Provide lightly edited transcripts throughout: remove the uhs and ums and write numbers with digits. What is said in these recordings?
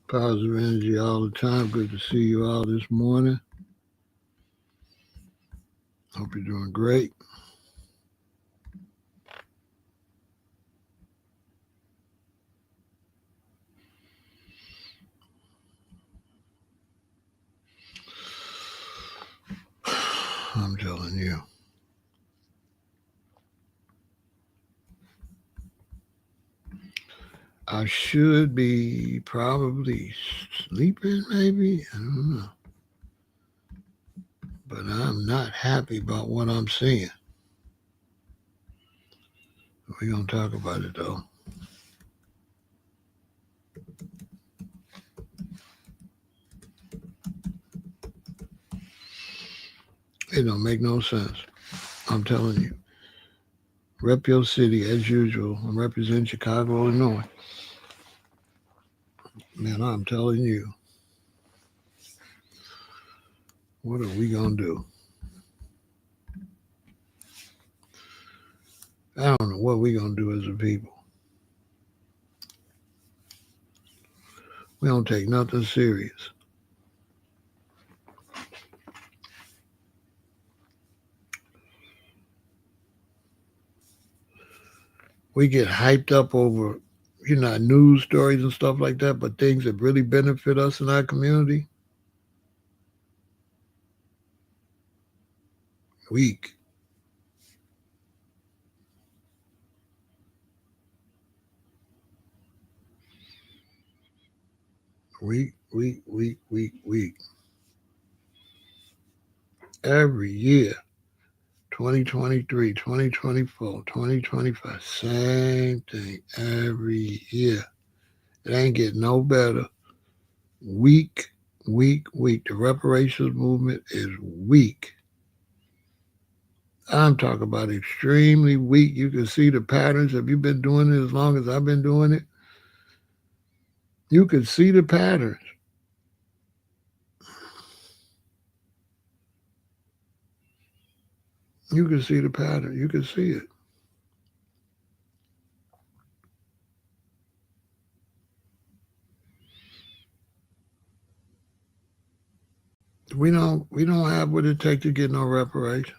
Positive energy all the time. Good to see you all this morning. Hope you're doing great. I'm telling you. I should be probably sleeping, maybe. I don't know. But I'm not happy about what I'm seeing. We're going to talk about it, though. It don't make no sense. I'm telling you. Rep your city as usual. I represent Chicago, Illinois. Man, I'm telling you. What are we going to do? I don't know what we're going to do as a people. We don't take nothing serious. We get hyped up over, news stories and stuff like that, but things that really benefit us in our community, weak. Weak, weak, weak, weak, weak. Every year, 2023, 2024, 2025, same thing every year. It ain't getting no better. Weak, weak, weak. The reparations movement is weak. I'm talking about extremely weak. You can see the patterns. Have you been doing it as long as I've been doing it? You can see the patterns. You can see the pattern. You can see it. We don't have what it takes to get no reparations.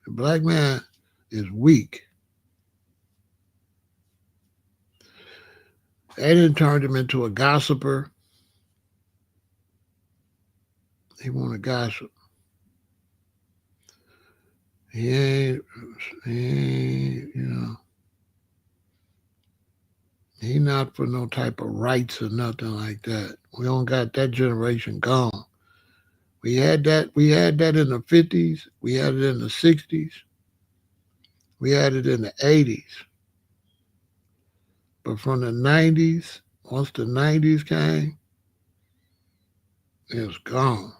The black man is weak. They didn't turn him into a gossiper. He want to gossip. He ain't, he not for no type of rights or nothing like that. We don't got that generation gone. We had that in the 50s. We had it in the 60s. We had it in the 80s. But from the 90s, once the 90s came, it was gone.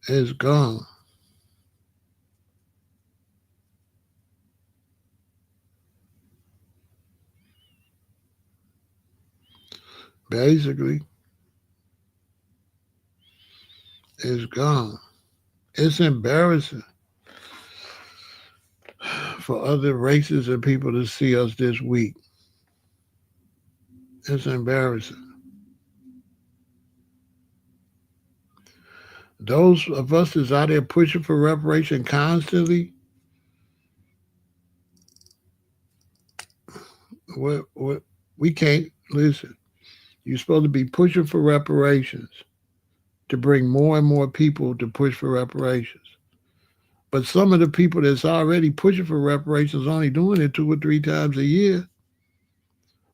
It's gone. Basically, it's gone. It's embarrassing for other races and people to see us this weak. It's embarrassing. Those of us that's out there pushing for reparation constantly, what we can't listen. You're supposed to be pushing for reparations to bring more and more people to push for reparations. But some of the people that's already pushing for reparations only doing it 2 or 3 times a year.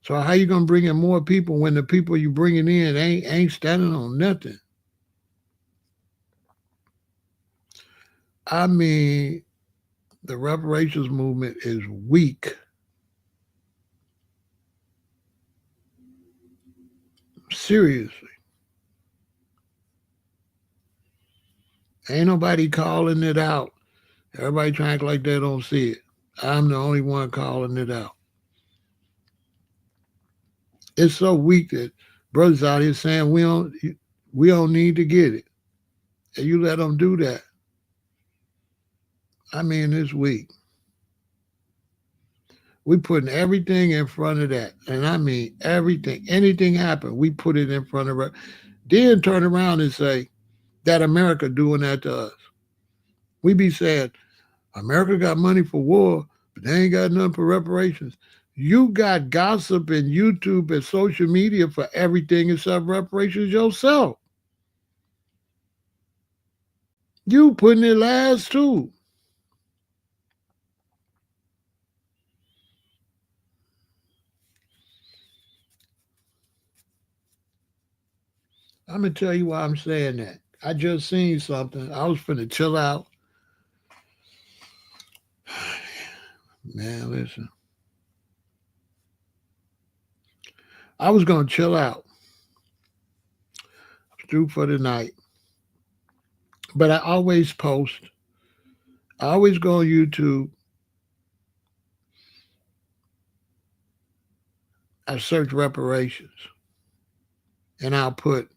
So how you gonna bring in more people when the people you bringing in ain't standing on nothing? I mean, the reparations movement is weak. Seriously. Ain't nobody calling it out. Everybody trying to act like they don't see it. I'm the only one calling it out. It's so weak that brothers out here saying we don't need to get it. And you let them do that. I mean, it's weak. We putting everything in front of that. And I mean everything. Anything happen, we put it in front of it. Then turn around and say that America doing that to us. We be saying, America got money for war, but they ain't got nothing for reparations. You got gossip and YouTube and social media for everything except reparations yourself. You putting it last too. I'm gonna tell you why I'm saying that. I just seen something. I was finna chill out. Man, listen. I was gonna chill out. I was through for the night. But I always post. I always go on YouTube. I search reparations. And I'll put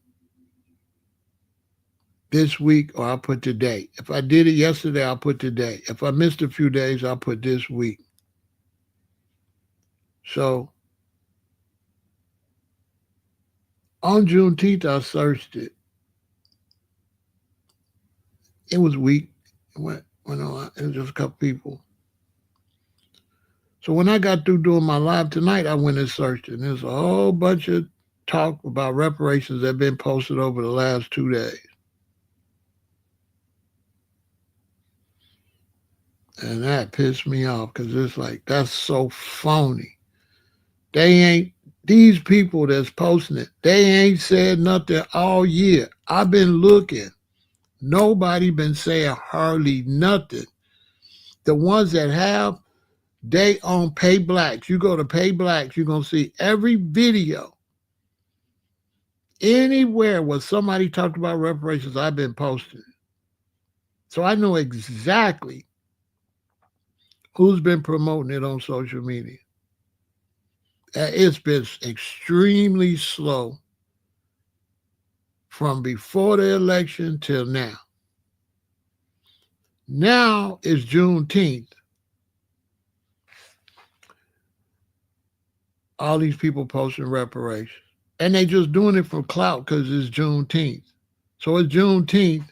this week or I'll put today. If I did it yesterday, I'll put today. If I missed a few days, I'll put this week. So on Juneteenth, I searched it. It was weak. It went on. It was just a couple people. So when I got through doing my live tonight, I went and searched it. And there's a whole bunch of talk about reparations that have been posted over the last 2 days. And that pissed me off because it's like, that's so phony. These people that's posting it, they ain't said nothing all year. I've been looking. Nobody been saying hardly nothing. The ones that have, they on Pay Blacks. You go to Pay Blacks, you're going to see every video. Anywhere where somebody talked about reparations, I've been posting. So I know exactly who's been promoting it on social media. It's been extremely slow from before the election till now. Now is Juneteenth. All these people posting reparations. And they just doing it for clout because it's Juneteenth. So it's Juneteenth.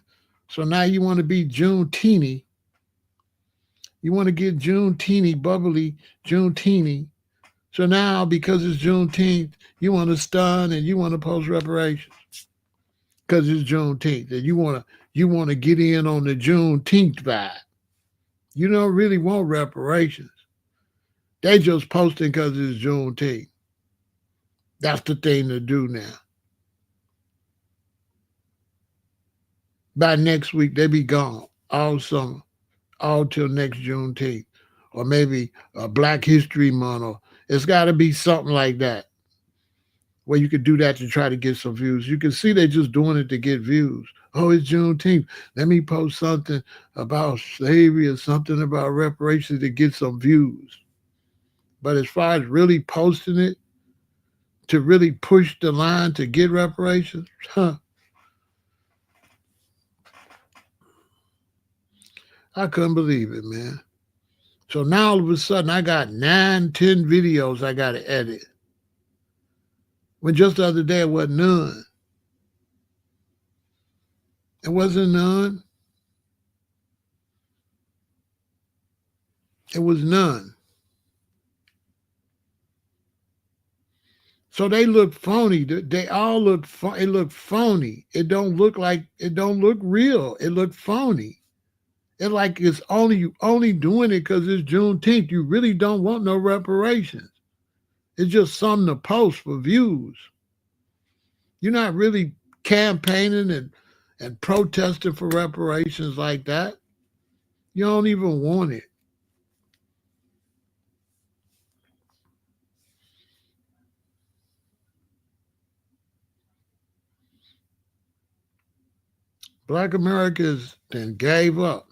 So now you want to be Juneteeny. You want to get Juneteeny, bubbly Juneteeny. So now, because it's Juneteenth, you want to stun and you want to post reparations because it's Juneteenth, and you want to get in on the Juneteenth vibe. You don't really want reparations. They just posting because it's Juneteenth. That's the thing to do now. By next week, they be gone all summer, all till next Juneteenth, or maybe a Black History Month, or it's got to be something like that, where you could do that to try to get some views. You can see they're just doing it to get views. Oh, it's Juneteenth. Let me post something about slavery or something about reparations to get some views. But as far as really posting it, to really push the line to get reparations, I couldn't believe it, man. So now all of a sudden I got 9, 10 videos I got to edit. When just the other day it wasn't none. It wasn't none. It was none. So they look phony. They all look. It look phony. It don't look real. It look phony. It's like it's only doing it because it's Juneteenth. You really don't want no reparations. It's just something to post for views. You're not really campaigning and protesting for reparations like that. You don't even want it. Black Americans then gave up.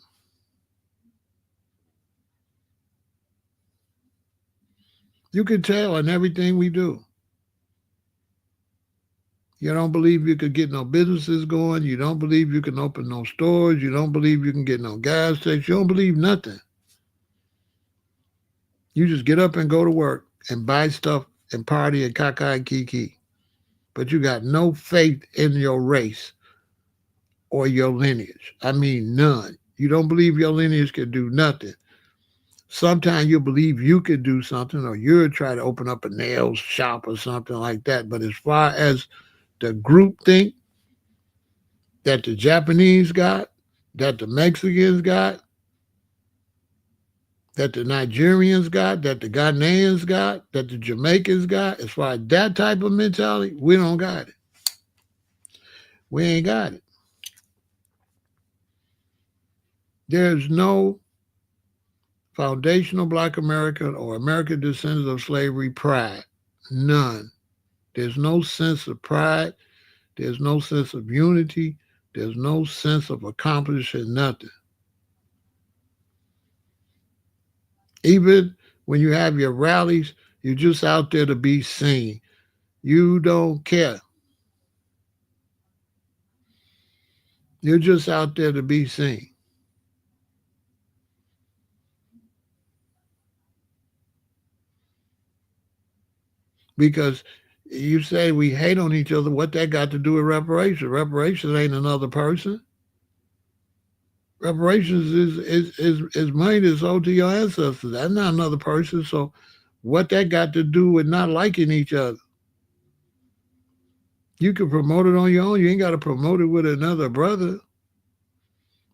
You can tell in everything we do. You don't believe you could get no businesses going. You don't believe you can open no stores. You don't believe you can get no gas stations. You don't believe nothing. You just get up and go to work and buy stuff and party and caca and kiki. But you got no faith in your race or your lineage. I mean, none. You don't believe your lineage can do nothing. Sometimes you believe you could do something, or you'll try to open up a nail shop or something like that. But as far as the group think that the Japanese got, that the Mexicans got, that the Nigerians got, that the Ghanaians got, that the Jamaicans got, as far as that type of mentality, we don't got it. We ain't got it. There's no foundational Black American or American descendants of slavery pride. None. There's no sense of pride. There's no sense of unity. There's no sense of accomplishing nothing. Even when you have your rallies, you're just out there to be seen. You don't care. You're just out there to be seen. Because you say we hate on each other. What that got to do with reparations? Reparations ain't another person. Reparations is money that's owed to your ancestors. That's not another person. So what that got to do with not liking each other? You can promote it on your own. You ain't got to promote it with another brother.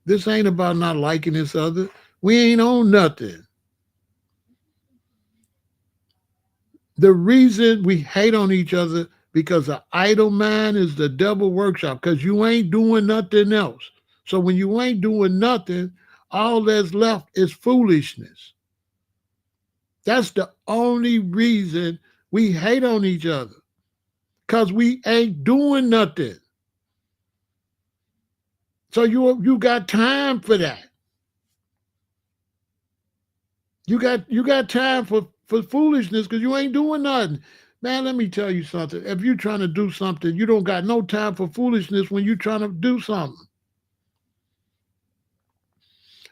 This ain't about not liking each other. We ain't on nothing. The reason we hate on each other because the idle mind is the devil workshop, because you ain't doing nothing else. So when you ain't doing nothing, all that's left is foolishness. That's the only reason we hate on each other, because we ain't doing nothing. So you got time for that. You got time for foolishness because you ain't doing nothing. Man, let me tell you something. If you're trying to do something, you don't got no time for foolishness when you're trying to do something.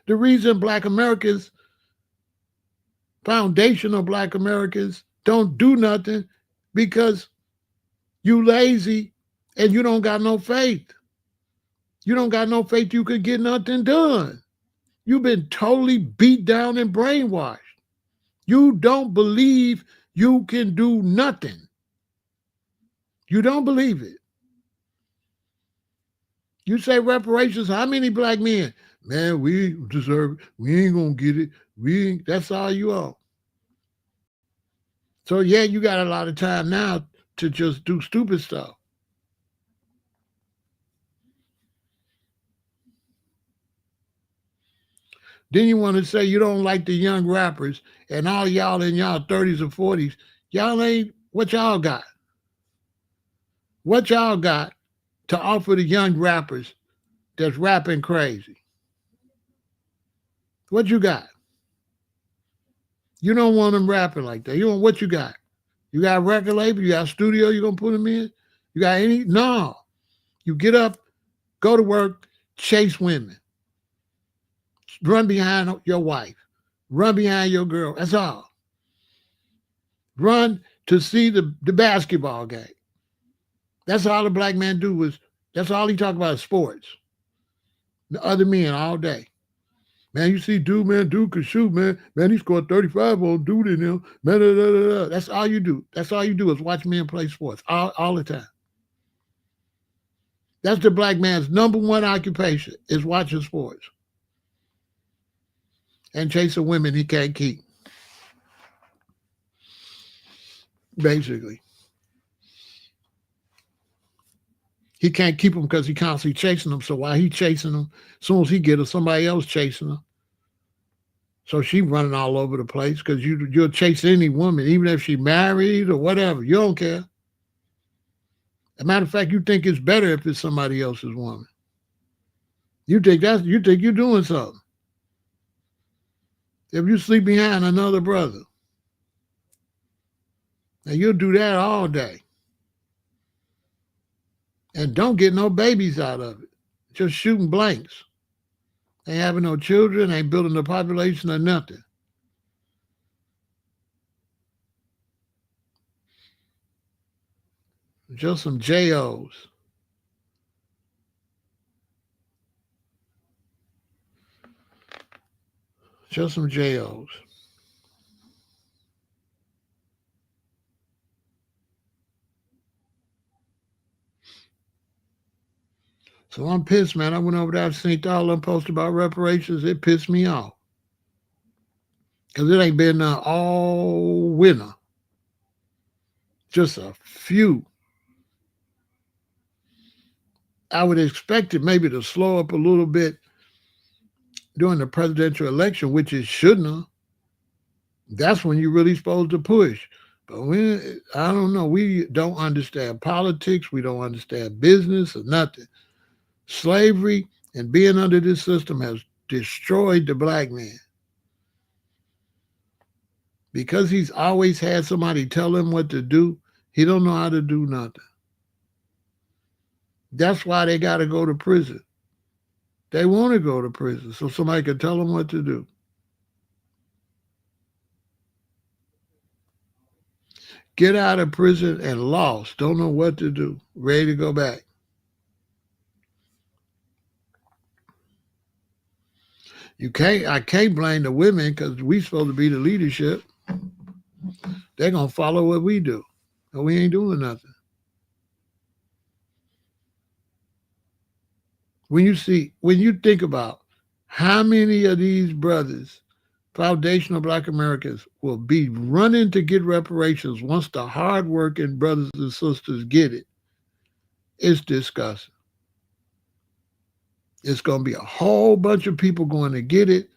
The reason Black Americans, foundational Black Americans, don't do nothing because you lazy and you don't got no faith. You don't got no faith you could get nothing done. You've been totally beat down and brainwashed. You don't believe you can do nothing. You don't believe it. You say reparations, how many Black men? Man, we deserve it. We ain't gonna get it. We ain't, that's all you are. So yeah, you got a lot of time now to just do stupid stuff. Then you want to say you don't like the young rappers, and all y'all in y'all 30s or 40s, y'all ain't, what y'all got? What y'all got to offer the young rappers that's rapping crazy? What you got? You don't want them rapping like that. You want, what you got? You got a record label? You got a studio you gonna put them in? You got any? No. You get up, go to work, chase women, run behind your wife, run behind your girl. That's all. Run to see the basketball game. That's all the Black man do was, that's all he talk about is sports. The other men all day. Man, you see dude can shoot, man. Man, he scored 35 on dude in him. Man, da, da, da, da. That's all you do. That's all you do is watch men play sports all the time. That's the Black man's number one occupation, is watching sports and chasing women he can't keep. Basically. He can't keep them because he constantly chasing them. So while he chasing them, as soon as he get her, somebody else chasing her. So she running all over the place because you'll chase any woman, even if she married or whatever. You don't care. As a matter of fact, you think it's better if it's somebody else's woman. You think you're doing something. If you sleep behind another brother, and you'll do that all day. And don't get no babies out of it. Just shooting blanks. Ain't having no children, ain't building a population or nothing. Just some JOs. Just some JOs. So I'm pissed, man. I went over there, seen all them posts about reparations. It pissed me off. Because it ain't been all winter. Just a few. I would expect it maybe to slow up a little bit during the presidential election, which it shouldn't have. That's when you're really supposed to push. But I don't know. We don't understand politics. We don't understand business or nothing. Slavery and being under this system has destroyed the black man. Because he's always had somebody tell him what to do, he don't know how to do nothing. That's why they got to go to prison. They want to go to prison so somebody can tell them what to do. Get out of prison and lost, don't know what to do, ready to go back. I can't blame the women because we supposed to be the leadership. They're gonna follow what we do, and we ain't doing nothing. When you think about how many of these brothers, foundational black Americans, will be running to get reparations once the hardworking brothers and sisters get it, it's disgusting. It's gonna be a whole bunch of people going to get it,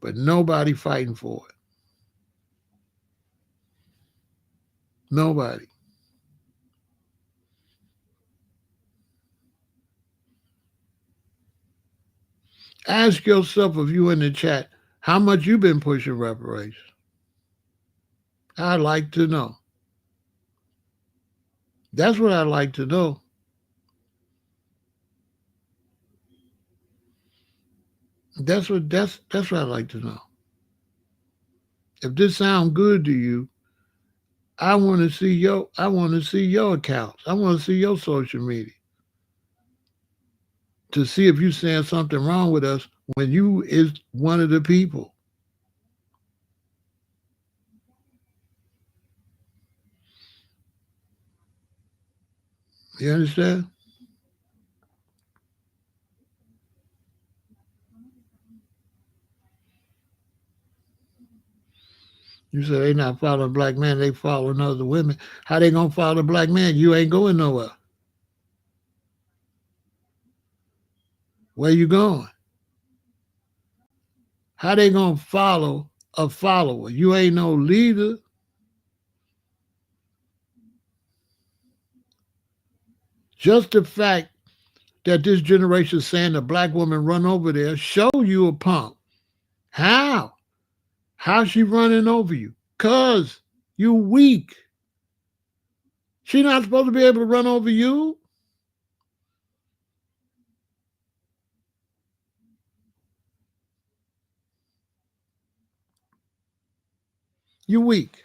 but nobody fighting for it. Nobody. Ask yourself, if you in the chat, how much you been pushing reparations. I'd like to know. That's what I'd like to know. That's what I'd like to know. If this sounds good to you, I want to see your accounts. I want to see your social media to see if you're saying something wrong with us when you is one of the people. You understand? You say they not following black men, they following other women. How they gonna follow a black man? You ain't going nowhere. Where you going? How they gonna follow a follower? You ain't no leader. Just the fact that this generation is saying a black woman run over there show you a punk. How? How's she running over you? Cause you weak. She not supposed to be able to run over you. You weak.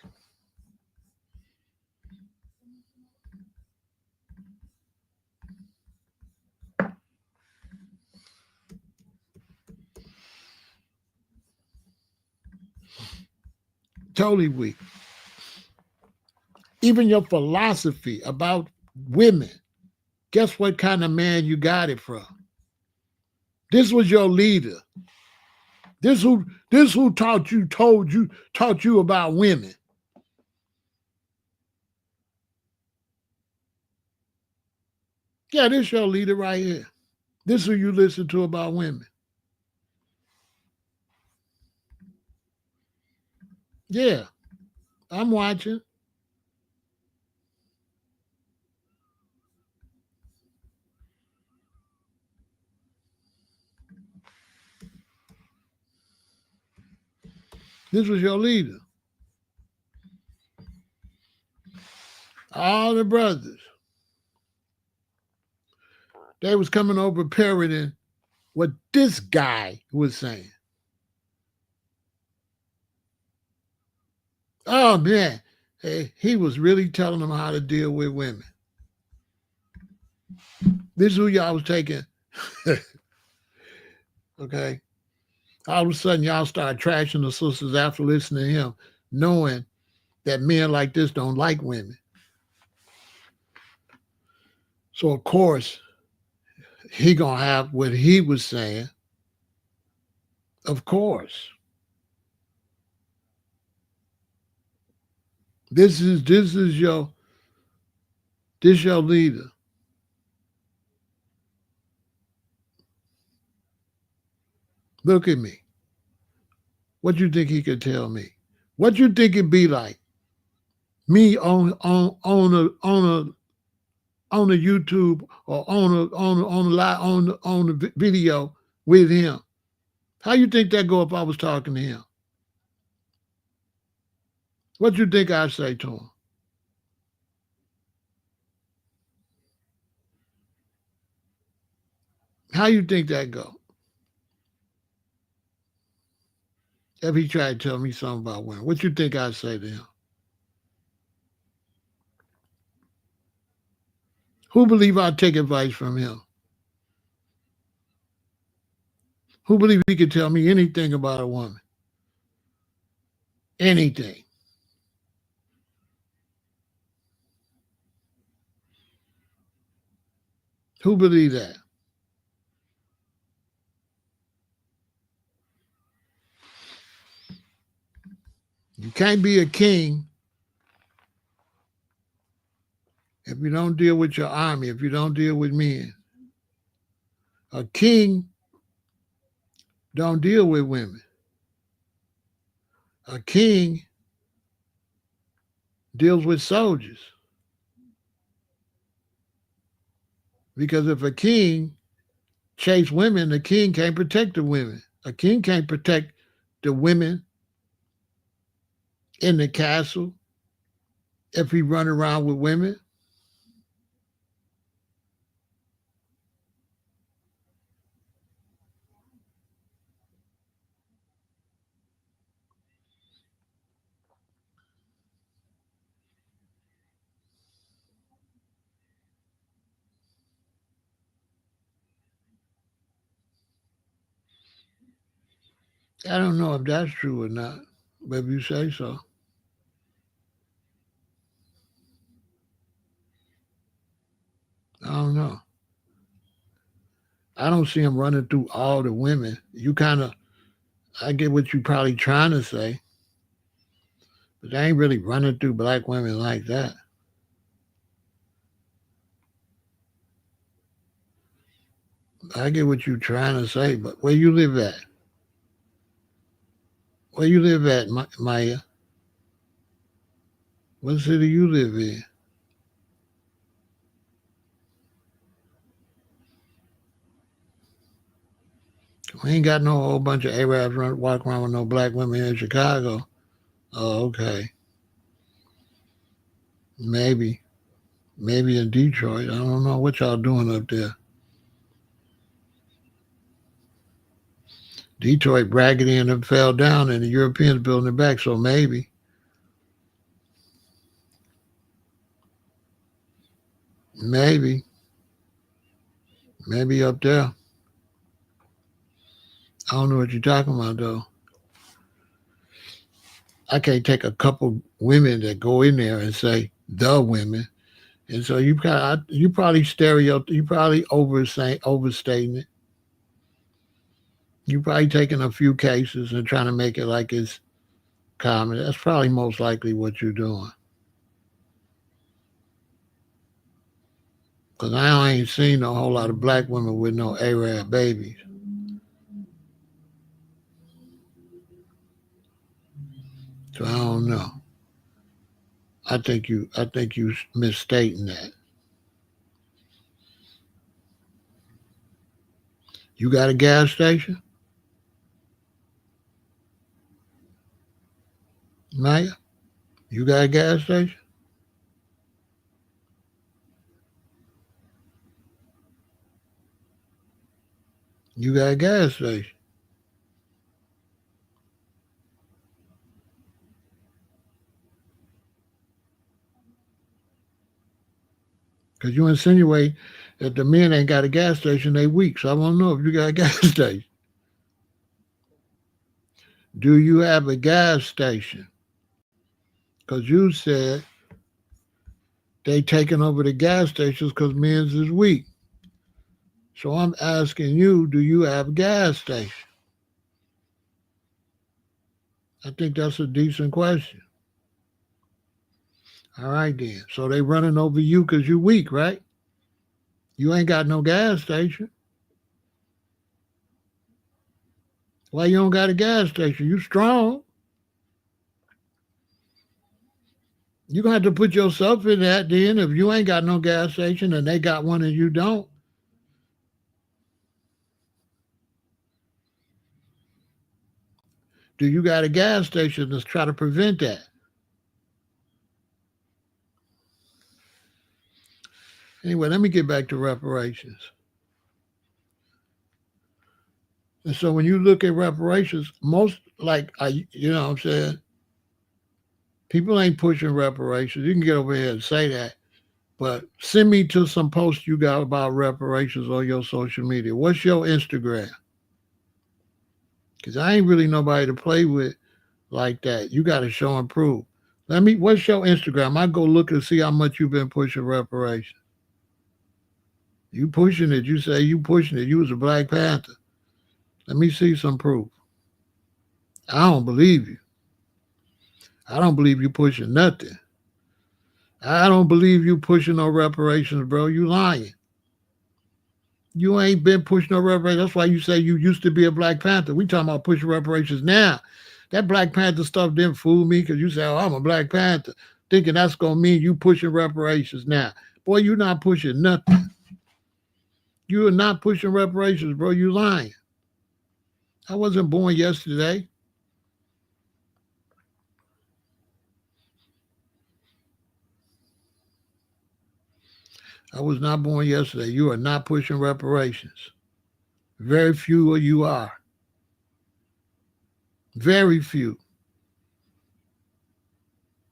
Totally weak. Even your philosophy about women, guess what kind of man you got it from? This was your leader. This who taught you about women. Yeah, this your leader right here. This who you listen to about women. Yeah, I'm watching. This was your leader. All the brothers. They was coming over parroting what this guy was saying. Oh man, he was really telling them how to deal with women. This is who y'all was taking. Okay. All of a sudden, y'all start trashing the sisters after listening to him, knowing that men like this don't like women. So, of course, he going to have what he was saying. Of course. This is your leader. Look at me. What you think he could tell me? What you think it'd be like? Me on a YouTube or on the video with him. How you think that go if I was talking to him? What you think I'd say to him? How you think that go? If he tried to tell me something about women, what you think I'd say to him? Who believe I'd take advice from him? Who believe he could tell me anything about a woman? Anything. Who believe that? You can't be a king if you don't deal with your army, if you don't deal with men. A king don't deal with women. A king deals with soldiers. Because if a king chase women, the king can't protect the women. A king can't protect the women in the castle if he run around with women. I don't know if that's true or not, but if you say so. I don't know. I don't see him running through all the women. You kind of, I get what you probably trying to say, but they ain't really running through black women like that. I get what you trying to say, but where you live at? Where you live at, Maya? What city you live in? We ain't got no whole bunch of Arabs walking around with no black women in Chicago. Oh, okay. Maybe. Maybe in Detroit. I don't know what y'all doing up there. Detroit bragging in and fell down and the Europeans building it back, so maybe. Maybe. Maybe up there. I don't know what you're talking about though. I can't take a couple women that go in there and say the women. And so you probably you probably overstating it. You probably taking a few cases and trying to make it like it's common. That's probably most likely what you're doing. Because I ain't seen a whole lot of black women with no Arab babies. So I don't know. I think you misstating that. You got a gas station, Maya? You got a gas station? You got a gas station. Because you insinuate If the men ain't got a gas station, they weak. So I want to know if you got a gas station. Do you have a gas station? Because you said they taking over the gas stations because men's is weak. So I'm asking you, do you have a gas station? I think that's a decent question. All right then. So they running over you because you weak, right? You ain't got no gas station. Why you don't got a gas station? You strong. You gonna have to put yourself in that then if you ain't got no gas station and they got one and you don't. Do you got a gas station to try to prevent that? Anyway, let me get back to reparations. And so when you look at reparations, most like I, you know what I'm saying, people ain't pushing reparations. You can get over here and say that, but send me to some posts you got about reparations on your social media. What's your Instagram? Because I ain't really nobody to play with like that. You got to show and prove. What's your Instagram? I go look and see how much you've been pushing reparations. You pushing it. You say you pushing it. You was a Black Panther. Let me see some proof. I don't believe you. I don't believe you pushing nothing. I don't believe you pushing no reparations, bro. You lying. You ain't been pushing no reparations. That's why you say you used to be a Black Panther. We talking about pushing reparations now. That Black Panther stuff didn't fool me because you say, oh, I'm a Black Panther, thinking that's going to mean you pushing reparations now. Boy, you not pushing nothing. You are not pushing reparations, bro. You lying. I wasn't born yesterday. I was not born yesterday. You are not pushing reparations. Very few of you are. Very few.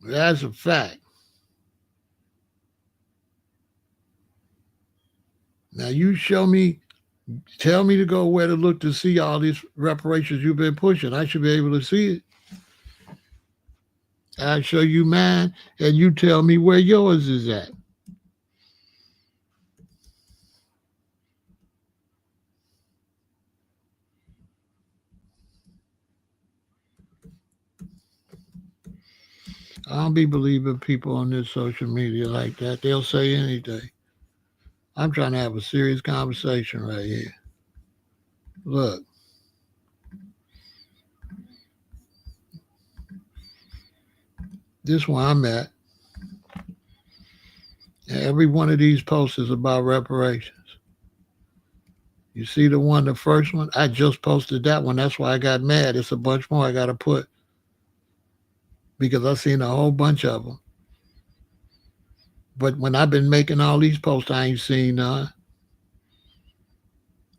That's a fact. Now you show me, tell me to go where to look to see all these reparations you've been pushing. I should be able to see it. I show you mine, and you tell me where yours is at. I don't be believing people on this social media like that. They'll say anything. I'm trying to have a serious conversation right here. Look, this where I'm at. Every one of these posts is about reparations. You see the first one? I just posted that one. That's why I got mad. It's a bunch more I got to put because I've seen a whole bunch of them. But when I've been making all these posts, I ain't seen none.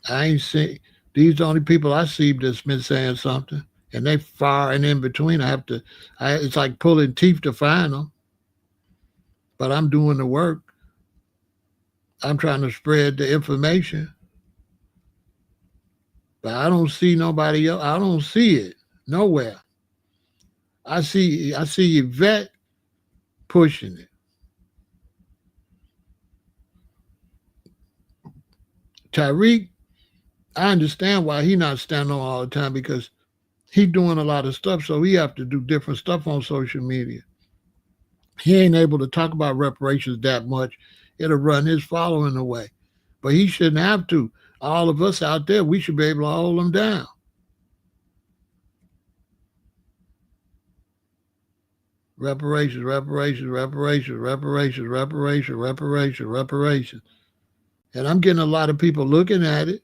I ain't seen, these the only people I see that's been saying something. And they far and in between. It's like pulling teeth to find them. But I'm doing the work. I'm trying to spread the information. But I don't see nobody else. I don't see it nowhere. I see Yvette pushing it. Tyreek, I understand why he not standing on all the time because he doing a lot of stuff, so he have to do different stuff on social media. He ain't able to talk about reparations that much. It'll run his following away. But he shouldn't have to. All of us out there, we should be able to hold him down. Reparations, reparations, reparations, reparations, reparations, reparations, reparations. And I'm getting a lot of people looking at it.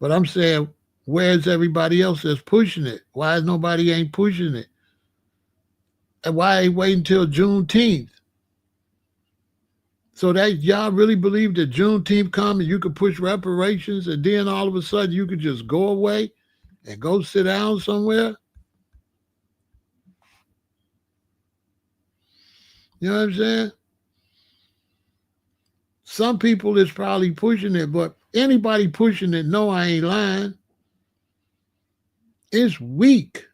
But I'm saying, where's everybody else that's pushing it? Why is nobody ain't pushing it? And why ain't waiting until Juneteenth? So that y'all really believe that Juneteenth come and you could push reparations and then all of a sudden you could just go away and go sit down somewhere? You know what I'm saying? Some people is probably pushing it, but anybody pushing it, no, I ain't lying. It's weak.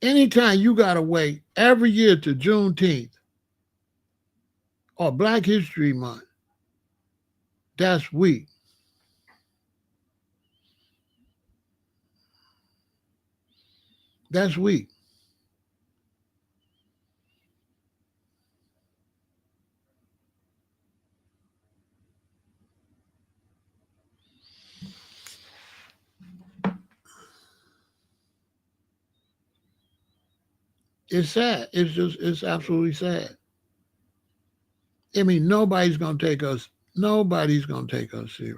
Anytime you gotta wait every year to Juneteenth or Black History Month, that's weak. That's weak. It's sad. It's absolutely sad. I mean, nobody's gonna take us serious.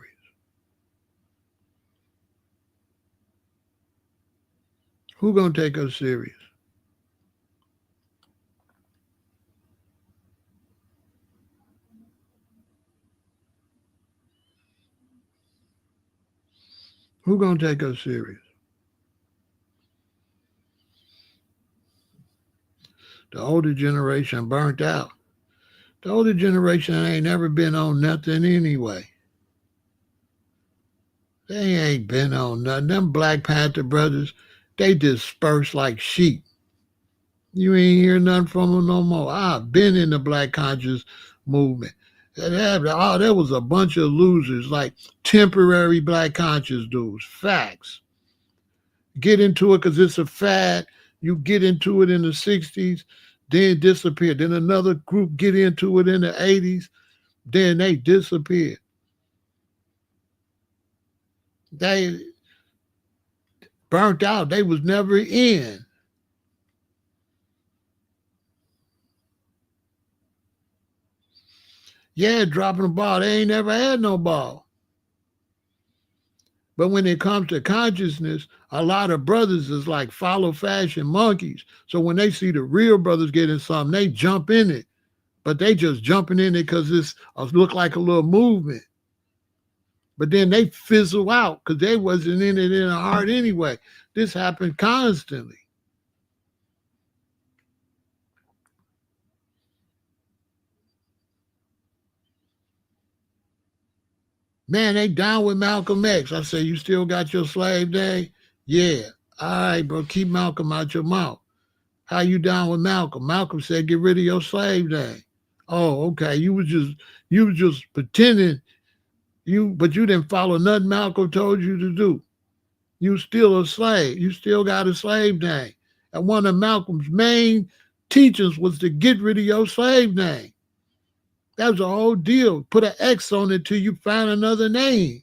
Who gonna take us serious? Who gonna take us serious? The older generation burnt out. The older generation ain't never been on nothing anyway. They ain't been on nothing. Them Black Panther brothers, they disperse like sheep. You ain't hear nothing from them no more. I've been in the Black conscious movement. There was a bunch of losers, like temporary Black conscious dudes. Facts. Get into it because it's a fad. You get into it in the 60s, then disappear. Then another group get into it in the 80s, then they disappear. They burnt out. They was never in. Yeah, dropping the ball. They ain't never had no ball. But when it comes to consciousness, a lot of brothers is like follow fashion monkeys. So when they see the real brothers getting something, they jump in it. But they just jumping in it because it's look like a little movement. But then they fizzle out because they wasn't in it in the heart anyway. This happened constantly. Man, they down with Malcolm X. I say, you still got your slave day? Yeah. All right, bro, keep Malcolm out your mouth. How you down with Malcolm? Malcolm said, get rid of your slave day. Oh, okay. You was just pretending but you didn't follow nothing Malcolm told you to do. You still a slave. You still got a slave name. And one of Malcolm's main teachings was to get rid of your slave name. That was a whole deal. Put an X on it till you find another name.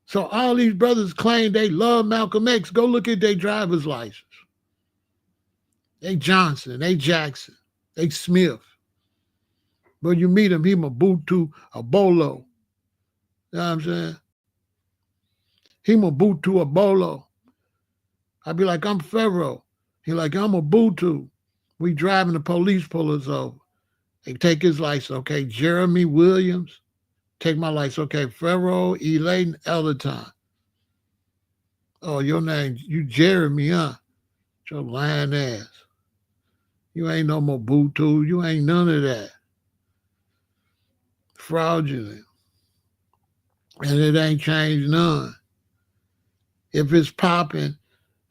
So all these brothers claim they love Malcolm X. Go look at their driver's license. They Johnson, they Jackson, they Smith. But you meet him, he Mobutu, a Bolo. You know what I'm saying? He Mobutu, a Bolo. I'd be like, I'm Pharaoh. He like, I'm Mobutu. We driving, the police pull us over. They take his license. Okay, Jeremy Williams. Take my license. Okay, Pharaoh El-Aton. Oh, your name, you Jeremy, huh? Your lying ass. You ain't no Mobutu. You ain't none of that. Fraudulent. And it ain't changed none. If it's popping,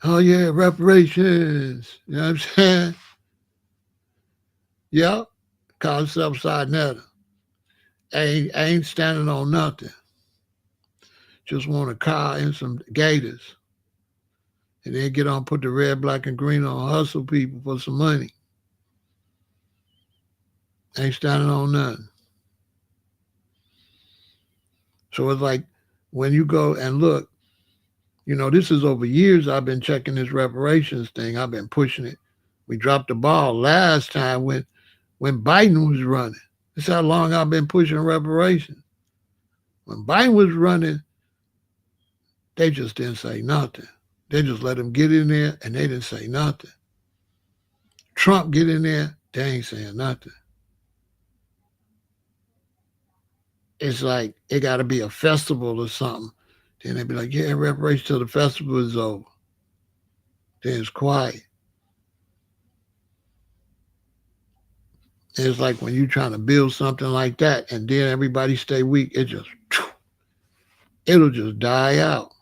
oh yeah, reparations. You know what I'm saying? Yep. Call yourself upside down. Ain't standing on nothing. Just want a car and some gators. And then get on, put the red, black, and green on, hustle people for some money. Ain't standing on nothing. So it's like when you go and look, this is over years I've been checking this reparations thing. I've been pushing it. We dropped the ball last time when Biden was running. This is how long I've been pushing reparations. When Biden was running, they just didn't say nothing. They just let him get in there and they didn't say nothing. Trump get in there, they ain't saying nothing. It's like it got to be a festival or something. Then they be like, yeah, reparations till the festival is over. Then it's quiet. It's like when you're trying to build something like that and then everybody stay weak, it'll just die out.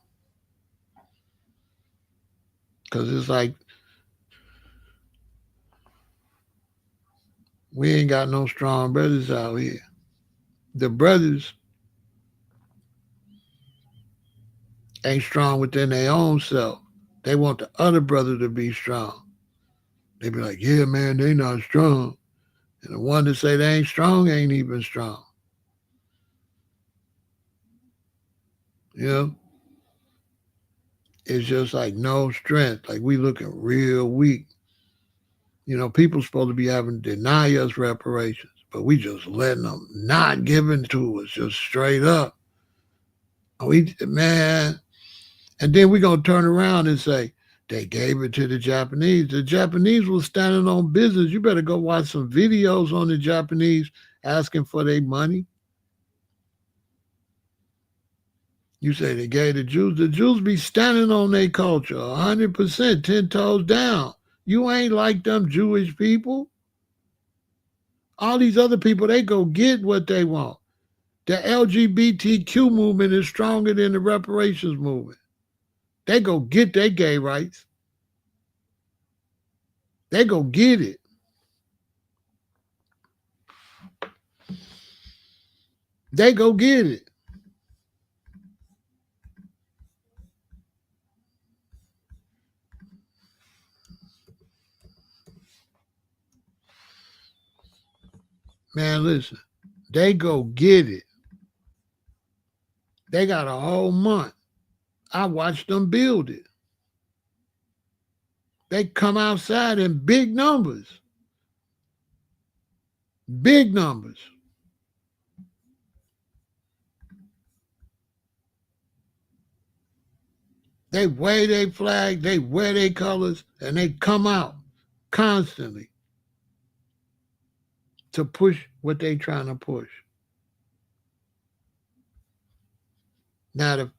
Because it's like we ain't got no strong brothers out here. The brothers ain't strong within their own self. They want the other brother to be strong. They be like, yeah, man, they not strong. And the one that say they ain't strong ain't even strong. You know? It's just like no strength. Like we looking real weak. You know, people supposed to be having to deny us reparations, but we just letting them not giving to us, just straight up. Man, and then we gonna turn around and say they gave it to the Japanese. The Japanese was standing on business. You better go watch some videos on the Japanese asking for their money. You say they gave the Jews. The Jews be standing on their culture 100%, 10 toes down. You ain't like them Jewish people. All these other people, they go get what they want. The LGBTQ movement is stronger than the reparations movement. They go get their gay rights. They go get it. They go get it. Man, listen, they go get it. They got a whole month. I watched them build it. They come outside in big numbers. Big numbers. They wave their flag, they wear their colors, and they come out constantly to push what they trying to push. Now,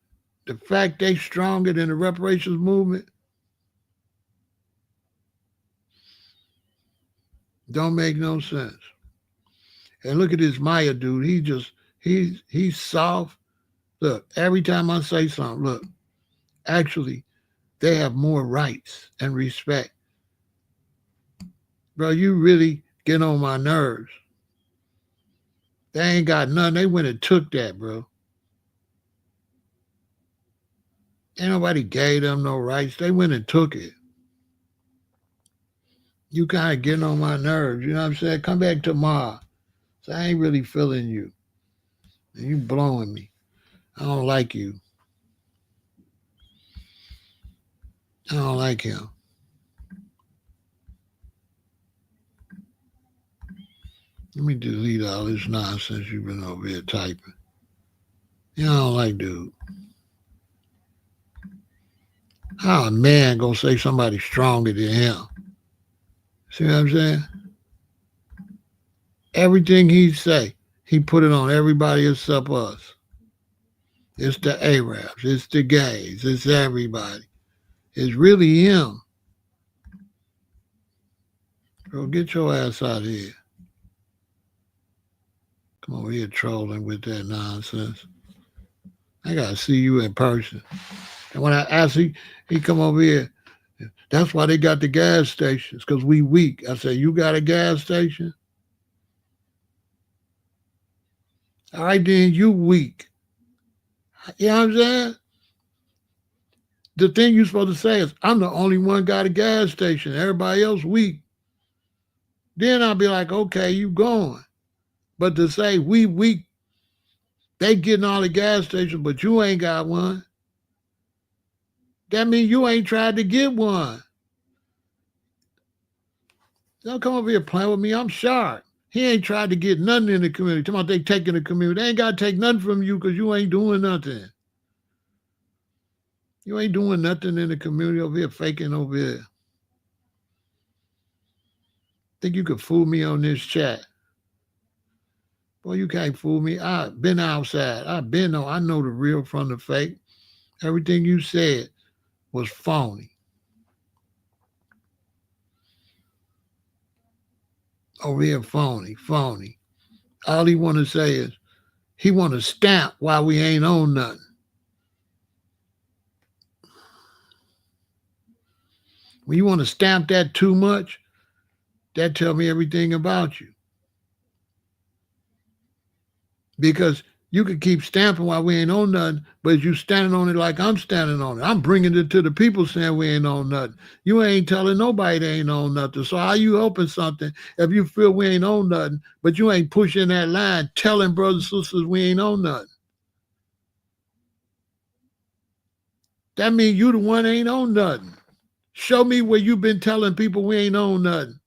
the fact they stronger than the reparations movement don't make no sense. And look at this Maya dude. He's soft. Look, every time I say something, look, actually, they have more rights and respect. Bro, you really get on my nerves. They ain't got none. They went and took that, bro. Ain't nobody gave them no rights. They went and took it. You kind of getting on my nerves. You know what I'm saying? Come back tomorrow. So I ain't really feeling you. And you blowing me. I don't like you. I don't like him. Let me delete all this nonsense you've been over here typing. You know, I don't like dude. How a man gonna say somebody stronger than him? See what I'm saying? Everything he say, he put it on everybody except us. It's the Arabs, it's the gays, it's everybody. It's really him. Bro, get your ass out of here. Come over here trolling with that nonsense. I gotta see you in person. And when I ask he come over here. That's why they got the gas stations, because we weak. I say, you got a gas station? All right, then you weak. You know what I'm saying? The thing you're supposed to say is, I'm the only one got a gas station. Everybody else weak. Then I'll be like, okay, you going. But to say we weak, they getting all the gas stations, but you ain't got one. That means you ain't tried to get one. Don't come over here playing with me. I'm sharp. He ain't tried to get nothing in the community. Talking about they taking the community. They ain't got to take nothing from you because you ain't doing nothing. You ain't doing nothing in the community over here, faking over here. Think you could fool me on this chat? Boy, you can't fool me. I've been outside. I know the real from the fake. Everything you said was phony. Over here, phony, phony. All he want to say is he want to stamp while we ain't on nothing. When you want to stamp that too much, that tell me everything about you. Because you could keep stamping while we ain't on nothing, but you standing on it like I'm standing on it. I'm bringing it to the people saying we ain't on nothing. You ain't telling nobody they ain't on nothing. So how you helping something if you feel we ain't on nothing, but you ain't pushing that line telling brothers and sisters we ain't on nothing? That means you the one ain't on nothing. Show me where you been telling people we ain't on nothing,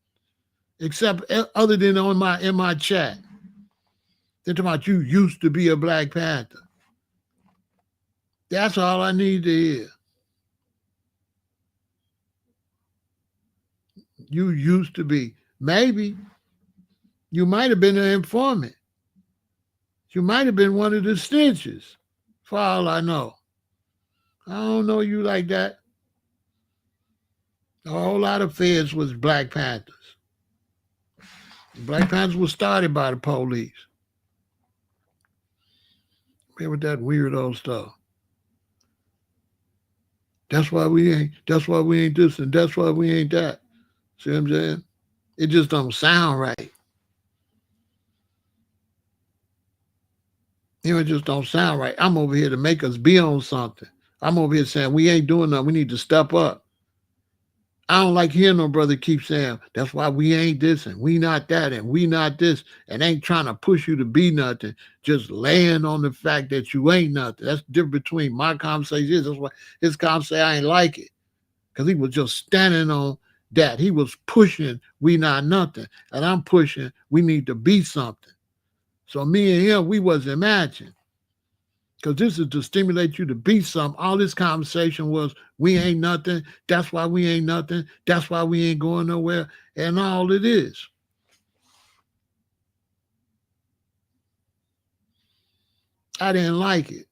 except other than on in my chat. They're talking about you used to be a Black Panther. That's all I need to hear. You used to be. Maybe you might have been an informant. You might have been one of the snitches, for all I know. I don't know you like that. A whole lot of feds was Black Panthers. Black Panthers was started by the police. Remember that weirdo stuff. That's why we ain't this and that's why we ain't that. See what I'm saying? It just don't sound right. It just don't sound right. I'm over here to make us be on something. I'm over here saying we ain't doing nothing. We need to step up. I don't like hearing no brother keep saying, that's why we ain't this and we not that and we not this, and ain't trying to push you to be nothing, just laying on the fact that you ain't nothing. That's the difference between my conversation. That's why his conversation, I ain't like it. Because he was just standing on that. He was pushing we not nothing. And I'm pushing we need to be something. So me and him, we wasn't matching. Because this is to stimulate you to be something. All this conversation was, we ain't nothing. That's why we ain't nothing. That's why we ain't going nowhere. And all it is. I didn't like it.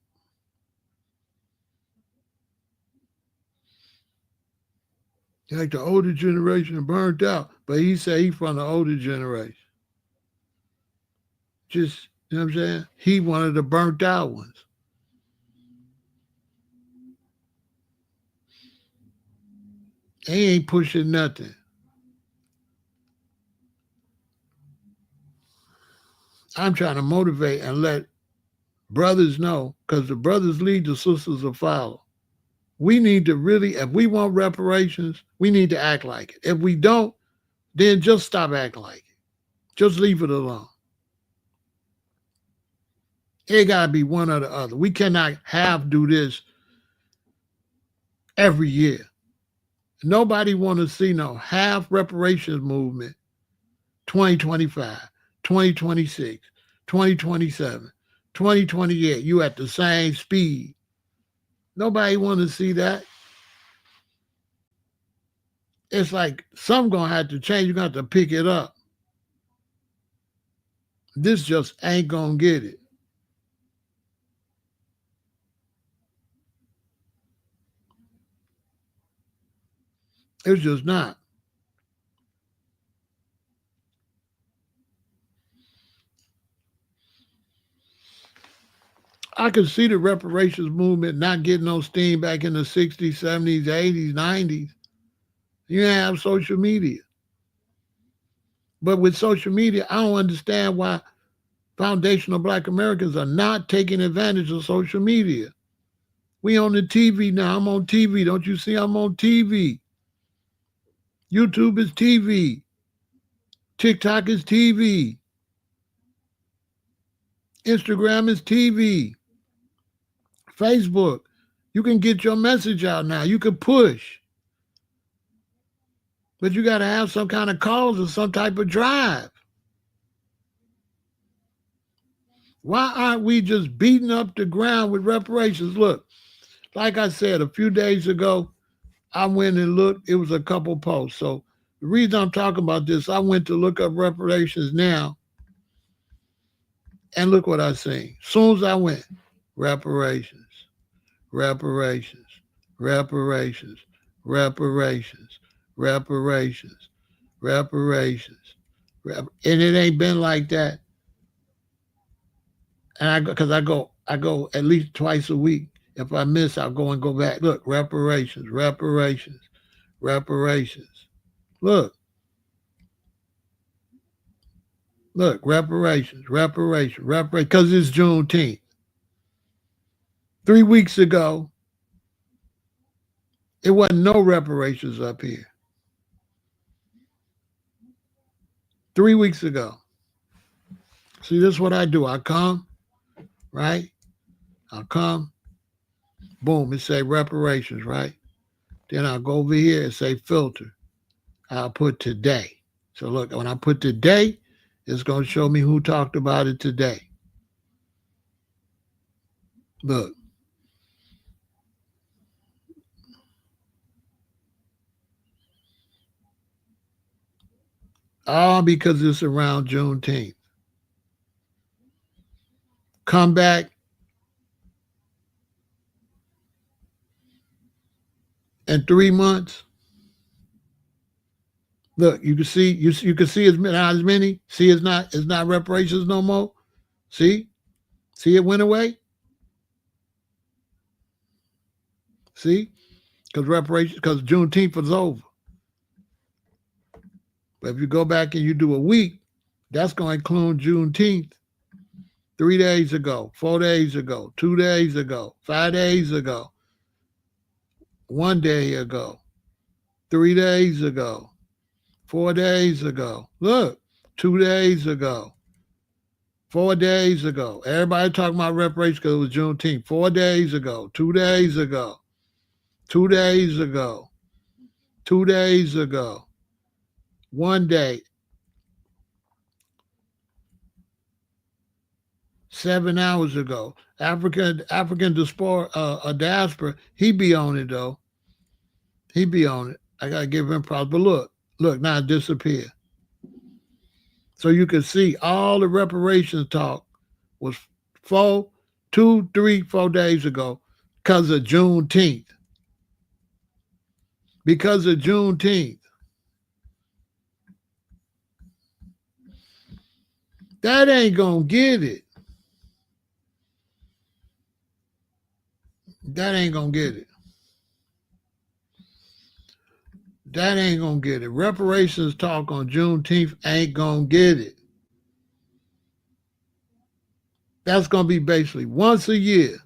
Like the older generation burnt out. But he said he from the older generation. Just, you know what I'm saying? He one of the burnt out ones. He ain't pushing nothing. I'm trying to motivate and let brothers know, because the brothers lead, the sisters will follow. We need to really, if we want reparations, we need to act like it. If we don't, then just stop acting like it. Just leave it alone. It got to be one or the other. We cannot do this every year. Nobody want to see no half reparations movement 2025, 2026, 2027, 2028. You at the same speed. Nobody want to see that. It's like some going to have to change. You're going to have to pick it up. This just ain't going to get it. It's just not. I could see the reparations movement not getting no steam back in the 60s, 70s, 80s, 90s. You have social media. But with social media, I don't understand why foundational Black Americans are not taking advantage of social media. We on the TV now. I'm on TV. Don't you see I'm on TV? YouTube is TV. TikTok is TV. Instagram is TV. Facebook. You can get your message out now. You can push. But you got to have some kind of cause or some type of drive. Why aren't we just beating up the ground with reparations? Look, like I said, a few days ago, I went and looked. It was a couple posts. So the reason I'm talking about this, I went to look up reparations now, and look what I seen. As soon as I went, reparations, reparations, reparations, reparations, reparations, reparations, And it ain't been like that. And because I go at least twice a week. If I miss, I'll go back. Look, reparations, reparations, reparations. Look, reparations, reparations, reparations. Because it's Juneteenth. 3 weeks ago, it wasn't no reparations up here. 3 weeks ago. See, this is what I do. I come, right? I'll come, boom, it say reparations, right? Then I'll go over here and say filter. I'll put today. So look, when I put today, it's going to show me who talked about it today. Look. All because it's around Juneteenth. Come back in 3 months. Look, you can see you can see it's not as many. See, it's not reparations no more. See it went away. See, because Juneteenth was over. But if you go back and you do a week, that's going to include Juneteenth. 3 days ago, 4 days ago, 2 days ago, 5 days ago, 1 day ago, 3 days ago, 4 days ago. Look, 2 days ago, 4 days ago. Everybody talking about reparations because it was Juneteenth. 4 days ago, 2 days ago, 2 days ago, 2 days ago, 1 day, 7 hours ago. African diaspora, he be on it though. He be on it. I gotta give him props. But look, now it disappeared. So you can see all the reparations talk was 4 days ago because of Juneteenth. Because of Juneteenth. That ain't gonna get it. That ain't gonna get it. That ain't gonna get it. Reparations talk on Juneteenth ain't gonna get it. That's gonna be basically once a year.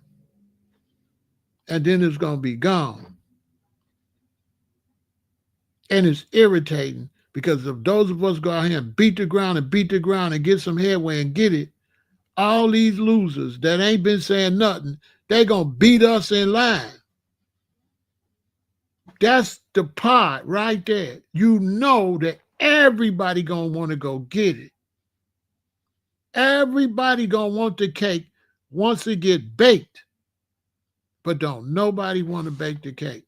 And then it's gonna be gone. And it's irritating because if those of us go out here and beat the ground and get some headway and get it, all these losers that ain't been saying nothing, they gonna beat us in line. That's the part right there. You know that everybody gonna want to go get it. Everybody gonna want the cake once it get baked, but don't nobody want to bake the cake.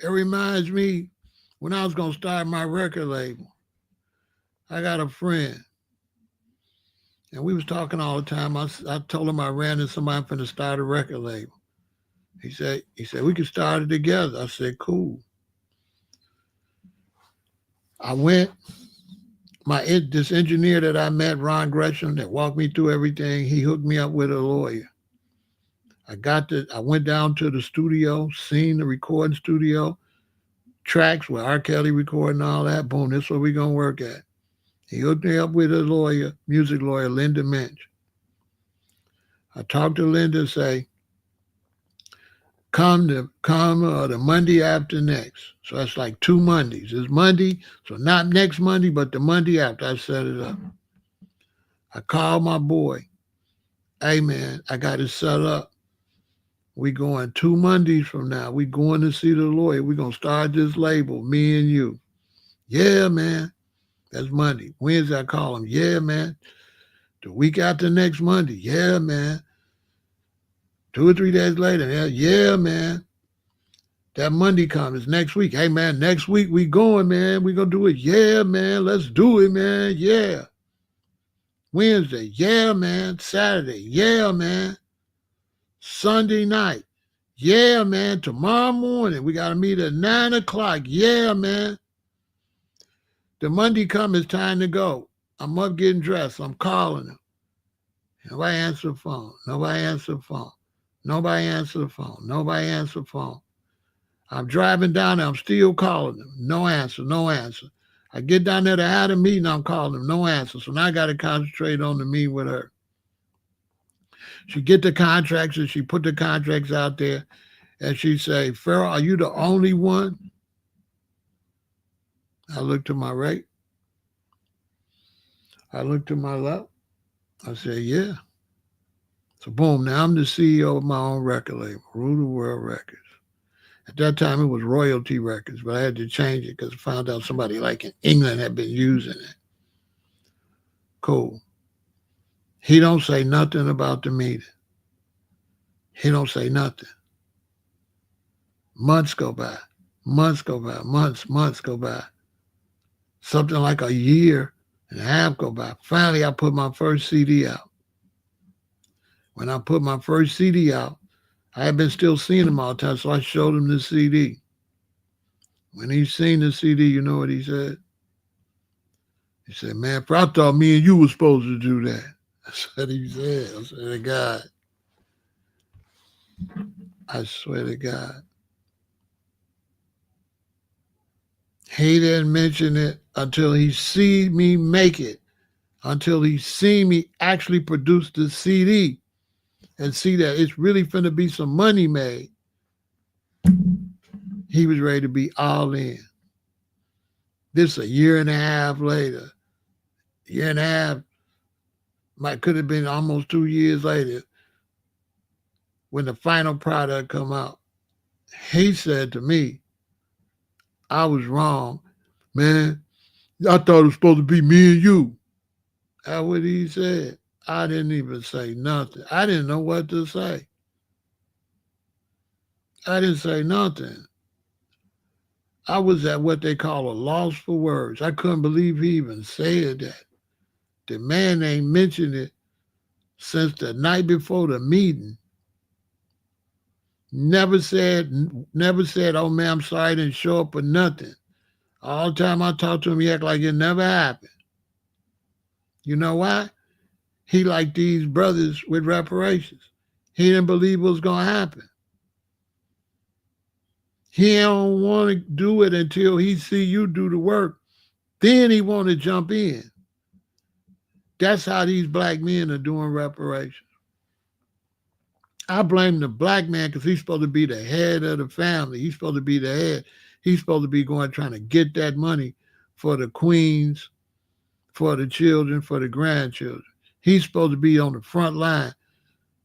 It reminds me when I was gonna start my record label. I got a friend, and we was talking all the time. I told him I ran into somebody finna start a record label. He said we could start it together. I said cool. I went. This engineer that I met, Ron Gresham, that walked me through everything, he hooked me up with a lawyer. I went down to the studio, seen the recording studio, tracks where R. Kelly recording all that. Boom, this is what we're gonna work at. He hooked me up with a lawyer, music lawyer, Linda Minch. I talked to Linda and say, come the Monday after next. So that's like 2 Mondays. It's Monday, so not next Monday, but the Monday after I set it up. I called my boy. Hey man, I got it set up. We going 2 Mondays from now. We going to see the lawyer. We gonna start this label, me and you. Yeah, man. That's Monday. Wednesday, I call him. Yeah, man. The week after next Monday. Yeah, man. 2 or 3 days later. Yeah, man. That Monday comes next week. Hey, man, next week we going, man. We gonna do it. Yeah, man. Let's do it, man. Yeah. Wednesday. Yeah, man. Saturday. Yeah, man. Sunday night. Yeah, man, tomorrow morning, we got to meet at 9 o'clock. Yeah, man. The Monday come, it's time to go. I'm up getting dressed. I'm calling him. Nobody answer the phone. Nobody answer the phone. Nobody answer the phone. Nobody answer the phone. I'm driving down there. I'm still calling them. No answer. No answer. I get down there to have a meeting. I'm calling them. No answer. So now I got to concentrate on the meeting with her. She get the contracts and she put the contracts out there. And she say, Pharaoh, are you the only one? I look to my right. I look to my left. I said, yeah. So boom, now I'm the CEO of my own record label, Rule the World Records. At that time, it was Royalty Records, but I had to change it because I found out somebody like in England had been using it. Cool. He don't say nothing about the meeting. He don't say nothing. Months go by. Months go by. Months go by. Something like a year and a half go by. Finally, I put my first CD out. When I put my first CD out, I had been still seeing him all the time, so I showed him the CD. When he seen the CD, you know what he said? He said, man, I thought me and you were supposed to do that. That's what he said. I swear to God. I swear to God. He didn't mention it until he see me make it, until he see me actually produce the CD and see that it's really finna be some money made. He was ready to be all in. This a year and a half later. Year and a half, could have been almost 2 years later when the final product come out. He said to me, I was wrong, man. I thought it was supposed to be me and you. That's what he said. I didn't even say nothing. I didn't know what to say. I didn't say nothing. I was at what they call a loss for words. I couldn't believe he even said that. The man ain't mentioned it since the night before the meeting. Never said, oh man, I'm sorry I didn't show up or nothing. All the time I talked to him, he act like it never happened. You know why? He like these brothers with reparations. He didn't believe it was going to happen. He don't want to do it until he see you do the work. Then he want to jump in. That's how these black men are doing reparations. I blame the black man because he's supposed to be the head of the family. He's supposed to be the head. He's supposed to be going trying to get that money for the queens, for the children, for the grandchildren. He's supposed to be on the front line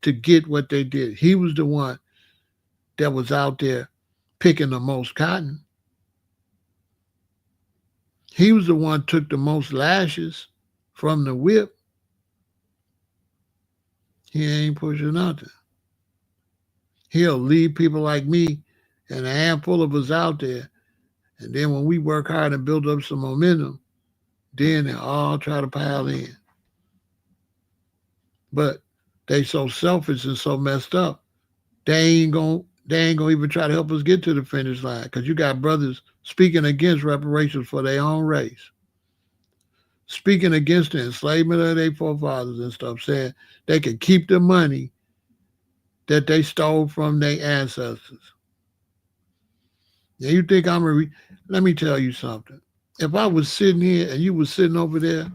to get what they did. He was the one that was out there picking the most cotton. He was the one took the most lashes from the whip. He ain't pushing nothing. He'll leave people like me and a handful of us out there. And then when we work hard and build up some momentum, then they all try to pile in. But they so selfish and so messed up, they ain't gonna even try to help us get to the finish line. Because you got brothers speaking against reparations for their own race, speaking against the enslavement of their forefathers and stuff, saying they could keep the money that they stole from their ancestors. Now you think let me tell you something. If I was sitting here and you was sitting over there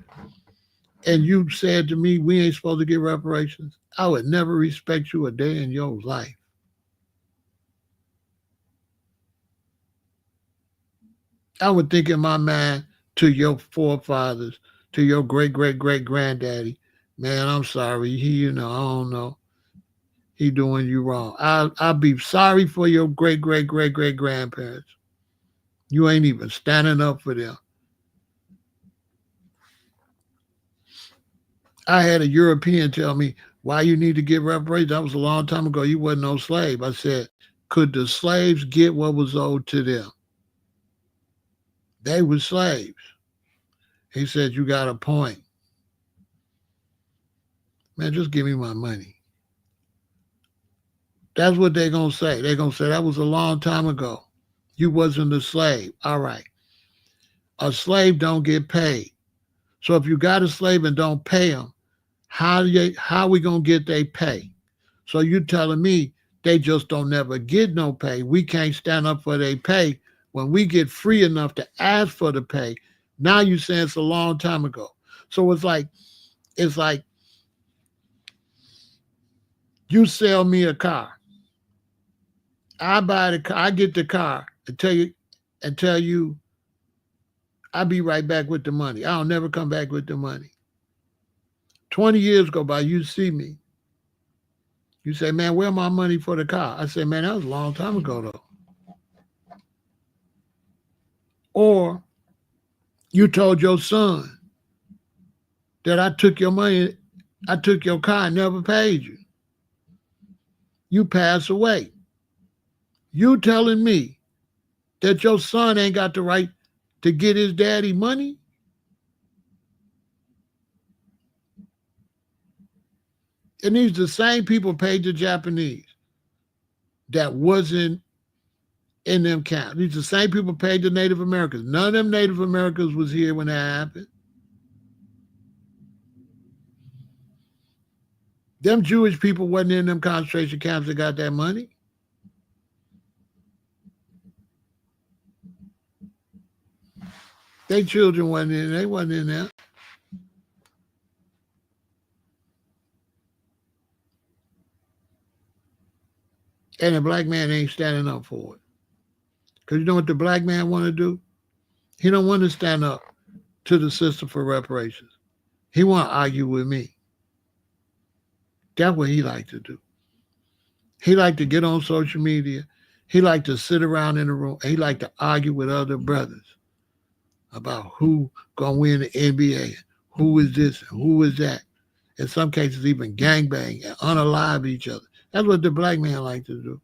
and you said to me, we ain't supposed to get reparations, I would never respect you a day in your life. I would think in my mind to your forefathers, to your great granddaddy, man, I'm sorry. I don't know. He doing you wrong. I'll be sorry for your great grandparents. You ain't even standing up for them. I had a European tell me why you need to get reparations. That was a long time ago. You wasn't no slave. I said, could the slaves get what was owed to them? They were slaves. He said, you got a point. Man, just give me my money. That's what they're going to say. They're going to say, that was a long time ago. You wasn't a slave. All right. A slave don't get paid. So if you got a slave and don't pay them, how we going to get their pay? So you telling me they just don't never get no pay. We can't stand up for their pay when we get free enough to ask for the pay. Now you saying it's a long time ago. So it's like you sell me a car. I buy the car, I get the car and tell you I'll be right back with the money. I'll never come back with the money. 20 years go by, you see me. You say, man, where my money for the car? I say, man, that was a long time ago though. Or you told your son that I took your money, I took your car and never paid you. You pass away. You telling me that your son ain't got the right to get his daddy money? And these the same people paid the Japanese that wasn't in them camps. These the same people paid the Native Americans. None of them Native Americans was here when that happened. Them Jewish people wasn't in them concentration camps that got that money. Their children wasn't in. They wasn't in there. And the black man ain't standing up for it. Because you know what the black man want to do? He don't want to stand up to the system for reparations. He want to argue with me. That's what he like to do. He like to get on social media. He like to sit around in a room. He like to argue with other brothers about who gonna win the NBA, who is this, who is that. In some cases, even gangbang and unalive each other. That's what the black man like to do.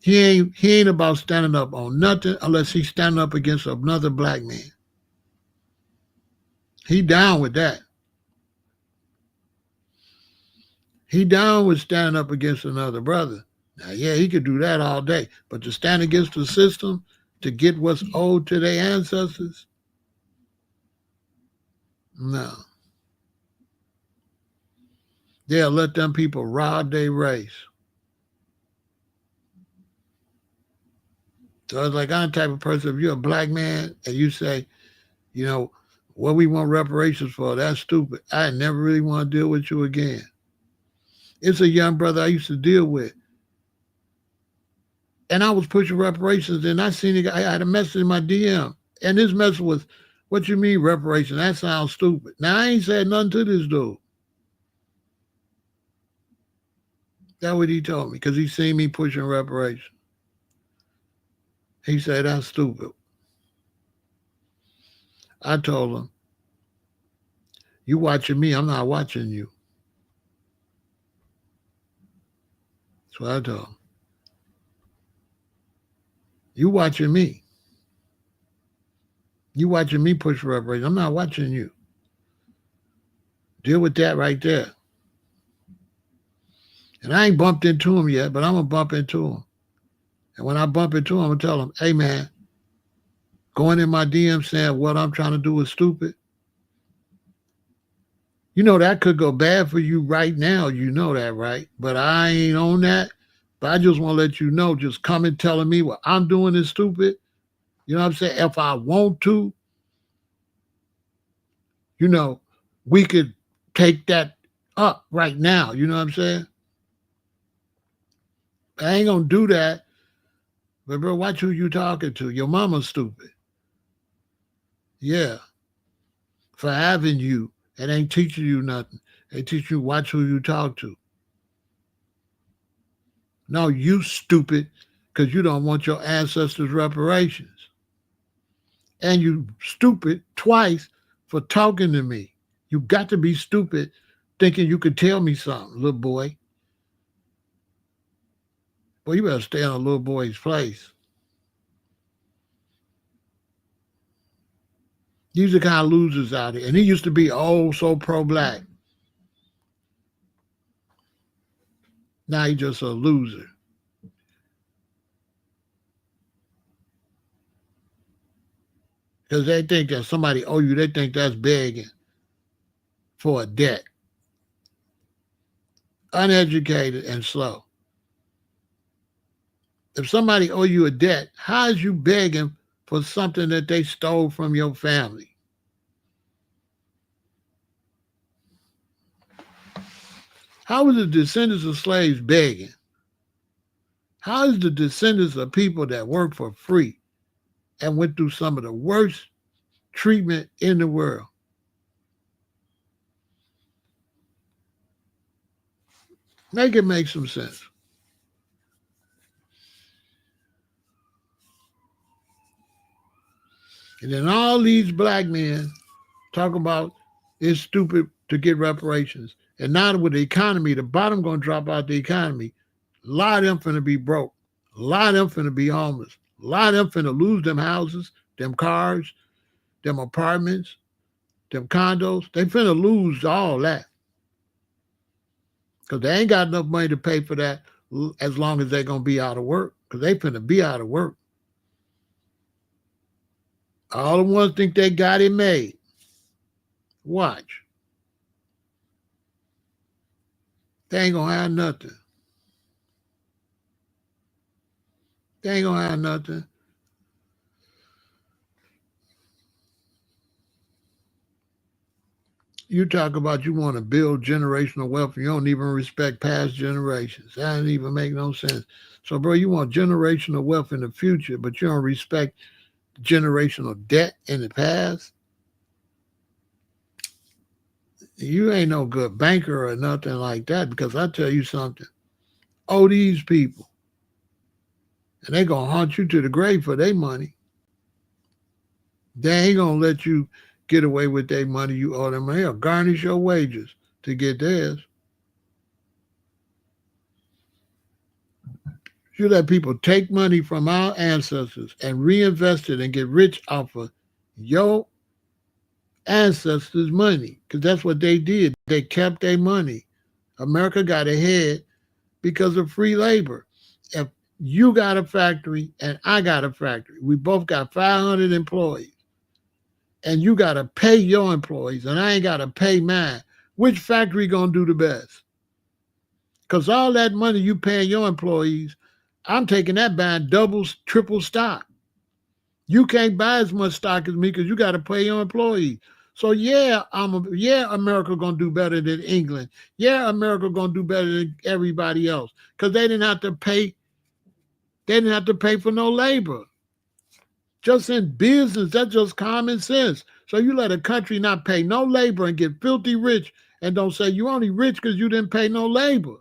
He ain't about standing up on nothing unless he's standing up against another black man. He down with that. He down with standing up against another brother. Now, yeah, he could do that all day. But to stand against the system, to get what's owed to their ancestors, no. They'll let them people rob their race. So it's like, I'm the type of person, if you're a black man and you say, you know, what we want reparations for, that's stupid. I never really want to deal with you again. It's a young brother I used to deal with. And I was pushing reparations, and I seen it. I had a message in my DM. And this message was, what you mean reparations? That sounds stupid. Now, I ain't said nothing to this dude. That's what he told me, because he seen me pushing reparations. He said, that's stupid. I told him, you watching me, I'm not watching you. That's what I told him. You watching me. You watching me push for reparations. I'm not watching you. Deal with that right there. And I ain't bumped into him yet, but I'm going to bump into him. And when I bump into him, I'm going to tell him, hey, man, going in my DM saying what I'm trying to do is stupid. You know, that could go bad for you right now. You know that, right? But I ain't on that. But I just want to let you know, just coming telling me what I'm doing is stupid. You know what I'm saying? If I want to, you know, we could take that up right now. You know what I'm saying? I ain't going to do that. But, bro, watch who you talking to. Your mama's stupid. Yeah. For having you. It ain't teaching you nothing. They teach you watch who you talk to. No, you stupid because you don't want your ancestors' reparations. And you stupid twice for talking to me. You got to be stupid thinking you could tell me something, little boy. Well, you better stay in a little boy's place. These are kind of losers out here. And he used to be, oh, so pro-black. Now you're just a loser. Because they think that somebody owe you, they think that's begging for a debt. Uneducated and slow. If somebody owe you a debt, how is you begging for something that they stole from your family? How is the descendants of slaves begging? How is the descendants of people that work for free and went through some of the worst treatment in the world? Make it make some sense. And then all these black men talk about it's stupid to get reparations. And now with the economy, the bottom going to drop out the economy. A lot of them finna be broke. A lot of them finna be homeless. A lot of them finna lose them houses, them cars, them apartments, them condos. They finna lose all that. Because they ain't got enough money to pay for that as long as they're going to be out of work. Because they finna be out of work. All the ones think they got it made. Watch. They ain't going to have nothing. They ain't going to have nothing. You talk about you want to build generational wealth, and you don't even respect past generations. That doesn't even make no sense. So, bro, you want generational wealth in the future, but you don't respect generational debt in the past? You ain't no good banker or nothing like that, because I tell you something. Owe these people, and they going to haunt you to the grave for their money. They ain't going to let you get away with their money you owe them. They'll garnish your wages to get theirs. You let people take money from our ancestors and reinvest it and get rich off of your ancestors' money, because that's what they did. They kept their money. America got ahead because of free labor. If you got a factory and I got a factory, we both got 500 employees, and you got to pay your employees and I ain't got to pay mine, which factory going to do the best? Because all that money you paying your employees, I'm taking that buying double, triple stock. You can't buy as much stock as me because you got to pay your employees. So yeah, America gonna do better than England. Yeah, America gonna do better than everybody else because they didn't have to pay. They didn't have to pay for no labor. Just in business, that's just common sense. So you let a country not pay no labor and get filthy rich, and don't say you only rich because you didn't pay no labor.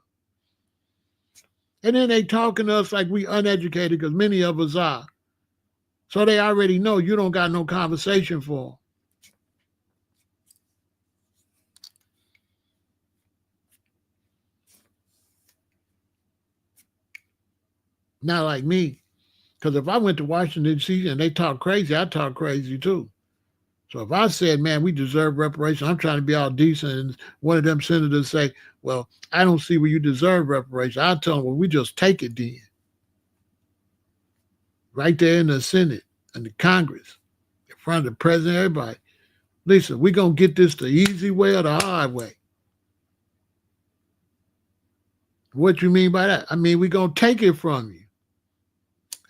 And then they talking to us like we uneducated, because many of us are. So they already know you don't got no conversation for them. Not like me. Because if I went to Washington, D.C. and they talk crazy, I talk crazy too. So if I said, man, we deserve reparations, I'm trying to be all decent, and one of them senators say, well, I don't see where you deserve reparations, I'll tell them, well, we just take it then. Right there in the Senate and the Congress, in front of the president, everybody. Listen, we're going to get this the easy way or the hard way. What you mean by that? I mean, we're going to take it from you.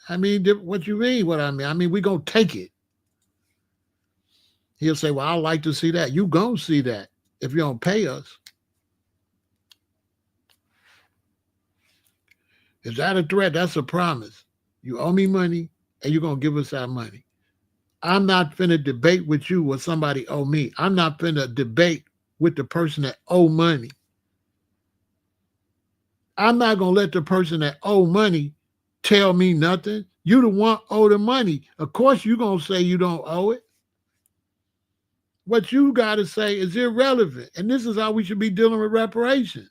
I mean, what you mean what I mean? I mean, we're going to take it. He'll say, well, I'd like to see that. You going to see that if you don't pay us. Is that a threat? That's a promise. You owe me money, and you're going to give us that money. I'm not finna debate with you what somebody owe me. I'm not finna debate with the person that owe money. I'm not going to let the person that owe money tell me nothing. You the one owe the money. Of course, you're going to say you don't owe it. What you got to say is irrelevant. And this is how we should be dealing with reparations.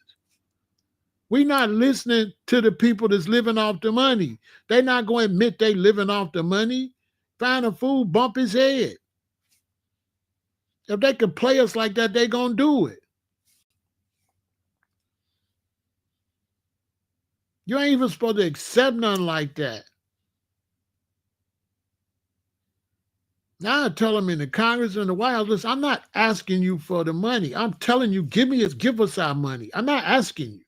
We're not listening to the people that's living off the money. They're not going to admit they living off the money. Find a fool, bump his head. If they could play us like that, they're going to do it. You ain't even supposed to accept nothing like that. Now I tell them in the Congress and the White House, listen, I'm not asking you for the money. I'm telling you, give us our money. I'm not asking you.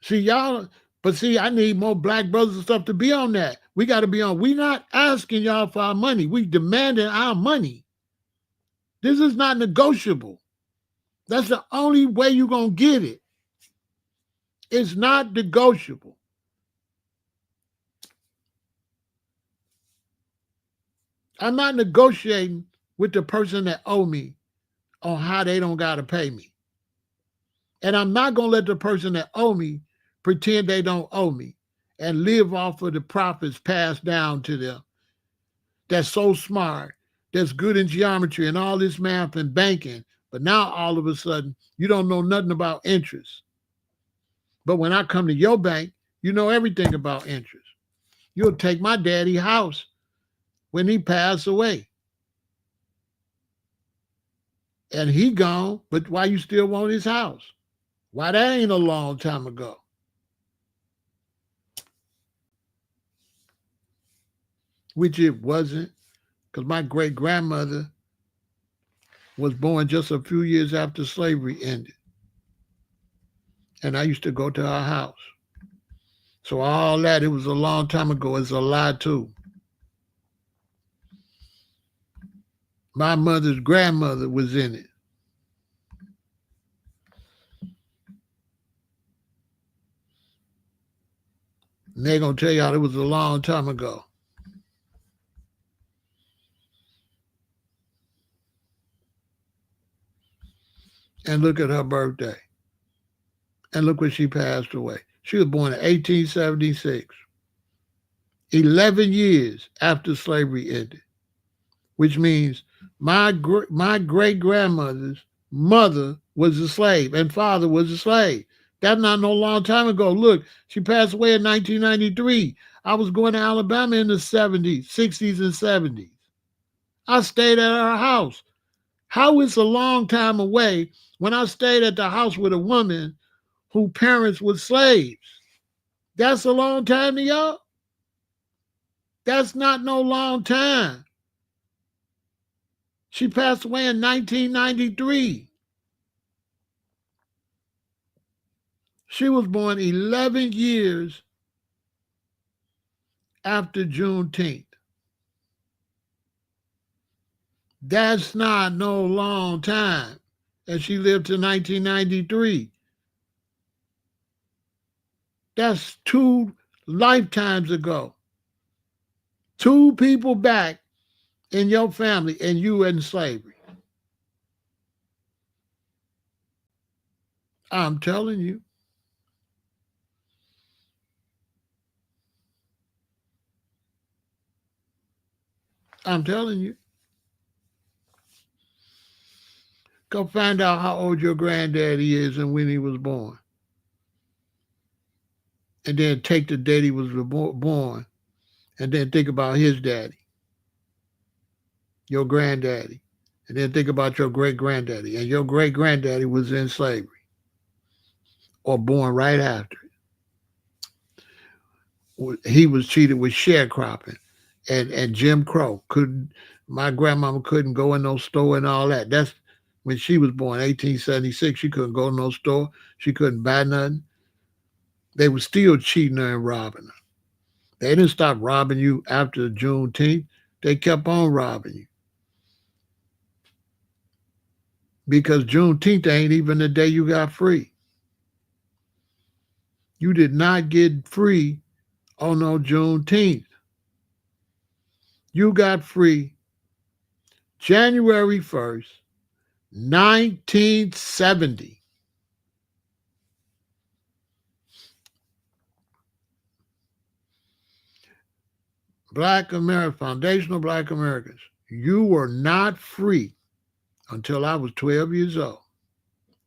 See, y'all, but see, I need more black brothers and stuff to be on that. We got to be on. We not asking y'all for our money. We demanding our money. This is not negotiable. That's the only way you're going to get it. It's not negotiable. I'm not negotiating with the person that owe me on how they don't got to pay me. And I'm not going to let the person that owe me pretend they don't owe me and live off of the profits passed down to them. That's so smart, that's good in geometry and all this math and banking. But now all of a sudden, you don't know nothing about interest. But when I come to your bank, you know everything about interest. You'll take my daddy's house when he passed away. And he gone, but why you still want his house? Why that ain't a long time ago? Which it wasn't, because my great-grandmother was born just a few years after slavery ended. And I used to go to her house. So all that, it was a long time ago, is a lie too. My mother's grandmother was in it. And they're going to tell y'all it was a long time ago. And look at her birthday. And look when she passed away. She was born in 1876, 11 years after slavery ended, which means my great-grandmother's mother was a slave and father was a slave. That's not no long time ago. Look, she passed away in 1993. I was going to Alabama in the 70s, 60s, and 70s. I stayed at her house. How is a long time away when I stayed at the house with a woman whose parents were slaves? That's a long time to y'all? That's not no long time. She passed away in 1993. She was born 11 years after Juneteenth. That's not no long time. And she lived to 1993. That's 2 lifetimes ago. 2 people back in your family and you in slavery. I'm telling you. I'm telling you. Go find out how old your granddaddy is and when he was born. And then take the date he was born and then think about his daddy, your granddaddy, and then think about your great-granddaddy. And your great-granddaddy was in slavery or born right after it. He was treated with sharecropping and Jim Crow. My grandmama couldn't go in no store and all that. That's when she was born, 1876. She couldn't go in no store. She couldn't buy nothing. They were still cheating her and robbing her. They didn't stop robbing you after Juneteenth. They kept on robbing you. Because Juneteenth ain't even the day you got free. You did not get free on no Juneteenth. You got free January 1st, 1970. Black America, foundational Black Americans, you were not free until I was 12 years old.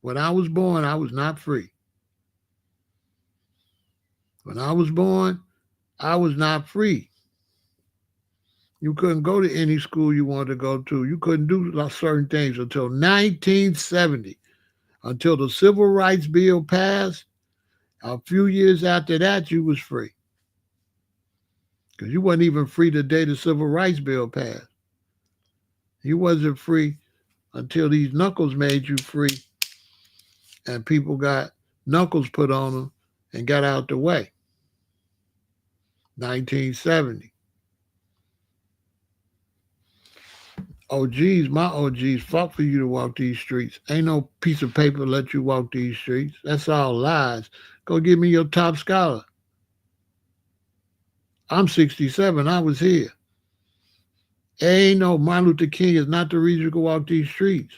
When I was born, I was not free. When I was born, I was not free. You couldn't go to any school you wanted to go to. You couldn't do certain things until 1970, until the Civil Rights Bill passed. A few years after that, you was free. Because you wasn't even free the day the Civil Rights Bill passed. You wasn't free until these knuckles made you free and people got knuckles put on them and got out the way. 1970. OGs, my OGs fought for you to walk these streets. Ain't no piece of paper let you walk these streets. That's all lies. Go give me your top scholar. I'm 67. I was here. Ain't no Martin Luther King is not the reason you can walk these streets.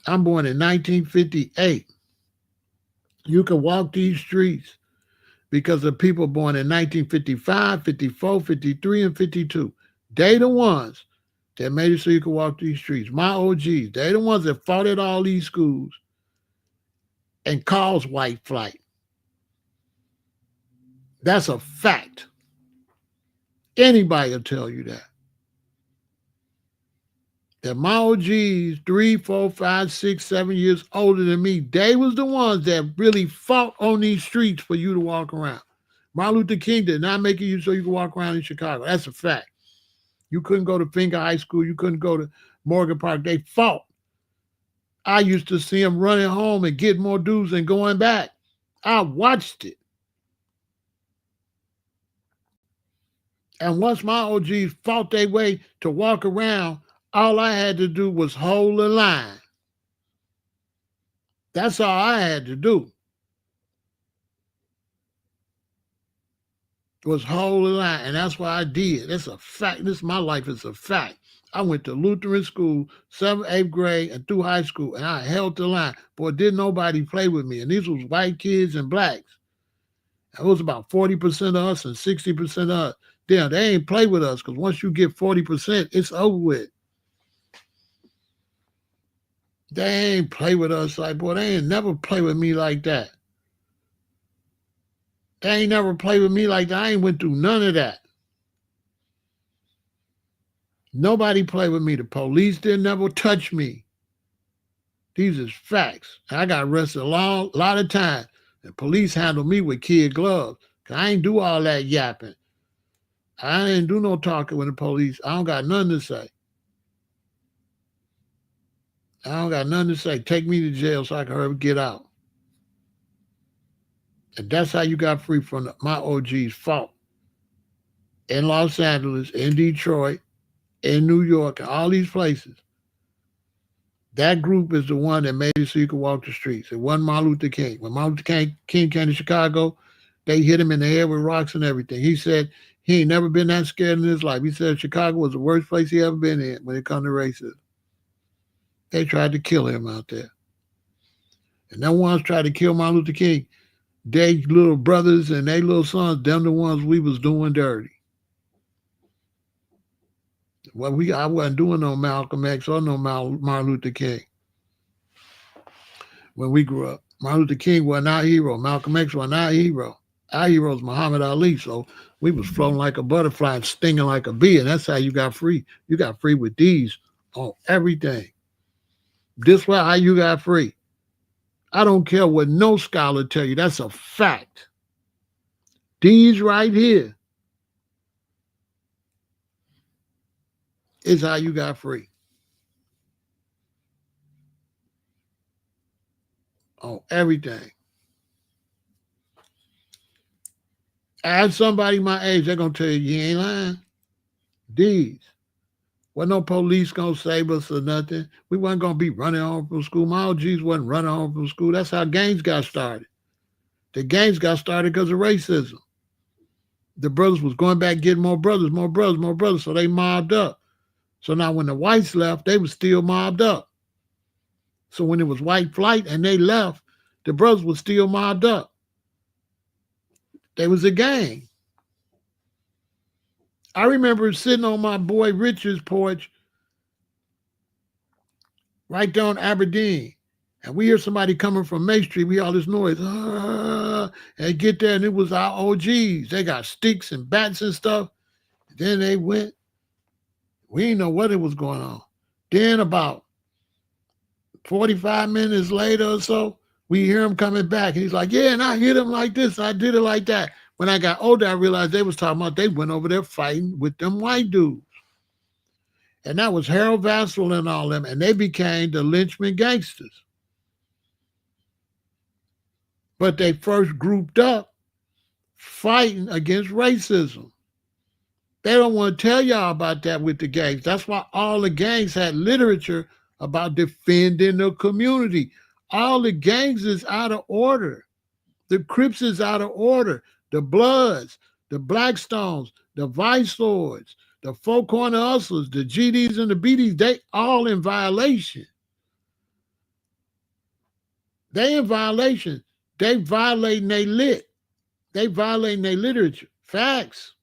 I'm born in 1958. You can walk these streets because of people born in 1955, 54, 53, and 52. They the ones that made it so you could walk these streets. My OGs, they the ones that fought at all these schools and caused white flight. That's a fact. Anybody will tell you that. That my OGs, 3, 4, 5, 6, 7 years older than me, they was the ones that really fought on these streets for you to walk around. Martin Luther King did not make it so you could walk around in Chicago. That's a fact. You couldn't go to Finger High School. You couldn't go to Morgan Park. They fought. I used to see them running home and getting more dues and going back. I watched it. And once my OGs fought their way to walk around, all I had to do was hold the line. That's all I had to do. Was hold the line. And that's what I did. That's a fact. This my life is a fact. I went to Lutheran school, 7th, 8th grade, and through high school, and I held the line. Boy, didn't nobody play with me. And these was white kids and blacks. It was about 40% of us and 60% of us. Damn, they ain't play with us because once you get 40%, it's over with. They ain't play with us like, boy, they ain't never play with me like that. They ain't never play with me like that. I ain't went through none of that. Nobody played with me. The police didn't never touch me. These is facts. I got arrested a lot of times. The police handled me with kid gloves. Cause I ain't do all that yapping. I ain't do no talking with the police. I don't got nothing to say. I don't got nothing to say. Take me to jail so I can hurry get out. And that's how you got free from my OG's fault. In Los Angeles, in Detroit, in New York, and all these places. That group is the one that made it so you could walk the streets. It wasn't Martin Luther King. When Martin Luther King came to Chicago, they hit him in the head with rocks and everything. He said he ain't never been that scared in his life. He said Chicago was the worst place he ever been in when it comes to racism. They tried to kill him out there. And them ones tried to kill Martin Luther King. They little brothers and they little sons, them the ones we was doing dirty. Well, I wasn't doing no Malcolm X or no Martin Luther King when we grew up. Martin Luther King wasn't our hero. Malcolm X wasn't our hero. Our hero was Muhammad Ali. So we was floating like a butterfly and stinging like a bee. And that's how you got free. You got free with these on everything. This way how you got free. I don't care what no scholar tell you. That's a fact. These right here is how you got free. On everything. Ask somebody my age, they're going to tell you ain't lying. These. Wasn't no police going to save us or nothing. We wasn't going to be running home from school. My OGs wasn't running home from school. That's how gangs got started. The gangs got started because of racism. The brothers was going back getting more brothers. So they mobbed up. So now when the whites left, they was still mobbed up. So when it was white flight and they left, the brothers was still mobbed up. They was a gang. I remember sitting on my boy Richard's porch right there on Aberdeen. And we hear somebody coming from Main Street. We hear all this noise. And get there, and it was our OGs. They got sticks and bats and stuff. Then they went. We didn't know what it was going on. Then about 45 minutes later or so, We hear him coming back, and he's like, yeah, and I hit him like this, I did it like that. When I got older, I realized they was talking about they went over there fighting with them white dudes. And that was Harold Vassell and all them, and they became the Lynchman gangsters. But they first grouped up fighting against racism. They don't want to tell y'all about that with the gangs. That's why all the gangs had literature about defending the community. All the gangs is out of order. The Crips is out of order. The Bloods, the Blackstones, the Vice Lords, the Four Corner Hustlers, the GDs and the BDs, they all in violation. They in violation. They violating their lit. They violating their literature. Facts.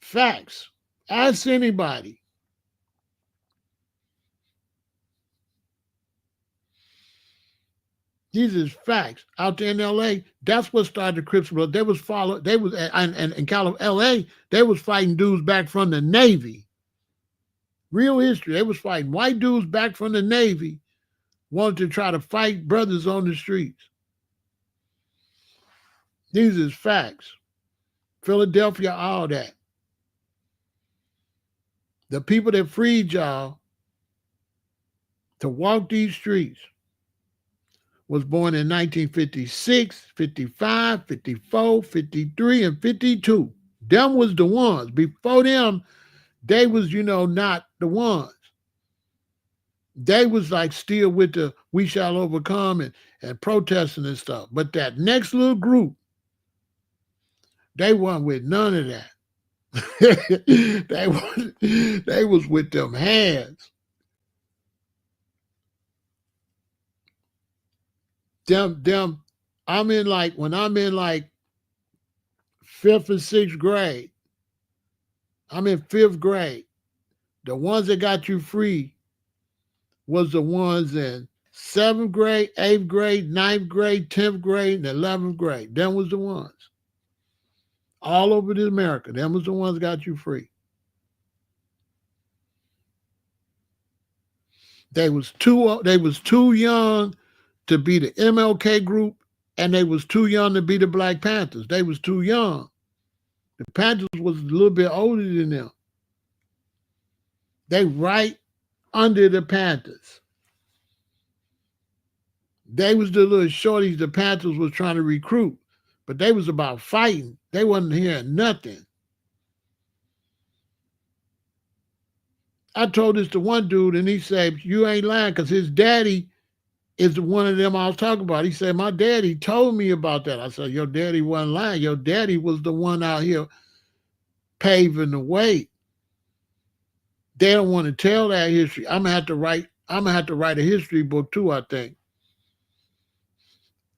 Facts. Ask anybody. These is facts. Out there in LA, that's what started the Crips. They was followed, they was and in LA, they was fighting dudes back from the Navy. Real history. They was fighting white dudes back from the Navy, wanted to try to fight brothers on the streets. These is facts. Philadelphia, all that. The people that freed y'all to walk these streets was born in 1956, 55, 54, 53, and 52. Them was the ones. Before them, they was, not the ones. They was like still with the we shall overcome and protesting and stuff. But that next little group, they weren't with none of that. they was with them hands. Them, when I'm in like 5th and 6th grade, I'm in 5th grade. The ones that got you free was the ones in 7th grade, 8th grade, 9th grade, 10th grade, and 11th grade. Them was the ones. All over the America. Them was the ones that got you free. They was too young to be the MLK group, and they was too young to be the Black Panthers. They was too young. The Panthers was a little bit older than them. They right under the Panthers. They was the little shorties the Panthers was trying to recruit, but they was about fighting. They wasn't hearing nothing. I told this to one dude, and he said, you ain't lying, because his daddy is one of them I was talking about. He said, my daddy told me about that. I said, your daddy wasn't lying. Your daddy was the one out here paving the way. They don't want to tell that history. I'm gonna have to write a history book too, I think.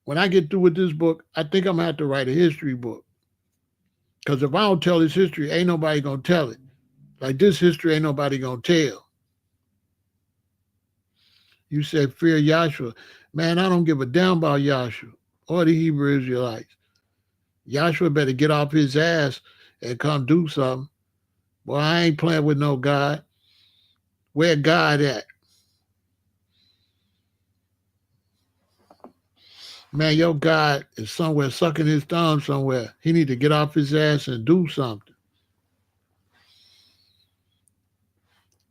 When I get through with this book, I think I'm gonna have to write a history book. Because if I don't tell this history, ain't nobody gonna tell it. Like this history ain't nobody gonna tell. You said fear Yahshua. Man, I don't give a damn about Yahshua or the Hebrew Israelites. Yahshua better get off his ass and come do something. Well, I ain't playing with no God. Where God at? Man, your God is somewhere sucking his thumb somewhere. He need to get off his ass and do something.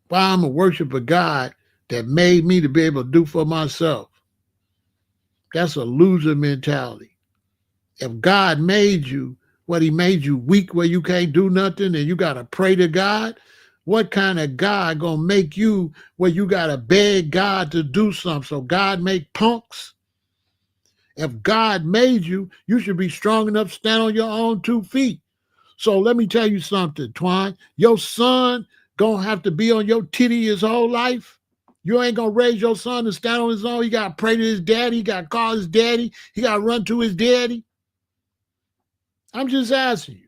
Why I'm a worship a God that made me to be able to do for myself? That's a loser mentality. If God made you, he made you weak where you can't do nothing and you got to pray to God, what kind of God gonna make you where you got to beg God to do something? So God make punks? If God made you, you should be strong enough to stand on your own 2 feet. So let me tell you something, Twine. Your son gonna have to be on your titty his whole life. You ain't gonna raise your son to stand on his own. He gotta pray to his daddy. He gotta call his daddy. He gotta run to his daddy. I'm just asking you.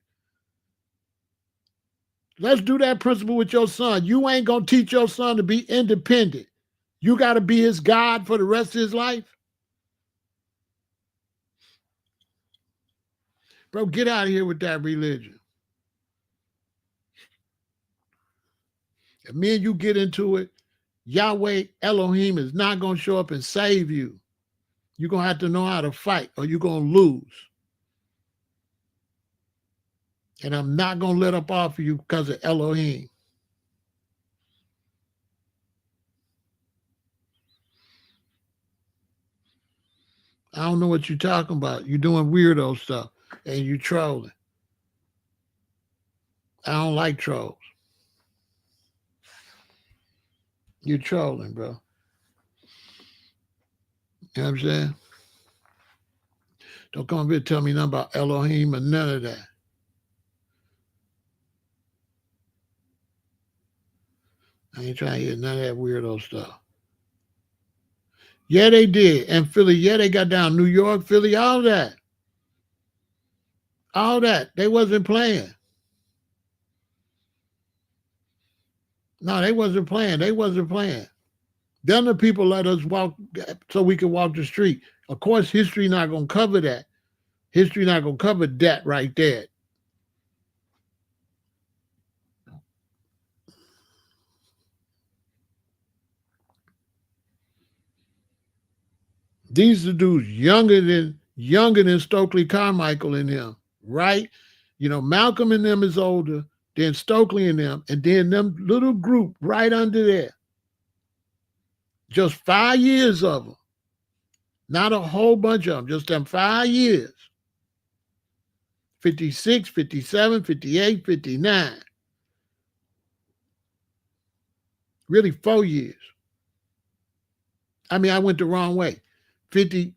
Let's do that principle with your son. You ain't gonna teach your son to be independent. You gotta be his God for the rest of his life. Bro, get out of here with that religion. If me and you get into it, Yahweh Elohim is not going to show up and save you. You're going to have to know how to fight or you're going to lose. And I'm not going to let up off of you because of Elohim. I don't know what you're talking about. You're doing weirdo stuff and you're trolling. I don't like trolls. You're trolling, bro. You know what I'm saying? Don't come up here and tell me nothing about Elohim or none of that. I ain't trying to hear none of that weirdo stuff. Yeah, they did. And Philly, yeah, they got down New York, Philly, all that. All that. They wasn't playing. No, they wasn't playing. They wasn't playing. Then the people let us walk so we could walk the street. Of course, history not going to cover that. History not going to cover that right there. These are dudes younger than Stokely Carmichael and them, right? You know, Malcolm and them is older, then Stokely and them, and then them little group right under there. Just 5 years of them. Not a whole bunch of them, just them 5 years. 56, 57, 58, 59. Really 4 years. I mean, I went the wrong way. 50,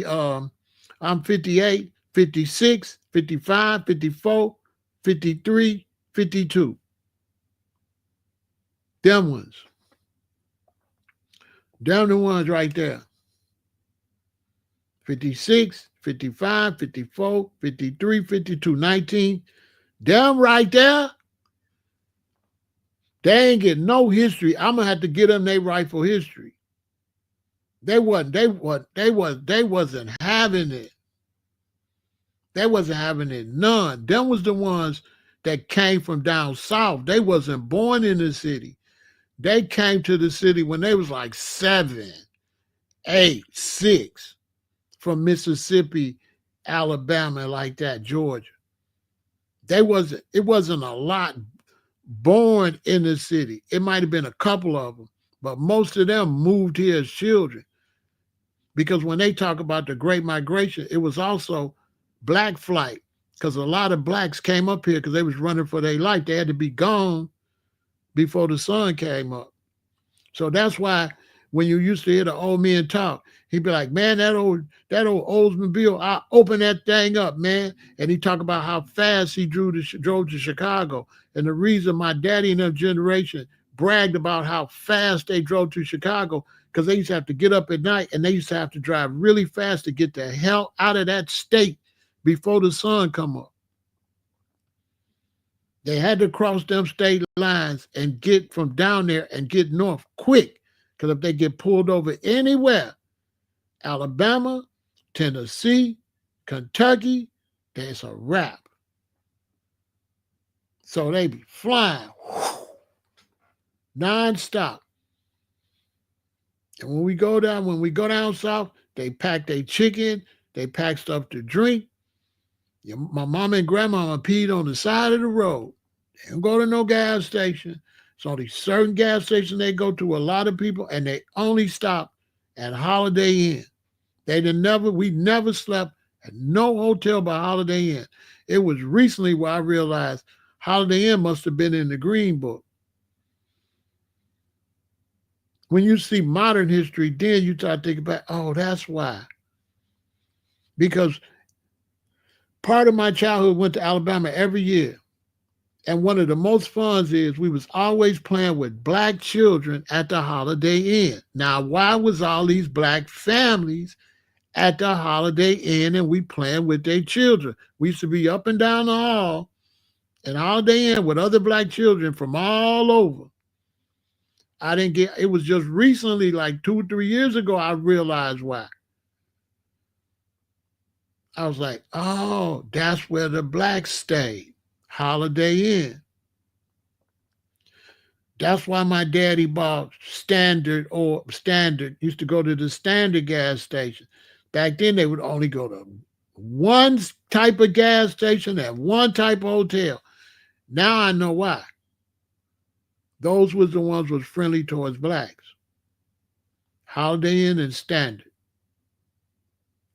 I'm 58, 56, 55, 54, 53, 52. Them ones. Them the ones right there. 56, 55, 54, 53, 52, 19. Them right there. They ain't getting no history. I'm gonna have to get them their rightful history. They wasn't having it. They wasn't having it none. Them was the ones that came from down south. They wasn't born in the city. They came to the city when they was like 7, 8, 6 from Mississippi, Alabama, like that, Georgia. It wasn't a lot born in the city. It might have been a couple of them, but most of them moved here as children. Because when they talk about the Great Migration, it was also black flight, because a lot of blacks came up here because they was running for their life. They had to be gone before the sun came up. So that's why when you used to hear the old men talk, he'd be like, man, that old Oldsmobile, I opened that thing up, man. And he talk about how fast he drove to Chicago. And the reason my daddy and that generation bragged about how fast they drove to Chicago, because they used to have to get up at night and they used to have to drive really fast to get the hell out of that state before the sun come up. They had to cross them state lines and get from down there and get north quick. Because if they get pulled over anywhere, Alabama, Tennessee, Kentucky, that's a wrap. So they be flying nonstop. And when we go down south, they pack their chicken, they pack stuff to drink. My mama and grandmama peed on the side of the road. They don't go to no gas station. It's only certain gas stations they go to, a lot of people, and they only stop at Holiday Inn. We never slept at no hotel by Holiday Inn. It was recently where I realized Holiday Inn must have been in the Green Book. When you see modern history, then you start thinking about, oh, that's why. Because part of my childhood went to Alabama every year. And one of the most fun is we was always playing with black children at the Holiday Inn. Now, why was all these black families at the Holiday Inn and we playing with their children? We used to be up and down the hall at Holiday Inn with other black children from all over. It was just recently, like 2 or 3 years ago, I realized why. I was like, oh, that's where the blacks stayed. Holiday Inn. That's why my daddy bought Standard, used to go to the Standard gas station. Back then, they would only go to one type of gas station at one type of hotel. Now I know why. Those was the ones was friendly towards blacks. Holiday Inn and Standard.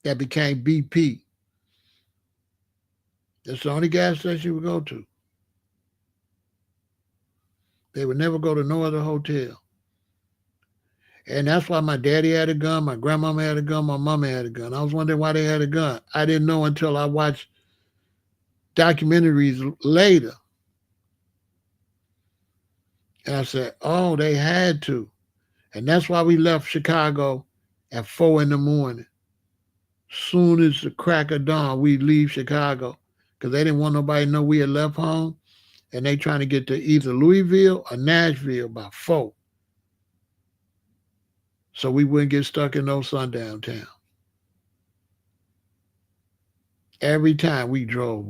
That became BP. That's the only gas station you would go to. They would never go to no other hotel. And that's why my daddy had a gun, my grandmama had a gun, my mama had a gun. I was wondering why they had a gun. I didn't know until I watched documentaries later. And I said, oh, they had to. And that's why we left Chicago at 4 in the morning. Soon as the crack of dawn, we'd leave Chicago because they didn't want nobody to know we had left home. And they trying to get to either Louisville or Nashville by 4. So we wouldn't get stuck in no sundown town. Every time we drove,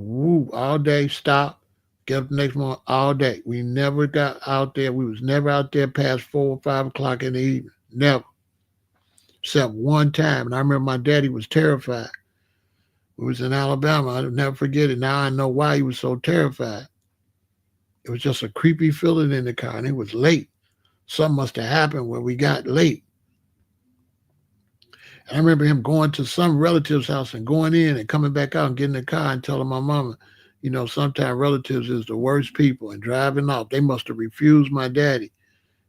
all day, stop, get up the next morning, all day. We never got out there. We was never out there past 4 or 5 o'clock in the evening. Never. Except one time. And I remember my daddy was terrified. We was in Alabama. I'll never forget it. Now I know why he was so terrified. It was just a creepy feeling in the car, and it was late. Something must have happened where we got late. And I remember him going to some relative's house and going in and coming back out and getting in the car and telling my mama, sometimes relatives is the worst people, and driving off. They must have refused my daddy.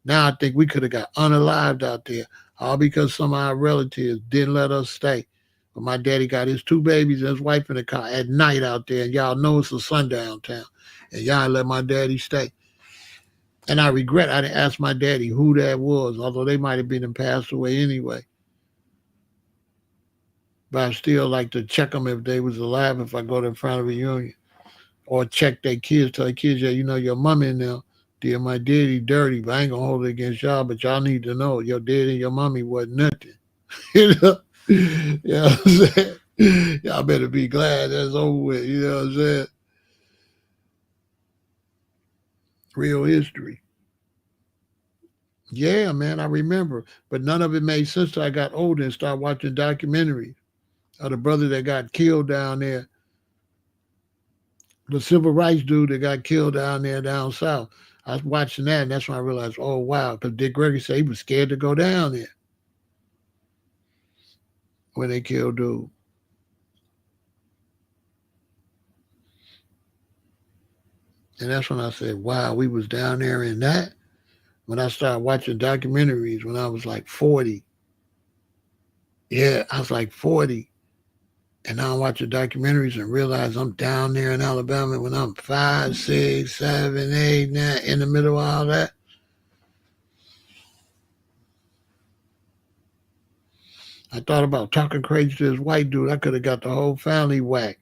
Now I think we could have got unalived out there, all because some of our relatives didn't let us stay. But my daddy got his 2 babies and his wife in the car at night out there, and y'all know it's a sundown town. And y'all let my daddy stay. And I regret I didn't ask my daddy who that was, although they might have been and passed away anyway. But I still like to check them if they was alive if I go to in front of a reunion. Or check their kids, tell their kids, yeah, your mom in there did my daddy dirty, but I ain't going to hold it against y'all, but y'all need to know your daddy and your mommy wasn't nothing. You know what I'm saying? Y'all better be glad that's over with, you know what I'm saying? Real history. Yeah, man, I remember. But none of it made sense till I got older and started watching documentaries of the brother that got killed down there. The civil rights dude that got killed down there down south. I was watching that, and that's when I realized, oh, wow, because Dick Gregory said he was scared to go down there when they killed dude. And that's when I said, wow, we was down there in that. When I started watching documentaries when I was like 40. Yeah, I was like 40. And now I'm watching documentaries and realize I'm down there in Alabama when I'm 5, 6, 7, 8, 9, in the middle of all that. I thought about talking crazy to this white dude. I could have got the whole family whacked.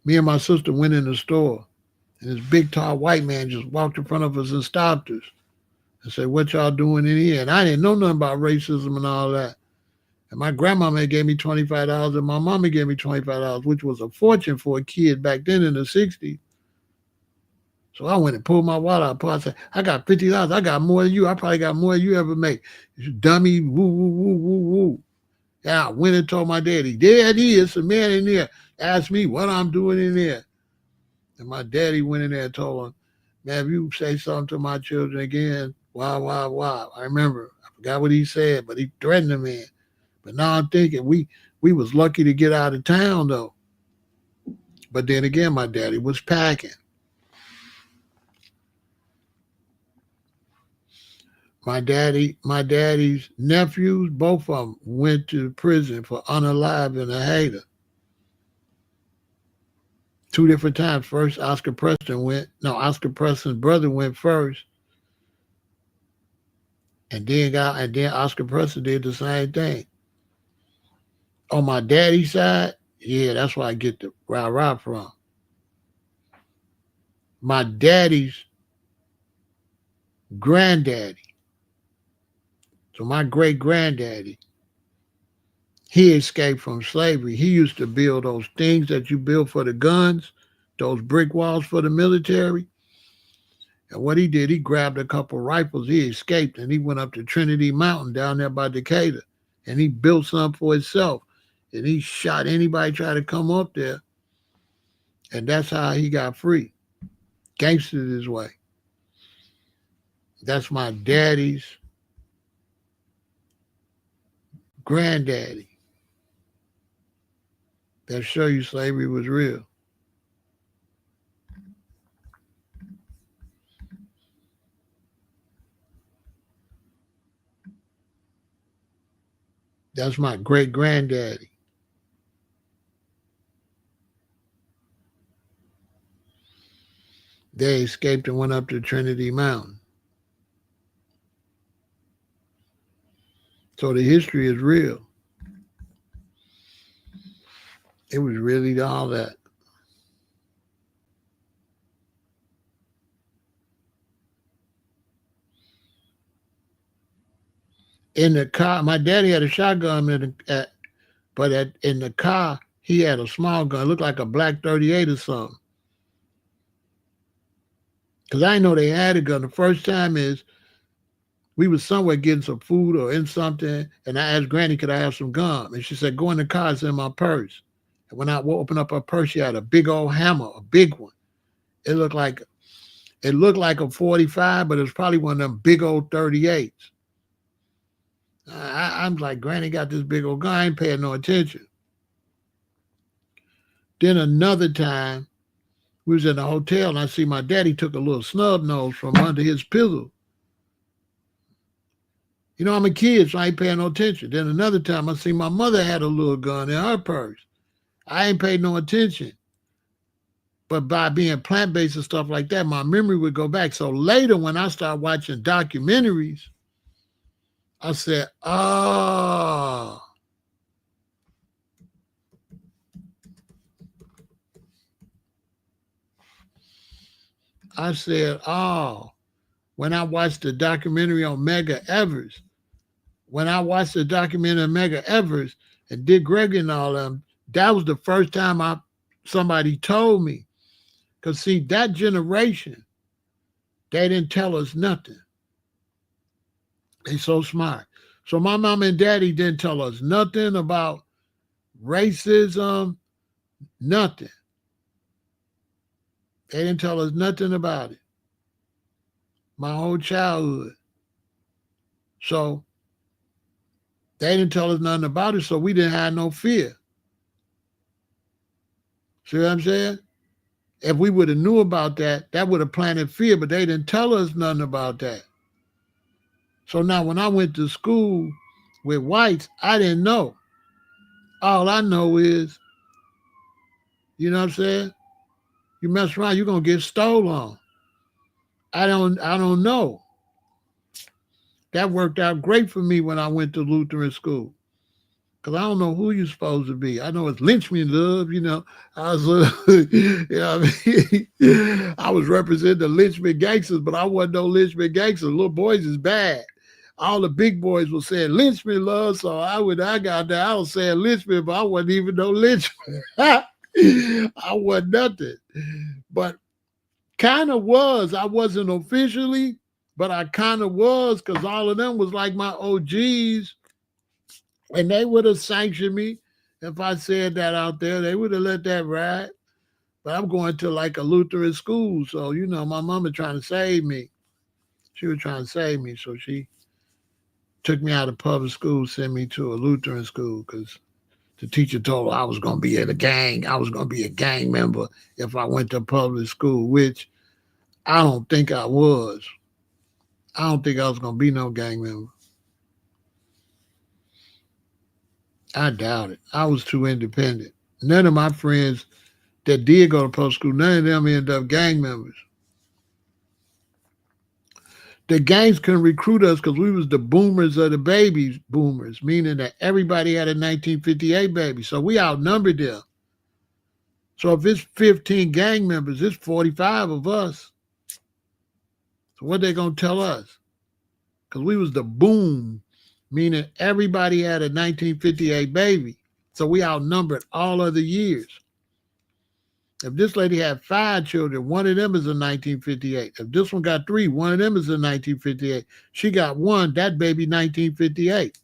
Me and my sister went in the store, and this big, tall white man just walked in front of us and stopped us and said, what y'all doing in here? And I didn't know nothing about racism and all that. And my grandmama gave me $25, and my mama gave me $25, which was a fortune for a kid back then in the 60s. So I went and pulled my wallet out. I said, I got $50. I got more than you. I probably got more than you ever make. You dummy, woo, woo, woo, woo, woo. And I went and told my daddy, Daddy, it's a man in there. Asked me what I'm doing in there. And my daddy went in there and told him, man, if you say something to my children again, wow. I remember. I forgot what he said, but he threatened the man. But now I'm thinking we was lucky to get out of town, though. But then again, my daddy was packing. My daddy's nephews, both of them went to prison for unaliving a hater. 2 different times. First, Oscar Preston's brother went first. And then Oscar Preston did the same thing. On my daddy's side, yeah, that's where I get the rah-rah from. My daddy's granddaddy, so my great-granddaddy, he escaped from slavery. He used to build those things that you build for the guns, those brick walls for the military. And what he did, he grabbed a couple rifles, he escaped, and he went up to Trinity Mountain down there by Decatur. And he built something for himself. And he shot anybody try to come up there. And that's how he got free. Gangstered his way. That's my daddy's granddaddy. That show you slavery was real. That's my great granddaddy. They escaped and went up to Trinity Mountain. So the history is real. It was really all that. In the car, my daddy had a shotgun, in the car, he had a small gun. It looked like a black 38 or something. Because I know they had a gun. The first time is we was somewhere getting some food or in something, and I asked Granny, could I have some gum? And she said, go in the car, it's in my purse. And when I opened up her purse, she had a big old hammer, a big one. It looked like a 45, but it was probably one of them big old 38s. I'm like, Granny got this big old gun. I ain't paying no attention. Then another time, we was in a hotel, and I see my daddy took a little snub nose from under his pillow. You know, I'm a kid, so I ain't paying no attention. Then another time, I see my mother had a little gun in her purse. I ain't paid no attention. But by being plant-based and stuff like that, my memory would go back. So later, when I started watching documentaries, I said, oh. I said, oh. When I watched the documentary on Medgar Evers, and Dick Gregory and all of them, that was the first time somebody told me. Because, see, that generation, they didn't tell us nothing. They so smart. So my mom and daddy didn't tell us nothing about racism, nothing. They didn't tell us nothing about it. My whole childhood. So they didn't tell us nothing about it, so we didn't have no fear. See what I'm saying? If we would have knew about that, that would have planted fear, but they didn't tell us nothing about that. So now when I went to school with whites, I didn't know. All I know is, you know what I'm saying? You mess around, you're gonna get stolen. I don't know. That worked out great for me when I went to Lutheran school. Because I don't know who you're supposed to be. I know it's lynch me, love. You know, I was, you know what I mean? I was representing the lynchman gangsters, but I wasn't no lynchman gangster. Little boys is bad. All the big boys were saying lynchman, love. So I got there. I was saying lynchman, but I wasn't even no lynchman. I wasn't nothing. But kind of was. I wasn't officially, but I kind of was, because all of them was like my OGs. And they would have sanctioned me if I said that out there. They would have let that ride. But I'm going to like a Lutheran school. So, you know, my mama trying to save me. She was trying to save me. So she took me out of public school, sent me to a Lutheran school, because the teacher told her I was going to be in a gang. I was going to be a gang member if I went to public school, which I don't think I was. I don't think I was going to be no gang member. I doubt it. I was too independent. None of my friends that did go to public school, none of them ended up gang members. The gangs couldn't recruit us because we was the boomers of the baby boomers, meaning that everybody had a 1958 baby. So we outnumbered them. So if it's 15 gang members, it's 45 of us. So what they going to tell us? Because we was the boom, meaning everybody had a 1958 baby. So we outnumbered all other years. If this lady had 5 children, one of them is in 1958. If this one got 3, one of them is in 1958. She got 1, that baby 1958.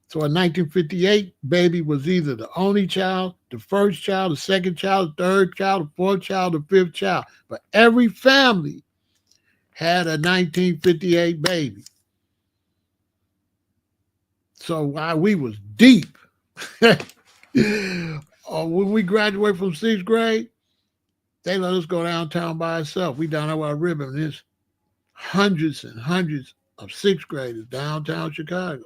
So a 1958 baby was either the only child, the first child, the second child, the third child, the fourth child, the fifth child. But every family had a 1958 baby. So while we was deep, when we graduated from 6th grade, they let us go downtown by ourselves. We down our ribbon. And there's hundreds and hundreds of 6th graders downtown Chicago.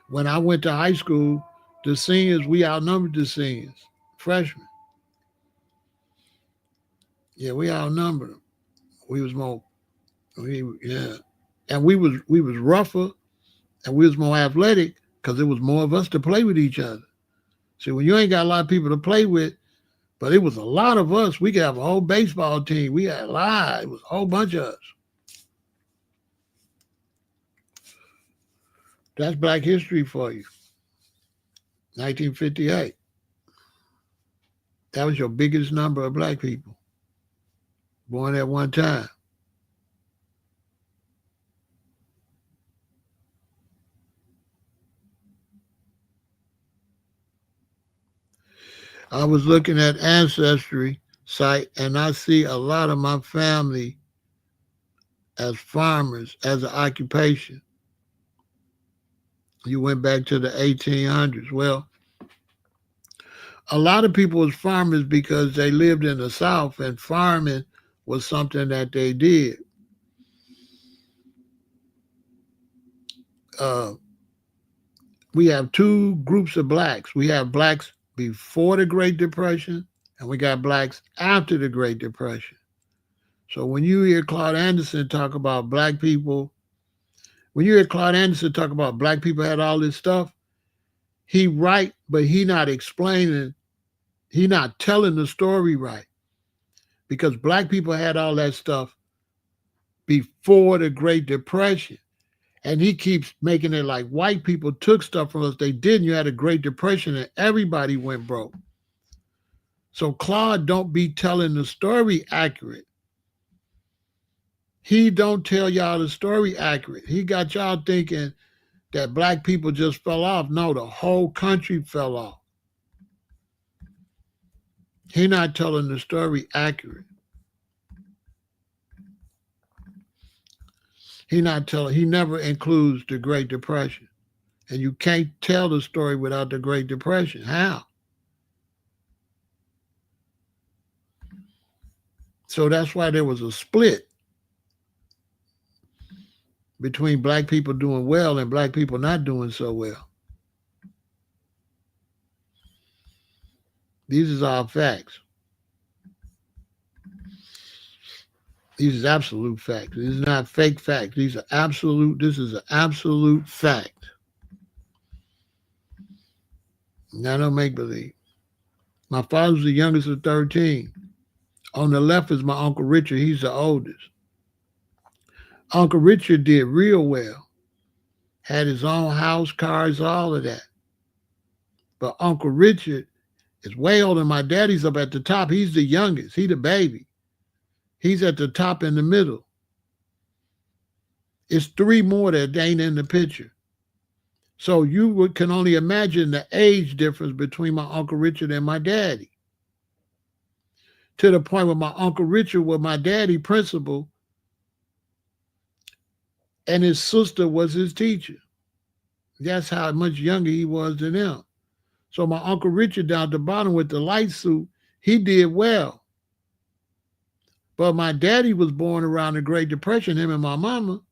When I went to high school, the seniors, we outnumbered the seniors, freshmen. Yeah, we outnumbered them. We was more, and we was rougher, and we was more athletic because there was more of us to play with each other. See, when you ain't got a lot of people to play with, but it was a lot of us. We could have a whole baseball team. We had a lot. It was a whole bunch of us. That's Black history for you. 1958. That was your biggest number of Black people born at one time. I was looking at Ancestry site, and I see a lot of my family as farmers as an occupation. You went back to the 1800s. Well, a lot of people was farmers because they lived in the South, and farming was something that they did. We have 2 groups of Blacks. We have Blacks before the Great Depression, and we got Blacks after the Great Depression. So when you hear Claude Anderson talk about Black people, when you hear Claude Anderson talk about Black people had all this stuff, he right, but he not explaining, he not telling the story right. Because Black people had all that stuff before the Great Depression. And he keeps making it like white people took stuff from us. They didn't. You had a Great Depression and everybody went broke. So Claude don't be telling the story accurate. He don't tell y'all the story accurate. He got y'all thinking that Black people just fell off. No, the whole country fell off. He not telling the story accurate. He never includes the Great Depression. And you can't tell the story without the Great Depression. How? So that's why there was a split between Black people doing well and Black people not doing so well. These is our facts. These is absolute facts. This is not fake facts. These are absolute. This is an absolute fact. Not no make believe. My father's the youngest of 13. On the left is my Uncle Richard. He's the oldest. Uncle Richard did real well. Had his own house, cars, all of that. But Uncle Richard is way older than my daddy's up at the top. He's the youngest. He the baby. He's at the top in the middle. It's 3 more that ain't in the picture. So you can only imagine the age difference between my Uncle Richard and my daddy. To the point where my Uncle Richard was my daddy principal, and his sister was his teacher. That's how much younger he was than them. So my Uncle Richard down at the bottom with the light suit, he did well. But my daddy was born around the Great Depression, him and my mama.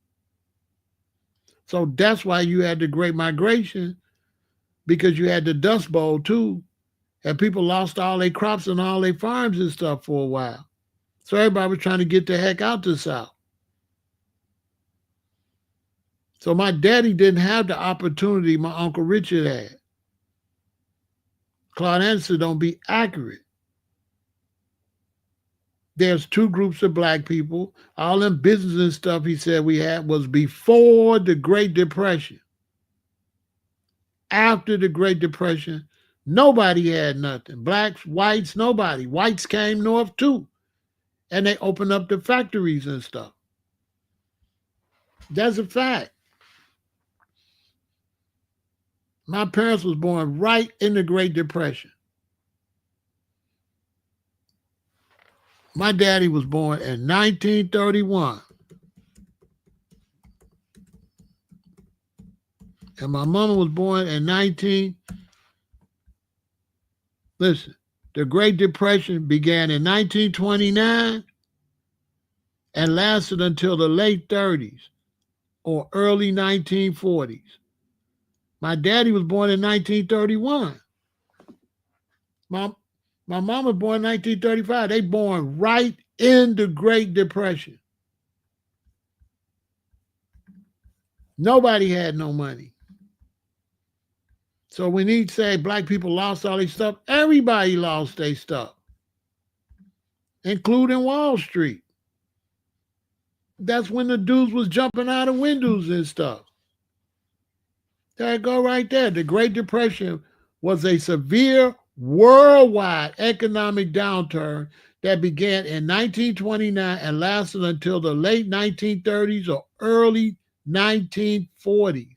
So that's why you had the Great Migration, because you had the Dust Bowl too. And people lost all their crops and all their farms and stuff for a while. So everybody was trying to get the heck out the South. So my daddy didn't have the opportunity my Uncle Richard had. Claude Anderson don't be accurate. There's 2 groups of Black people. All them business and stuff he said we had was before the Great Depression. After the Great Depression, Nobody had nothing. Blacks, whites, nobody. Whites came north too. And they opened up the factories and stuff. That's a fact. My parents was born right in the Great Depression. My daddy was born in 1931. And my mama was born in 19... Listen, the Great Depression began in 1929 and lasted until the late 30s or early 1940s. My daddy was born in 1931. My mom was born in 1935. They born right in the Great Depression. Nobody had no money. So when he say black people lost all their stuff, everybody lost their stuff, including Wall Street. That's when the dudes was jumping out of windows and stuff. There you go right there. The Great Depression was a severe worldwide economic downturn that began in 1929 and lasted until the late 1930s or early 1940s.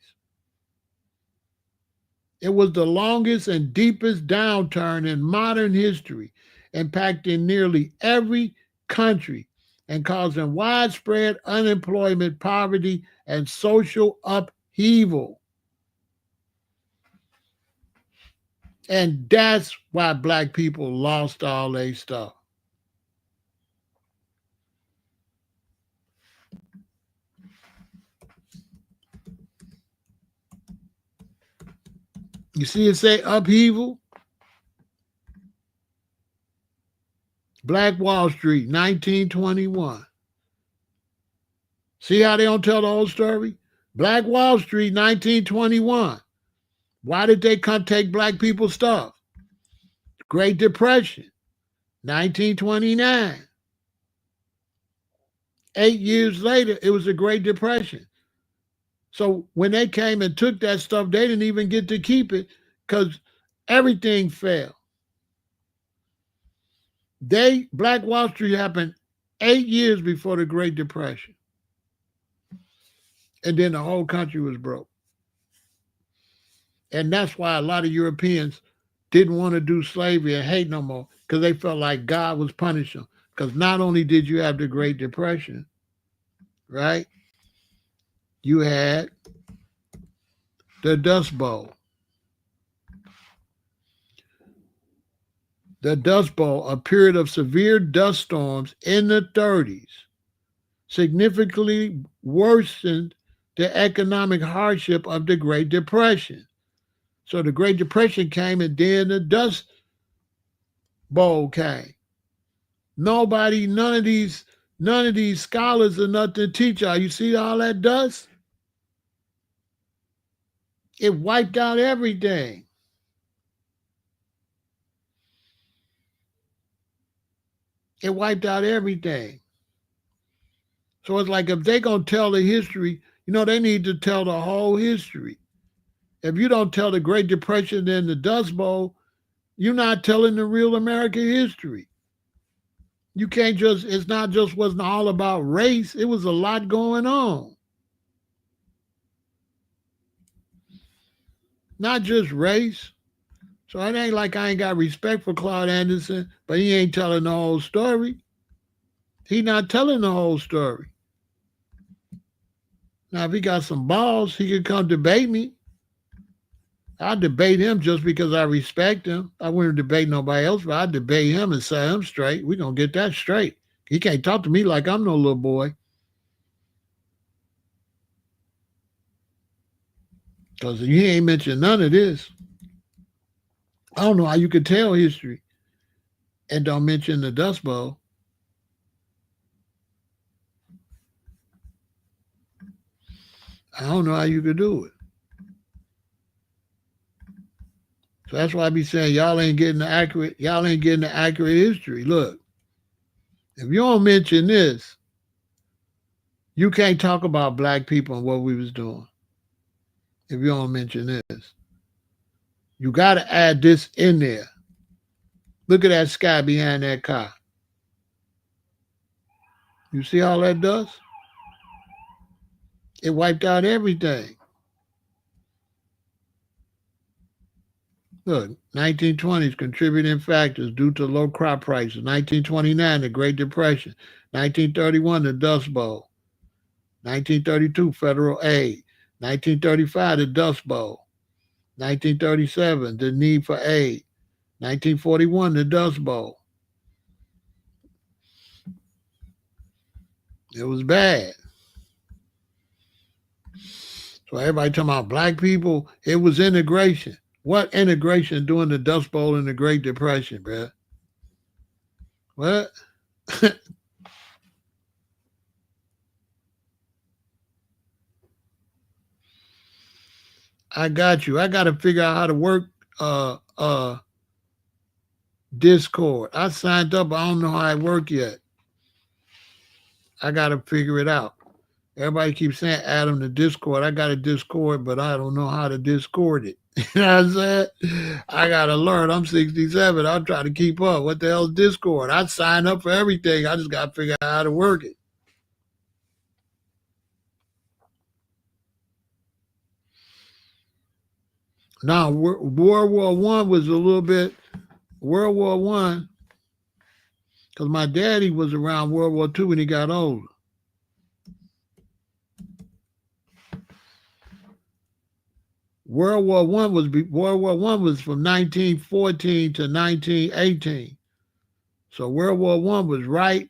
It was the longest and deepest downturn in modern history, impacting nearly every country and causing widespread unemployment, poverty, and social upheaval. And that's why black people lost all their stuff. You see it say upheaval? Black Wall Street, 1921. See how they don't tell the whole story? Black Wall Street, 1921. Why did they come take black people's stuff? Great Depression, 1929. 8 years later, it was the Great Depression. So when they came and took that stuff, they didn't even get to keep it because everything fell. Black Wall Street happened 8 years before the Great Depression. And then the whole country was broke. And that's why a lot of Europeans didn't want to do slavery and hate no more, because they felt like God was punishing them. Because not only did you have the Great Depression, right? You had the Dust Bowl. The Dust Bowl, a period of severe dust storms in the 30s, significantly worsened the economic hardship of the Great Depression. So the Great Depression came and then the Dust Bowl came. None of these scholars are nothing to teach y'all. You see all that dust? It wiped out everything. It wiped out everything. So it's like if they're going to tell the history, they need to tell the whole history. If you don't tell the Great Depression and the Dust Bowl, you're not telling the real American history. You can't it's not just wasn't all about race. It was a lot going on. Not just race. So it ain't like I ain't got respect for Claude Anderson, but he ain't telling the whole story. He not telling the whole story. Now, if he got some balls, he could come debate me. I'll debate him just because I respect him. I wouldn't debate nobody else, but I'd debate him and set him straight. We're going to get that straight. He can't talk to me like I'm no little boy. Because he ain't mentioned none of this. I don't know how you could tell history and don't mention the Dust Bowl. I don't know how you could do it. So that's why I be saying y'all ain't getting the accurate history. Look, if you don't mention this, you can't talk about black people and what we was doing. If you don't mention this. You got to add this in there. Look at that sky behind that car. You see all that dust? It wiped out everything. Look, 1920s contributing factors due to low crop prices. 1929, the Great Depression. 1931, the Dust Bowl. 1932, federal aid. 1935, the Dust Bowl. 1937, the need for aid. 1941, the Dust Bowl. It was bad. So everybody talking about black people, it was integration. What integration during the Dust Bowl and the Great Depression, bruh? What? I got you. I got to figure out how to work Discord. I signed up. I don't know how it work yet. I got to figure it out. Everybody keeps saying add them to Discord. I got a Discord, but I don't know how to Discord it. You know what I'm saying? I got to learn. I'm 67. I'll try to keep up. What the hell is Discord? I sign up for everything. I just got to figure out how to work it. Now, World War One was a little bit, World War One, because my daddy was around World War Two when he got older. World War One was from 1914 to 1918. So World War One was right,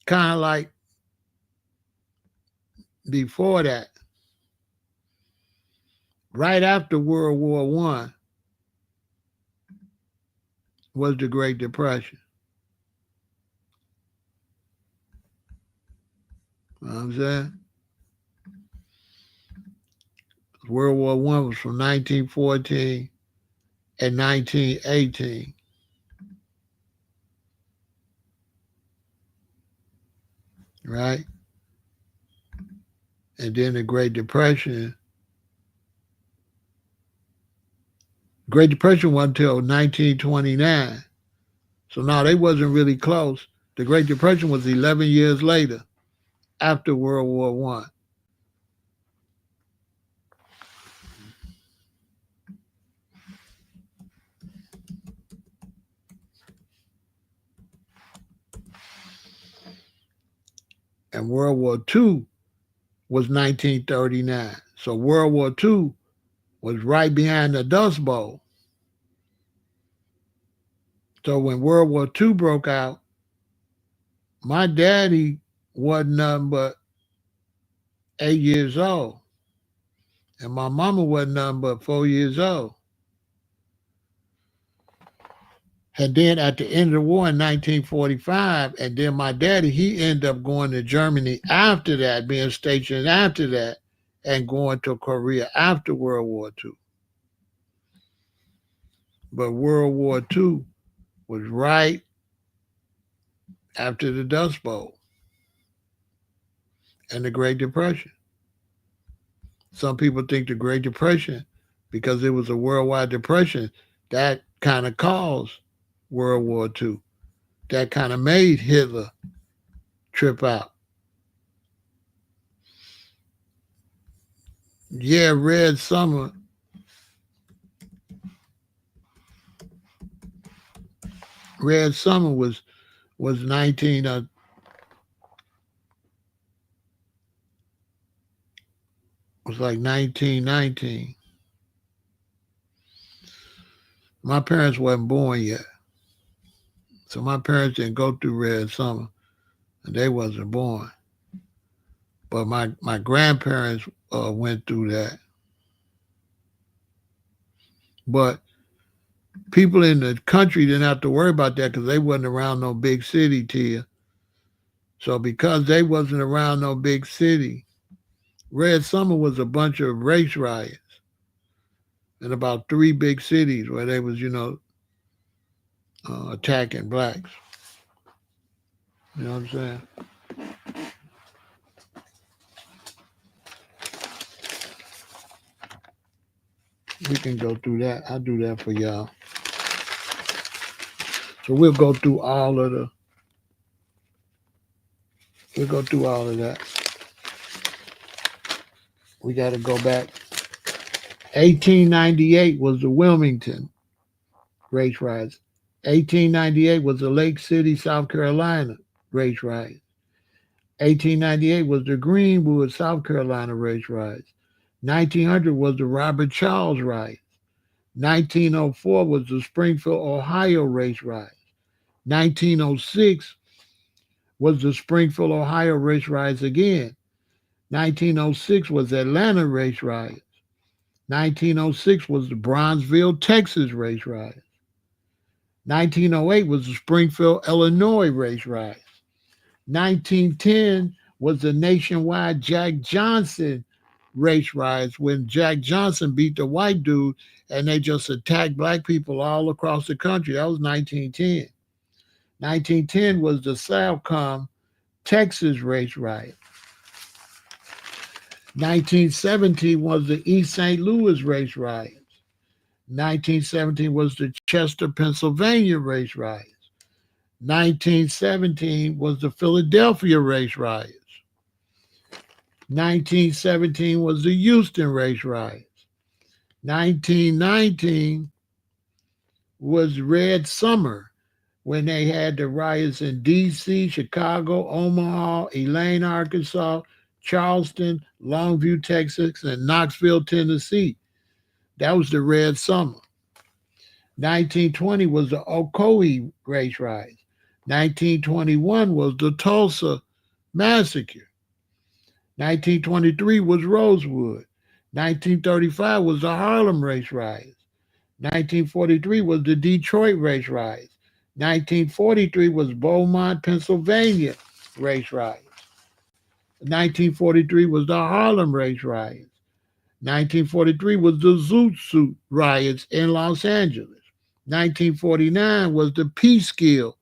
kind of like before that. Right after World War One was the Great Depression. You know what I'm saying? World War One was from 1914 and 1918. Right? And then the Great Depression. Great Depression wasn't until 1929. So now they wasn't really close. The Great Depression was 11 years later, after World War One. And World War Two was 1939. So World War Two was right behind the Dust Bowl. So when World War Two broke out, my daddy wasn't nothing but 8 years old. And my mama wasn't nothing but 4 years old. And then at the end of the war in 1945, and then my daddy, he ended up going to Germany after that, being stationed after that, and going to Korea after World War II. But World War II was right after the Dust Bowl and the Great Depression. Some people think the Great Depression, because it was a worldwide depression, that kind of caused World War II. That kind of made Hitler trip out. Yeah, Red Summer. Red Summer was 19. Was like 1919. My parents wasn't born yet, so my parents didn't go through Red Summer, and they wasn't born. But my grandparents went through that. But people in the country didn't have to worry about that because they wasn't around no big city, Tia. So because they wasn't around no big city, Red Summer was a bunch of race riots in about 3 big cities where they was, attacking blacks. You know what I'm saying? We can go through that. I'll do that for y'all. So we'll go through all of the. We'll go through all of that. We got to go back. 1898 was the Wilmington race riots. 1898 was the Lake City, South Carolina race riots. 1898 was the Greenwood, South Carolina race riots. 1900 was the Robert Charles riots. 1904 was the Springfield, Ohio race riots. 1906 was the Springfield, Ohio race riots again. 1906 was the Atlanta race riots. 1906 was the Bronzeville, Texas race riots. 1908 was the Springfield, Illinois race riots. 1910 was the nationwide Jack Johnson race riots when Jack Johnson beat the white dude and they just attacked black people all across the country. That was 1910. 1910 was the Southcom, Texas race riot. 1917 was the East St. Louis race riots. 1917 was the Chester, Pennsylvania race riots. 1917 was the Philadelphia race riots. 1917 was the Houston race riots. 1919 was Red Summer when they had the riots in D.C., Chicago, Omaha, Elaine, Arkansas, Charleston, Longview, Texas, and Knoxville, Tennessee. That was the Red Summer. 1920 was the Ocoee race riots. 1921 was the Tulsa Massacre. 1923 was Rosewood. 1935 was the Harlem race riots. 1943 was the Detroit race riots. 1943 was Beaumont, Pennsylvania race riots. 1943 was the Harlem race riots. 1943 was the Zoot Suit riots in Los Angeles. 1949 was the Peekskill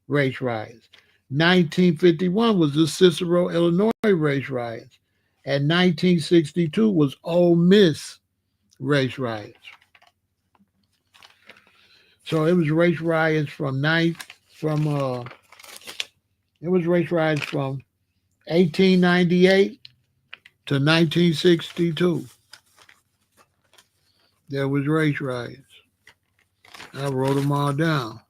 race riots. 1951 was the Cicero, Illinois race riots. And 1962 was Ole Miss race riots. So it was race riots from 1898 to 1962. There was race riots. I wrote them all down.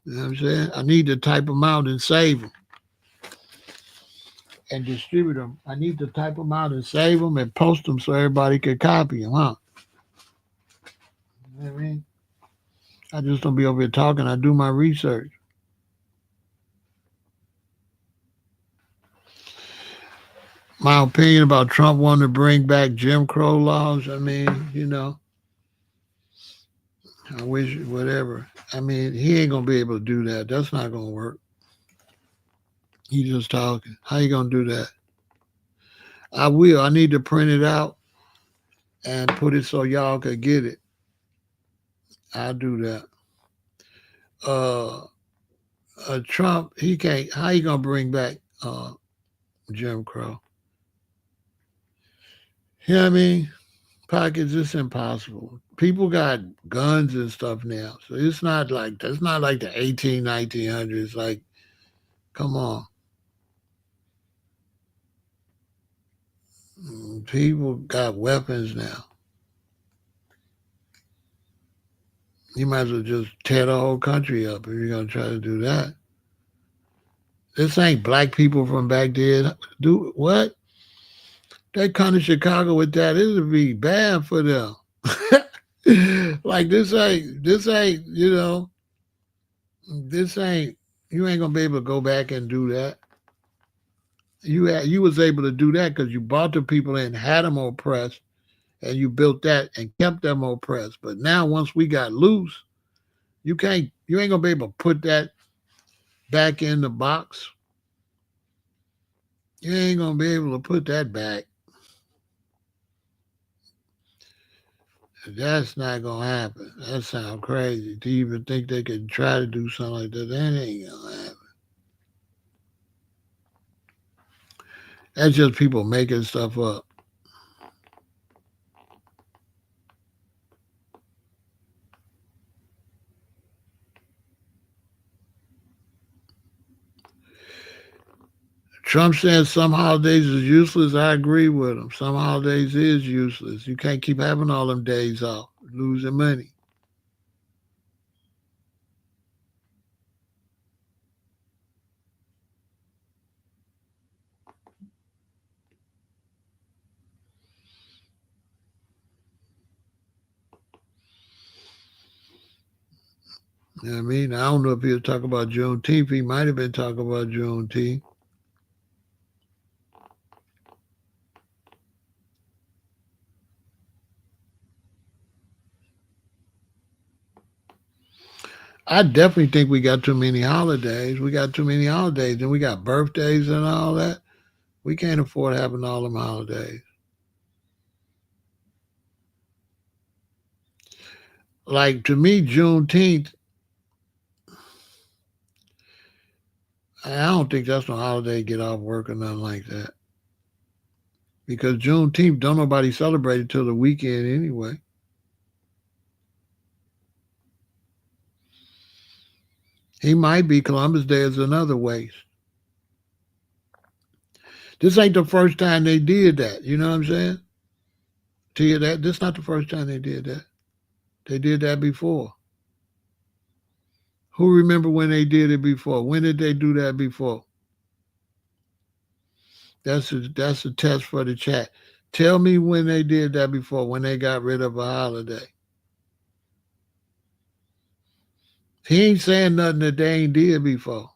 You know what I'm saying? I need to type them out and save them and distribute them. I need to type them out and save them and post them so everybody could copy them, huh? You know what I mean? I just don't be over here talking. I do my research. My opinion about Trump wanting to bring back Jim Crow laws, I mean, I wish whatever. I mean, he ain't going to be able to do that. That's not going to work. He just talking. How you going to do that? I will. I need to print it out and put it so y'all could get it. I'll do that. Trump, he can't. How you going to bring back Jim Crow? You know what I mean? Pockets, it's impossible. People got guns and stuff now. So it's not like that's not like the 1900s. Like, come on. People got weapons now. You might as well just tear the whole country up if you're gonna try to do that. This ain't black people from back there. Do what? They come to Chicago with that, it would be bad for them. Like this ain't, this ain't, you ain't gonna be able to go back and do that. You was able to do that because you brought the people in, had them oppressed, and you built that and kept them oppressed. But now once we got loose, you ain't gonna be able to put that back in the box. You ain't gonna be able to put that back. That's not gonna happen. That sounds crazy to even think they could try to do something like that. That ain't gonna happen. That's just people making stuff up. Trump says some holidays is useless. I agree with him. Some holidays is useless. You can't keep having all them days off, losing money. You know what I mean? I don't know if he was talking about Juneteenth. He might have been talking about Juneteenth. I definitely think we got too many holidays. We got too many holidays. And we got birthdays and all that. We can't afford having all them holidays. Like, to me, Juneteenth, I don't think that's no holiday, get off work or nothing like that. Because Juneteenth, don't nobody celebrate it till the weekend anyway. He might be. Columbus Day is another waste. This ain't the first time they did that. You know what I'm saying? To you that this not the first time they did that. They did that before. Who remember when they did it before? When did they do that before? That's a test for the chat. Tell me when they did that before, when they got rid of a holiday. He ain't saying nothing that they ain't did before.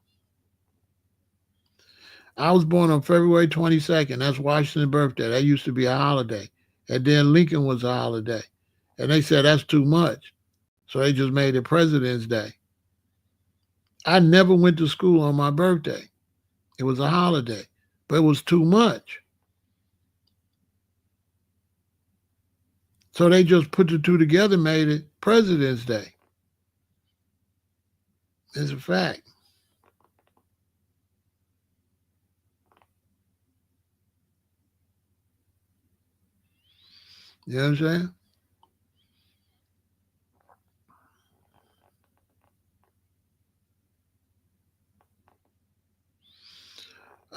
I was born on February 22nd. That's Washington's birthday. That used to be a holiday. And then Lincoln was a holiday. And they said that's too much. So they just made it President's Day. I never went to school on my birthday. It was a holiday, but it was too much. So they just put the two together, made it President's Day. It's a fact. You know what I'm saying?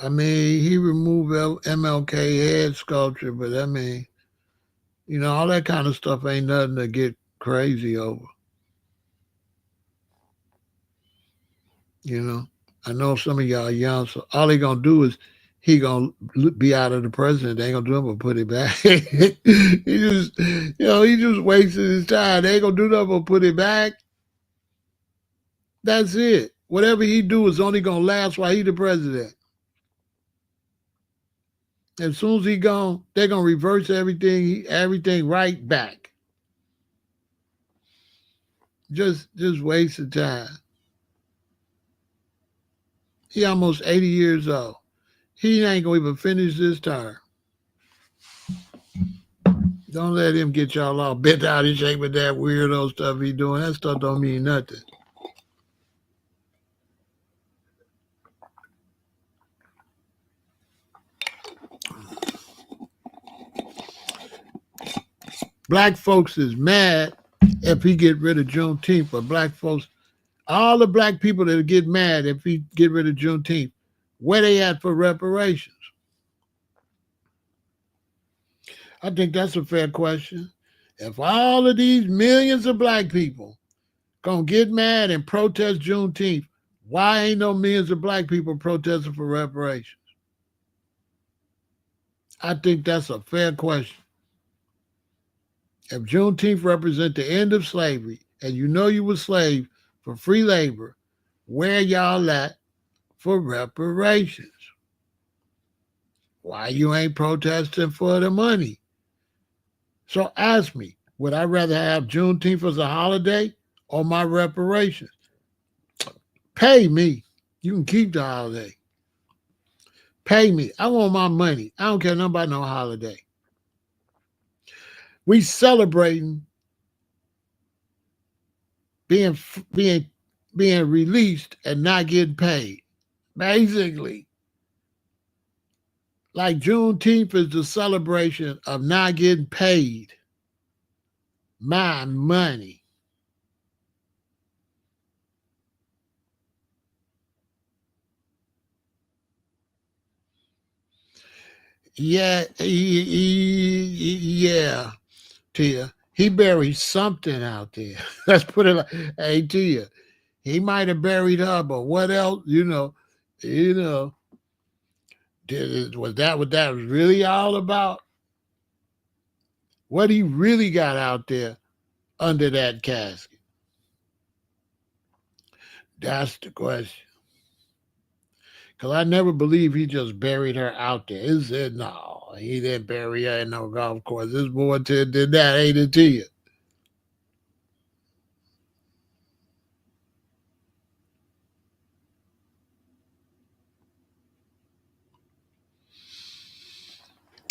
I mean, he removed MLK head sculpture, but I mean, all that kind of stuff ain't nothing to get crazy over. You know, I know some of y'all young, so all they gonna do is he gonna be out of the president. They ain't gonna do nothing but put it back. He just wasting his time. They ain't gonna do nothing but put it back. That's it. Whatever he do is only gonna last while he the president. As soon as he gone, they're gonna reverse everything right back. Just waste of time. He almost 80 years old. He ain't gonna even finish this term. Don't let him get y'all all bent out of shape with that weirdo stuff he doing. That stuff don't mean nothing. Black folks is mad if he get rid of Juneteenth, but black folks, all the black people that get mad if he get rid of Juneteenth, where they at for reparations? I think that's a fair question. If all of these millions of black people gonna get mad and protest Juneteenth, why ain't no millions of black people protesting for reparations? I think that's a fair question. If Juneteenth represent the end of slavery, and you was slave for free labor, where y'all at for reparations? Why you ain't protesting for the money? So ask me, would I rather have Juneteenth as a holiday or my reparations? Pay me. You can keep the holiday. Pay me. I want my money. I don't care nothing about no holiday. We celebrating being being being released and not getting paid. Basically, like Juneteenth is the celebration of not getting paid my money. Yeah, yeah, Tia. He buried something out there. Let's put it like, hey, Tia, he might have buried her, but what else? You know, was that what that was really all about? What he really got out there under that casket? That's the question. Because I never believe he just buried her out there. He said, no, he didn't bury her in no golf course. It's more to it than that, ain't it to you?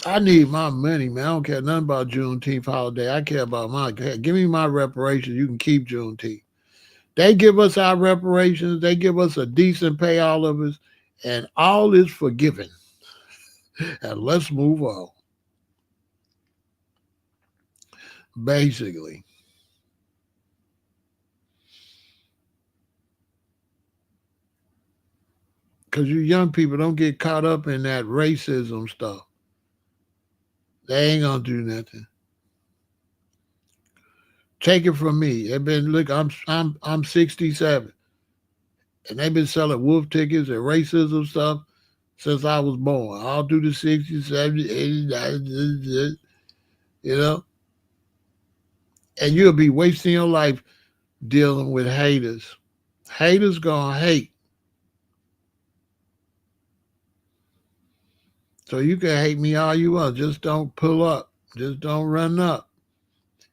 I need my money, man. I don't care nothing about Juneteenth holiday. I care about my, give me my reparations. You can keep Juneteenth. They give us our reparations. They give us a decent pay, all of us, and all is forgiven. And let's move on. Basically, because you young people don't get caught up in that racism stuff. They ain't gonna do nothing. Take it from me. They've been look. I'm 67, and they've been selling wolf tickets and racism stuff since I was born. All through the 60s, 70s, 80s, 90s, you know. And you'll be wasting your life dealing with haters. Haters gonna hate. So you can hate me all you want. Just don't pull up. Just don't run up.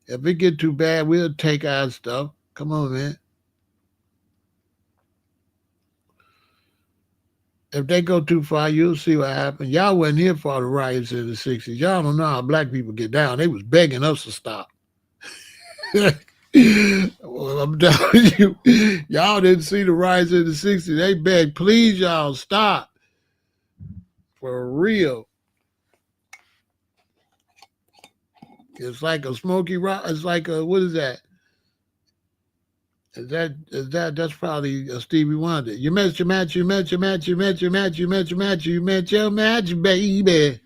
If it get too bad, we'll take our stuff. Come on, man. If they go too far, you'll see what happens. Y'all wasn't here for the riots in the 60s. Y'all don't know how black people get down. They was begging us to stop. Well, I'm telling you, y'all didn't see the riots in the 60s. They begged, please, y'all, stop. For real. It's like a smoky rock. It's like a, what is that? That's probably a Stevie Wonder. You met your match, you met your match, you met your match, you met your match, you met your match, baby.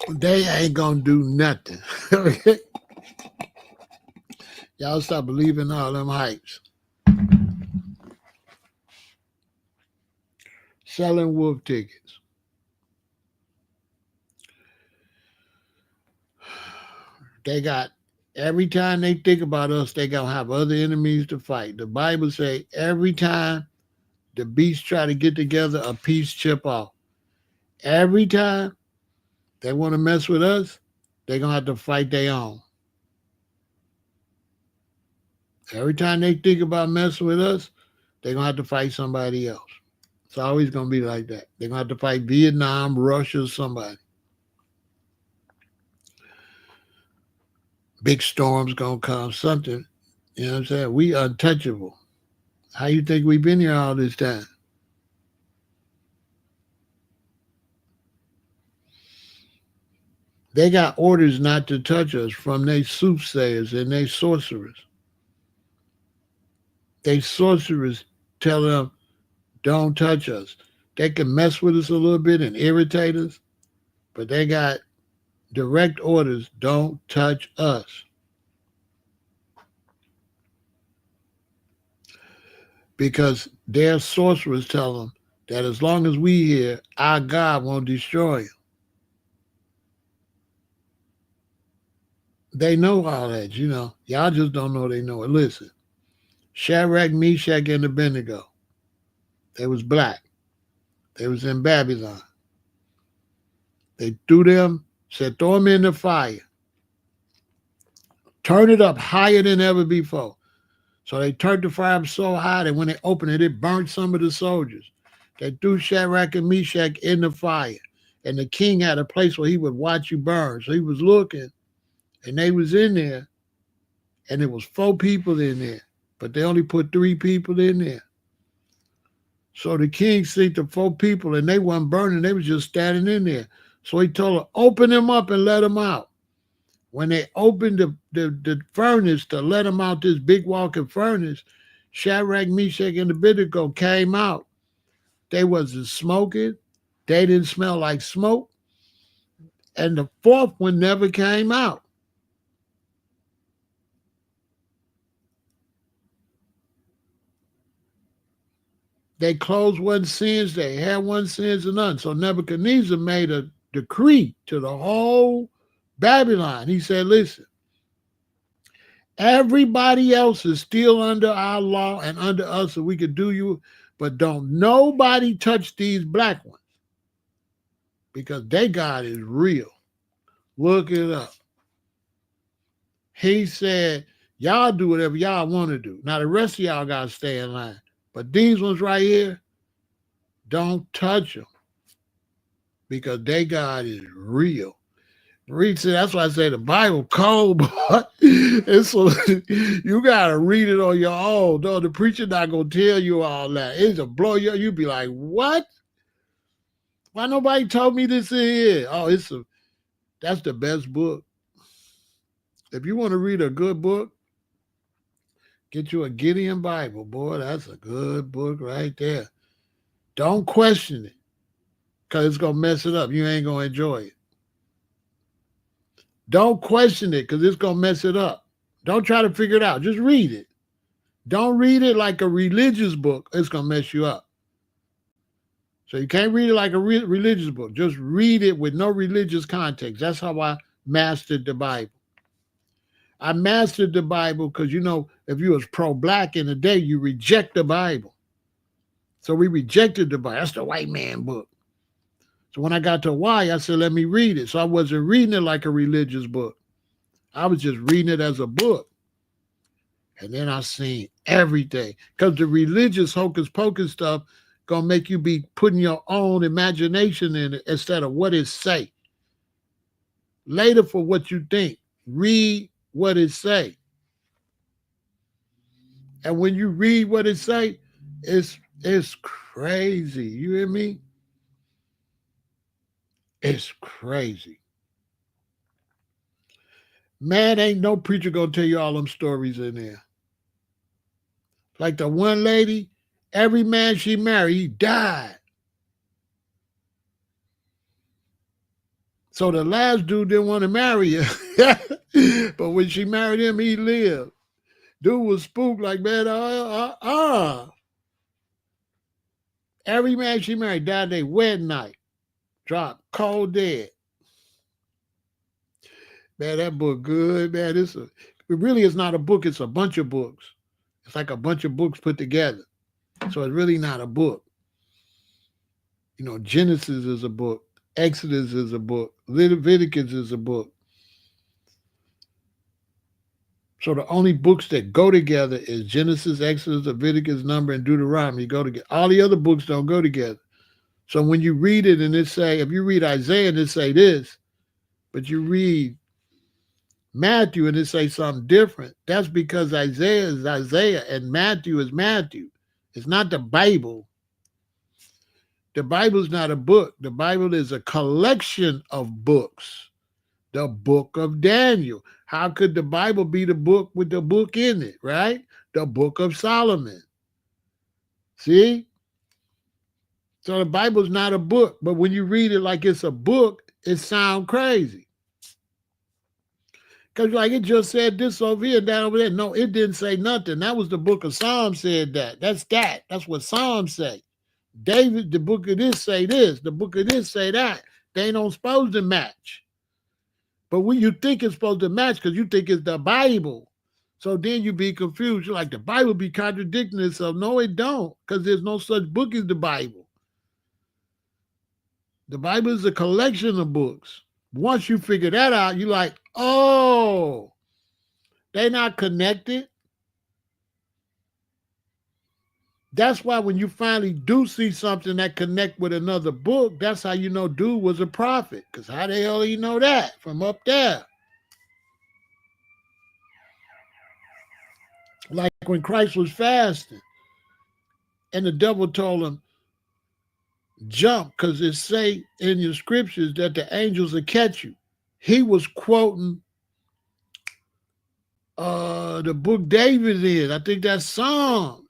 They ain't gonna do nothing. Y'all stop believing all them hypes. Selling wolf tickets. They got every time they think about us, they gonna have other enemies to fight. The Bible say every time the beasts try to get together, a piece chip off. Every time they want to mess with us, they gonna have to fight their own. Every time they think about messing with us, they're gonna have to fight somebody else. It's always gonna be like that. They're gonna have to fight Vietnam, Russia, somebody. Big storm's gonna come, something. You know what I'm saying? We untouchable. How you think we've been here all this time? They got orders not to touch us from their soothsayers and their sorcerers. They sorcerers tell them, don't touch us. They can mess with us a little bit and irritate us, but they got direct orders, don't touch us. Because their sorcerers tell them that as long as we here, our God won't destroy them. They know all that, you know. Y'all just don't know they know it. Listen, Shadrach, Meshach, and Abednego, they was black. They was in Babylon. They threw them, said, throw them in the fire. Turn it up higher than ever before. So they turned the fire up so high that when they opened it, it burned some of the soldiers. They threw Shadrach and Meshach in the fire. And the king had a place where he would watch you burn. So he was looking, and they was in there, and there was 4 people in there, but they only put 3 people in there. So the king seen the 4 people, and they wasn't burning. They was just standing in there. So he told her, open them up and let them out. When they opened the furnace to let them out, this big walking furnace, Shadrach, Meshach, and Abednego came out. They wasn't smoking. They didn't smell like smoke. And the fourth one never came out. They clothes wasn't singed, they hair wasn't singed, or none. So Nebuchadnezzar made a decree to the whole Babylon. He said, listen, everybody else is still under our law and under us, so we could do you, but don't nobody touch these black ones because their God is real. Look it up. He said, y'all do whatever y'all want to do. Now the rest of y'all got to stay in line. But these ones right here, don't touch them because their God is real. Read it. That's why I say the Bible cold, but it's so you gotta read it on your own. No, the preacher not gonna tell you all that. It's a blow you. You be like, what? Why nobody told me this in here? Oh, that's the best book. If you want to read a good book, get you a Gideon Bible, boy. That's a good book right there. Don't question it, because it's gonna mess it up. You ain't gonna enjoy it. Don't question it because it's going to mess it up. Don't try to figure it out. Just read it. Don't read it like a religious book. It's going to mess you up. So you can't read it like a religious book. Just read it with no religious context. That's how I mastered the Bible. I mastered the Bible because, if you was pro-black in the day, you reject the Bible. So we rejected the Bible. That's the white man book. So when I got to Hawaii, I said, let me read it. So I wasn't reading it like a religious book. I was just reading it as a book. And then I seen everything. Because the religious hocus pocus stuff going to make you be putting your own imagination in it instead of what it say. Later for what you think. Read what it say. And when you read what it say, it's crazy. You hear me? It's crazy. Man, ain't no preacher gonna tell you all them stories in there. Like the one lady, every man she married, he died. So the last dude didn't want to marry her. But when she married him, he lived. Dude was spooked like, man, Every man she married died their wedding night. Dropped cold dead. Man, that book good, man. It really is not a book. It's a bunch of books. It's like a bunch of books put together. So it's really not a book. Genesis is a book. Exodus is a book. Leviticus is a book. So the only books that go together is Genesis, Exodus, Leviticus, Number, and Deuteronomy go together. All the other books don't go together. So when you read it and it say, if you read Isaiah and it say this, but you read Matthew and it say something different, that's because Isaiah is Isaiah and Matthew is Matthew. It's not the Bible. The Bible is not a book. The Bible is a collection of books. The book of Daniel. How could the Bible be the book with the book in it, right? The book of Solomon. See? So the Bible is not a book, but when you read it like it's a book, it sounds crazy. Because like it just said this over here, that over there. No, it didn't say nothing. That was the book of Psalms said that. That's what Psalms say. David, the book of this say this. The book of this say that. They don't supposed to match. But when you think it's supposed to match because you think it's the Bible. So then you be confused. You're like, the Bible be contradicting itself. No, it don't, because there's no such book as the Bible. The Bible is a collection of books. Once you figure that out, you're like, oh, they're not connected. That's why when you finally do see something that connect with another book, that's how you know dude was a prophet. Because how the hell do you know that from up there? Like when Christ was fasting and the devil told him, jump, because it say in your scriptures that the angels will catch you. He was quoting the book David is. I think that's Psalms.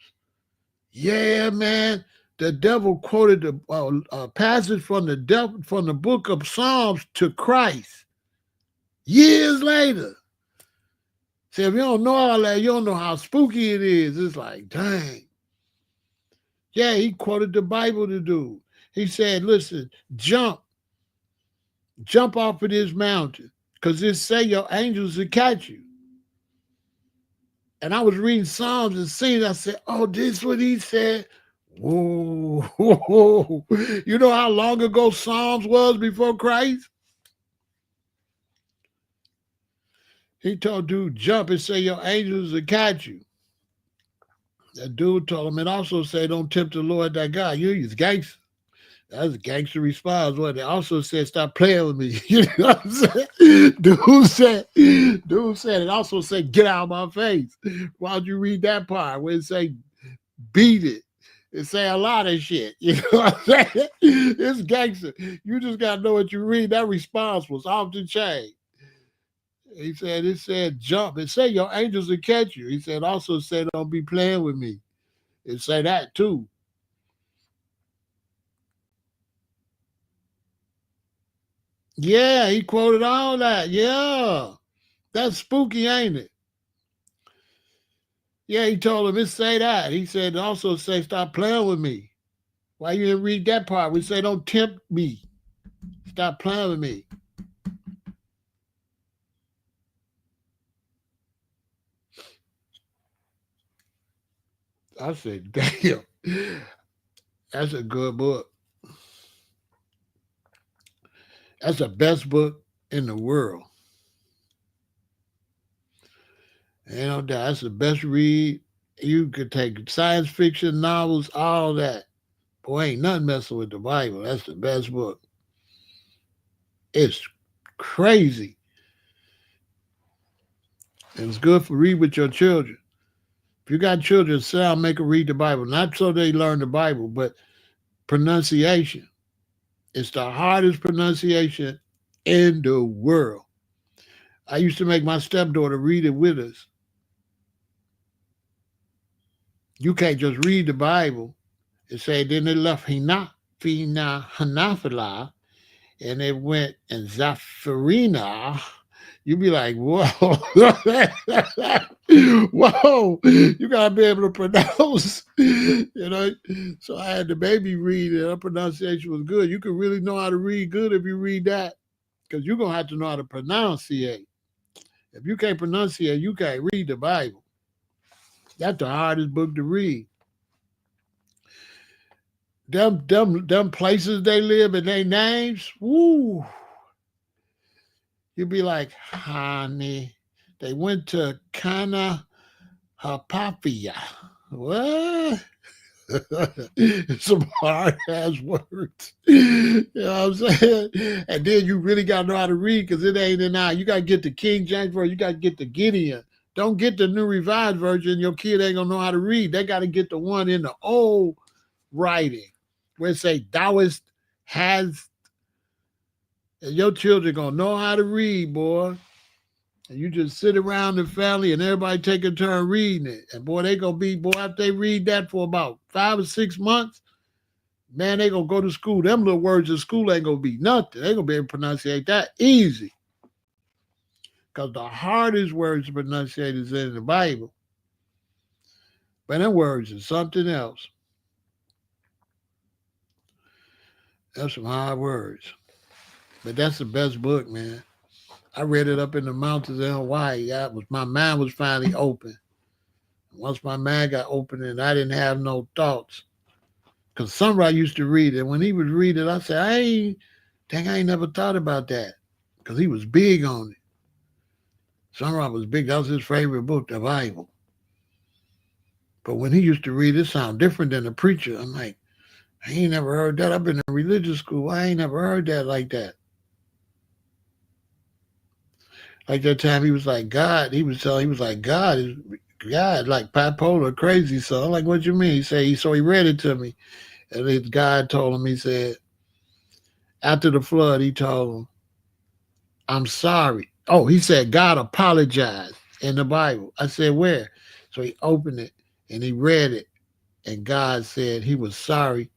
Yeah, man. The devil quoted a passage from the book of Psalms to Christ years later. See, if you don't know all that, you don't know how spooky it is. It's like, dang. Yeah, he quoted the Bible to do. He said, listen, jump off of this mountain, because it say your angels will catch you. And I was reading Psalms and seeing, I said, oh, this is what he said. Whoa, whoa. You know how long ago Psalms was before Christ? He told dude, jump and say your angels will catch you. That dude told him, and also say, don't tempt the Lord thy God. You use gangster. That's a gangster response. What they also said, stop playing with me. You know what I'm saying? Dude said, it also said, get out of my face. Why don't you read that part where it say, beat it? It say a lot of shit. You know what I'm saying? It's gangster. You just got to know what you read. That response was off the chain. He said, it said, jump. It said, your angels will catch you. He said, also said, don't be playing with me. It say that too. Yeah, he quoted all that. Yeah. That's spooky, ain't it? Yeah, he told him, it say that. He said, also say, stop playing with me. Why you didn't read that part? We say, don't tempt me. Stop playing with me. I said, damn. That's a good book. That's the best book in the world. You know, that's the best read. You could take science fiction novels, all that. Boy, ain't nothing messing with the Bible. That's the best book. It's crazy. It's good for read with your children. If you got children, sit down, make them read the Bible. Not so they learn the Bible, but pronunciation. It's the hardest pronunciation in the world. I used to make my stepdaughter read it with us. You can't just read the Bible and say, then they left Hina, Fina, Hanafila, and it went and Zafirina. You'd be like, whoa, whoa, you gotta be able to pronounce, you know. So I had the baby read it. Her pronunciation was good. You can really know how to read good if you read that, because you're gonna have to know how to pronunciate. If you can't pronunciate, you can't read the Bible. That's the hardest book to read. Them places they live and their names, woo. You'd be like, honey, they went to Kana Hapapia. What? Some hard ass words. You know what I'm saying? And then you really gotta know how to read, because it ain't in now. You gotta get the King James version, you gotta get the Gideon. Don't get the New Revised Version. Your kid ain't gonna know how to read. They gotta get the one in the old writing where it say thouest has, and your children gonna know how to read, boy. And you just sit around the family and everybody take a turn reading it. And boy, they gonna be, boy, after they read that for about 5 or 6 months, man, they gonna go to school. Them little words in school ain't gonna be nothing. They gonna be able to pronunciate that easy. Because the hardest words to pronunciate is in the Bible. But them words is something else. That's some hard words. But that's the best book, man. I read it up in the mountains in Hawaii. My mind was finally open. Once my mind got open and I didn't have no thoughts. Because somebody used to read it. When he would read it, I said, I ain't never thought about that. Because he was big on it. Sunrise was big. That was his favorite book, the Bible. But when he used to read it, sound different than the preacher. I'm like, I ain't never heard that. I've been in religious school. I ain't never heard that like that. Like that time he was like, God, he was like, God is God, like bipolar, crazy. So I'm like, what you mean? So he read it to me. And his God told him, he said, after the flood, he told him, I'm sorry. Oh, he said, God apologized in the Bible. I said, where? So he opened it and he read it. and God said he was sorry.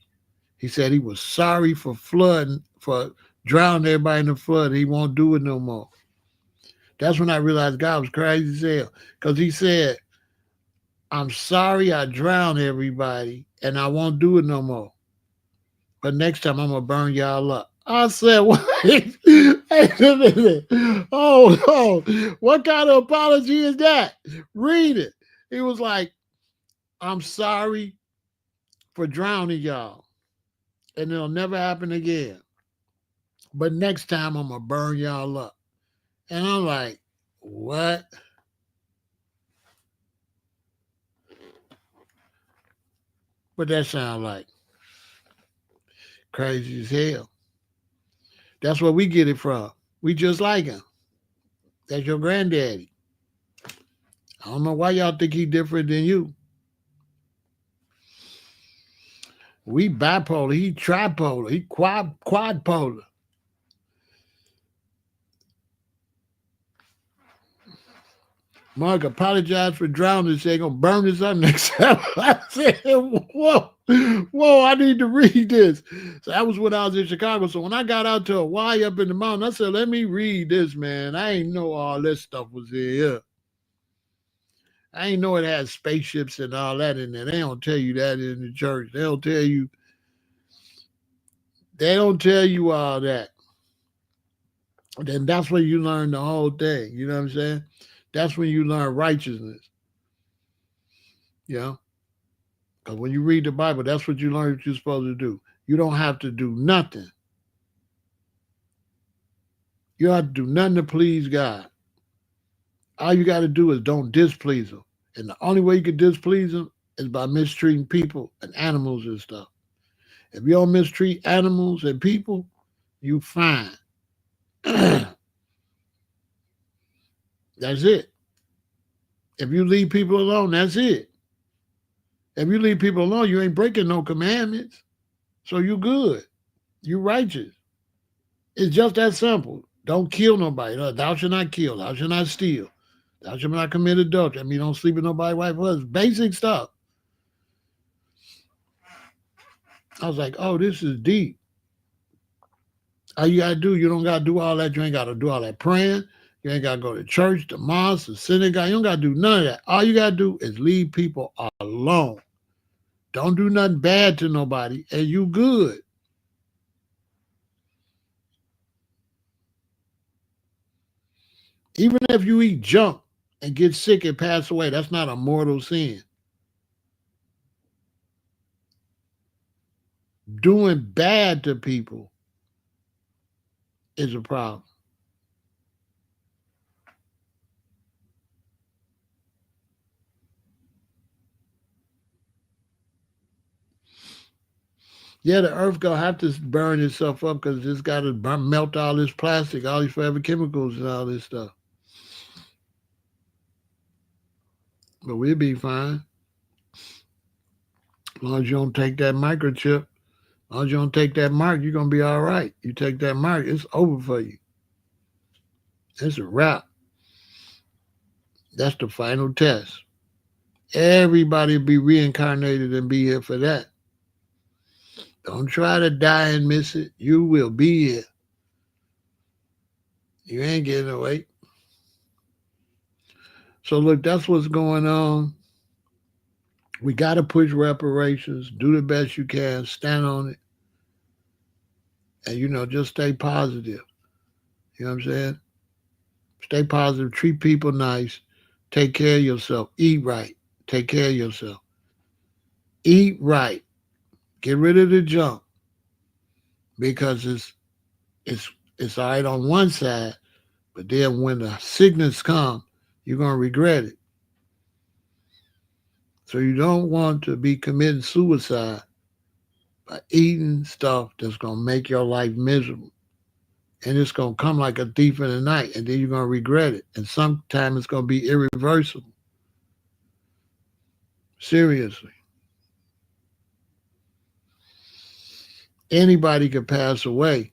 He said he was sorry for flooding, for drowning everybody in the flood. He won't do it no more. That's when I realized God was crazy as hell. Because he said, I'm sorry I drowned everybody and I won't do it no more. But next time I'm going to burn y'all up. I said, wait a minute. Oh, no. What kind of apology is that? Read it. He was like, I'm sorry for drowning y'all. And it'll never happen again. But next time I'm going to burn y'all up. And I'm like, what? What that sound like? Crazy as hell. That's where we get it from. We just like him. That's your granddaddy. I don't know why y'all think he different than you. We bipolar. He tripolar. He quadpolar. Mark apologized for drowning. Say gonna burn this up next time. I said, whoa, I need to read this. So that was when I was in Chicago. So when I got out to Hawaii up in the mountain, I said, let me read this, man. I ain't know all this stuff was in here. I ain't know it had spaceships and all that in there. They don't tell you that in the church. They don't tell you all that. Then that's when you learn the whole thing. You know what I'm saying? That's when you learn righteousness. You know? Because when you read the Bible, that's what you learn what you're supposed to do. You don't have to do nothing. You don't have to do nothing to please God. All you got to do is don't displease him. And the only way you can displease him is by mistreating people and animals and stuff. If you don't mistreat animals and people, you fine. That's it. If you leave people alone, that's it. If you leave people alone, you ain't breaking no commandments. So you good. You righteous. It's just that simple. Don't kill nobody. Thou shalt not kill. Thou shalt not steal. Thou shalt not commit adultery. I mean, don't sleep with nobody's wife or husband. Basic stuff. I was like, oh, this is deep. All you got to do, you don't got to do all that. You ain't got to do all that praying. You ain't got to go to church, the mosque, the synagogue. You don't got to do none of that. All you got to do is leave people alone. Don't do nothing bad to nobody, and you good. Even if you eat junk and get sick and pass away, that's not a mortal sin. Doing bad to people is a problem. Yeah, the earth gonna have to burn itself up because it's got to melt all this plastic, all these forever chemicals, and all this stuff. But we'll be fine as long as you don't take that microchip. As long as you don't take that mark, you're gonna be all right. You take that mark, it's over for you. It's a wrap. That's the final test. Everybody be reincarnated and be here for that. Don't try to die and miss it. You will be here. You ain't getting away. So look, that's what's going on. We got to push reparations. Do the best you can. Stand on it. And, just stay positive. You know what I'm saying? Stay positive. Treat people nice. Take care of yourself. Eat right. Take care of yourself. Eat right. Get rid of the junk because it's all right on one side, but then when the sickness comes, you're gonna regret it. So you don't want to be committing suicide by eating stuff that's gonna make your life miserable. And it's gonna come like a thief in the night, and then you're gonna regret it. And sometimes it's gonna be irreversible. Seriously. Anybody could pass away,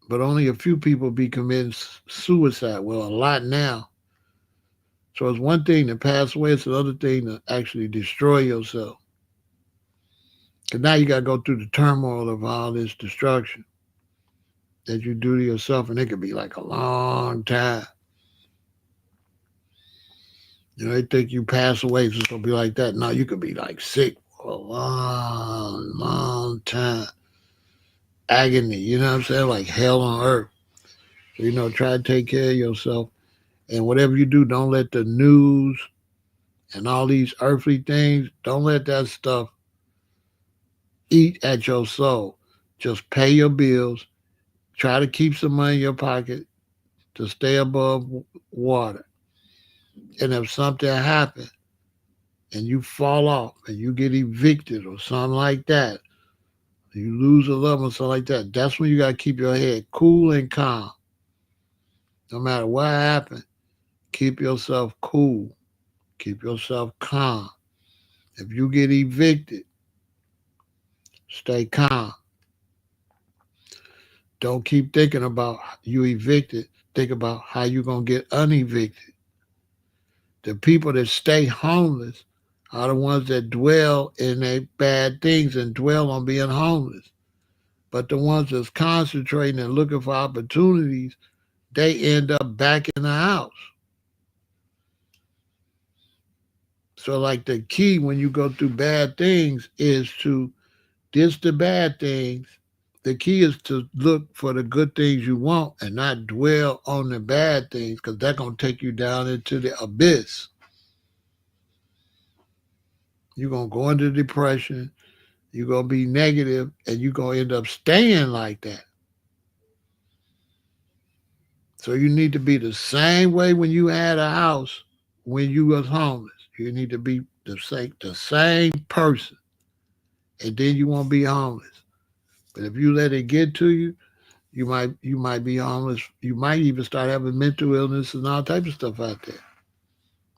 but only a few people be committing suicide. Well, a lot now. So it's one thing to pass away, it's another thing to actually destroy yourself. Because now you got to go through the turmoil of all this destruction that you do to yourself, and it could be like a long time. You know, they think you pass away, so it's going to be like that. No, you could be like sick for a long, long time. Agony, you know what I'm saying? Like hell on earth. So, you know, try to take care of yourself. And whatever you do, don't let the news and all these earthly things, don't let that stuff eat at your soul. Just pay your bills. Try to keep some money in your pocket to stay above water. And if something happens and you fall off and you get evicted or something like that, you lose a loved one, something like that, that's when you got to keep your head cool and calm. No matter what happened, keep yourself cool. Keep yourself calm. If you get evicted, stay calm. Don't keep thinking about you evicted. Think about how you're going to get unevicted. The people that stay homeless are the ones that dwell in their bad things and dwell on being homeless. But the ones that's concentrating and looking for opportunities, they end up back in the house. So, like the key when you go through bad things is to ditch the bad things. The key is to look for the good things you want and not dwell on the bad things because that's going to take you down into the abyss. You're going to go into depression. You're going to be negative and you're going to end up staying like that. So you need to be the same way when you had a house when you was homeless. You need to be the same person, and then you won't be homeless. But if you let it get to you, you might be homeless. You might even start having mental illness and all types of stuff out there.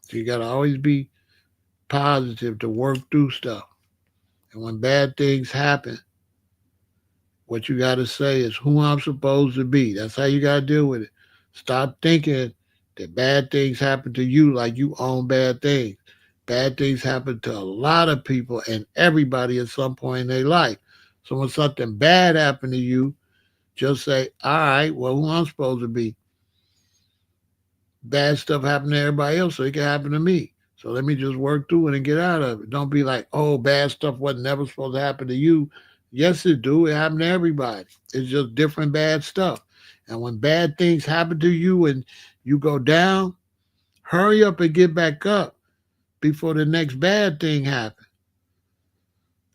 So you got to always be positive to work through stuff. And when bad things happen, what you got to say is who I'm supposed to be. That's how you got to deal with it. Stop thinking that bad things happen to you like you own bad things. Bad things happen to a lot of people and everybody at some point in their life. So when something bad happened to you, just say, all right, well, who I'm supposed to be? Bad stuff happened to everybody else, so it can happen to me. So let me just work through it and get out of it. Don't be like, oh, bad stuff wasn't never supposed to happen to you. Yes, it do. It happened to everybody. It's just different bad stuff. And when bad things happen to you and you go down, hurry up and get back up before the next bad thing happens.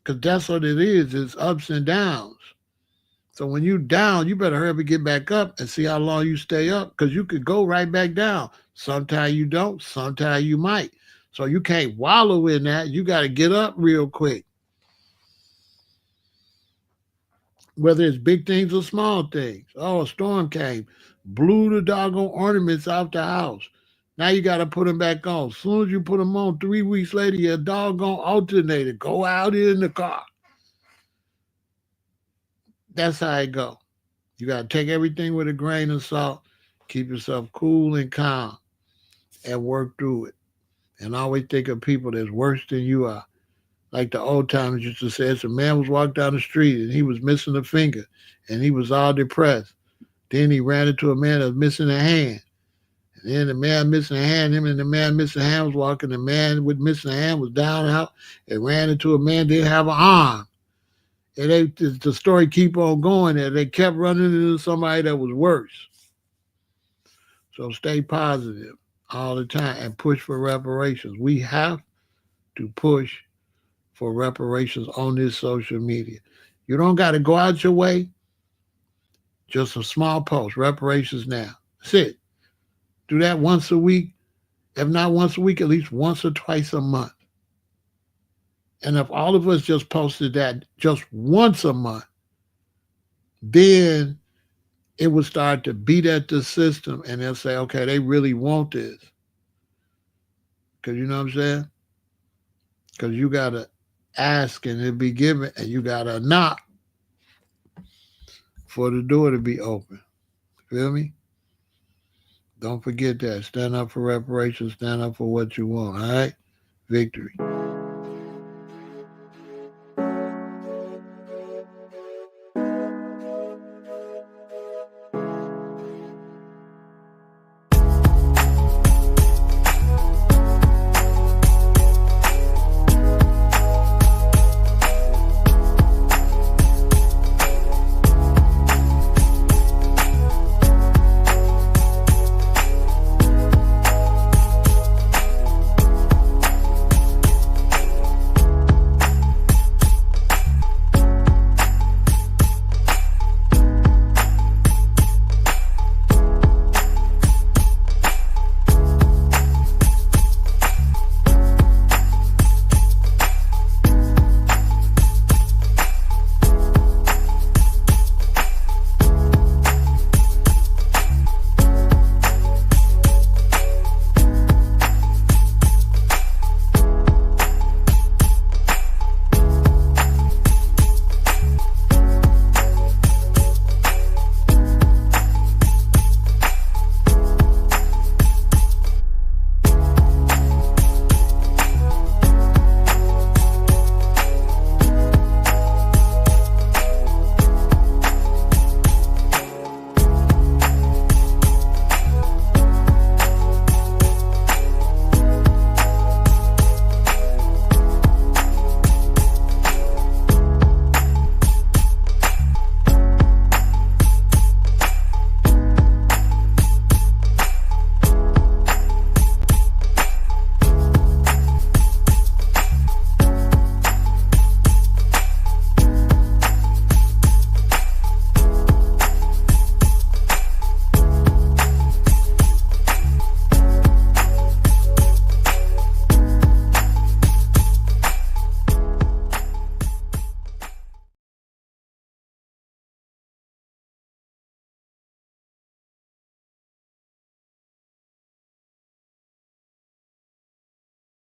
Because that's what it is. It's ups and downs. So when you down, you better hurry up and get back up and see how long you stay up because you could go right back down. Sometimes you don't, sometimes you might. So you can't wallow in that. You got to get up real quick. Whether it's big things or small things. Oh, a storm came, blew the doggone ornaments out the house. Now you got to put them back on. As soon as you put them on, 3 weeks later, your doggone alternator go out in the car. That's how it go. You got to take everything with a grain of salt, keep yourself cool and calm, and work through it. And always think of people that's worse than you are. Like the old timers used to say, it's a man was walking down the street and he was missing a finger and he was all depressed. Then he ran into a man that was missing a hand. And then the man missing a hand, him and the man missing a hand was walking. The man with missing a hand was down out and ran into a man that didn't have an arm. And the story keep on going there. They kept running into somebody that was worse. So stay positive all the time and push for reparations. We have to push for reparations on this social media. You don't got to go out your way. Just a small post, reparations now. That's it. Do that once a week. If not once a week, at least once or twice a month. And if all of us just posted that just once a month, then it would start to beat at the system and they'll say, okay, they really want this. Because you know what I'm saying? Because you got to ask and it be given, and you got to knock for the door to be open. Feel me? Don't forget that. Stand up for reparations. Stand up for what you want. All right? Victory.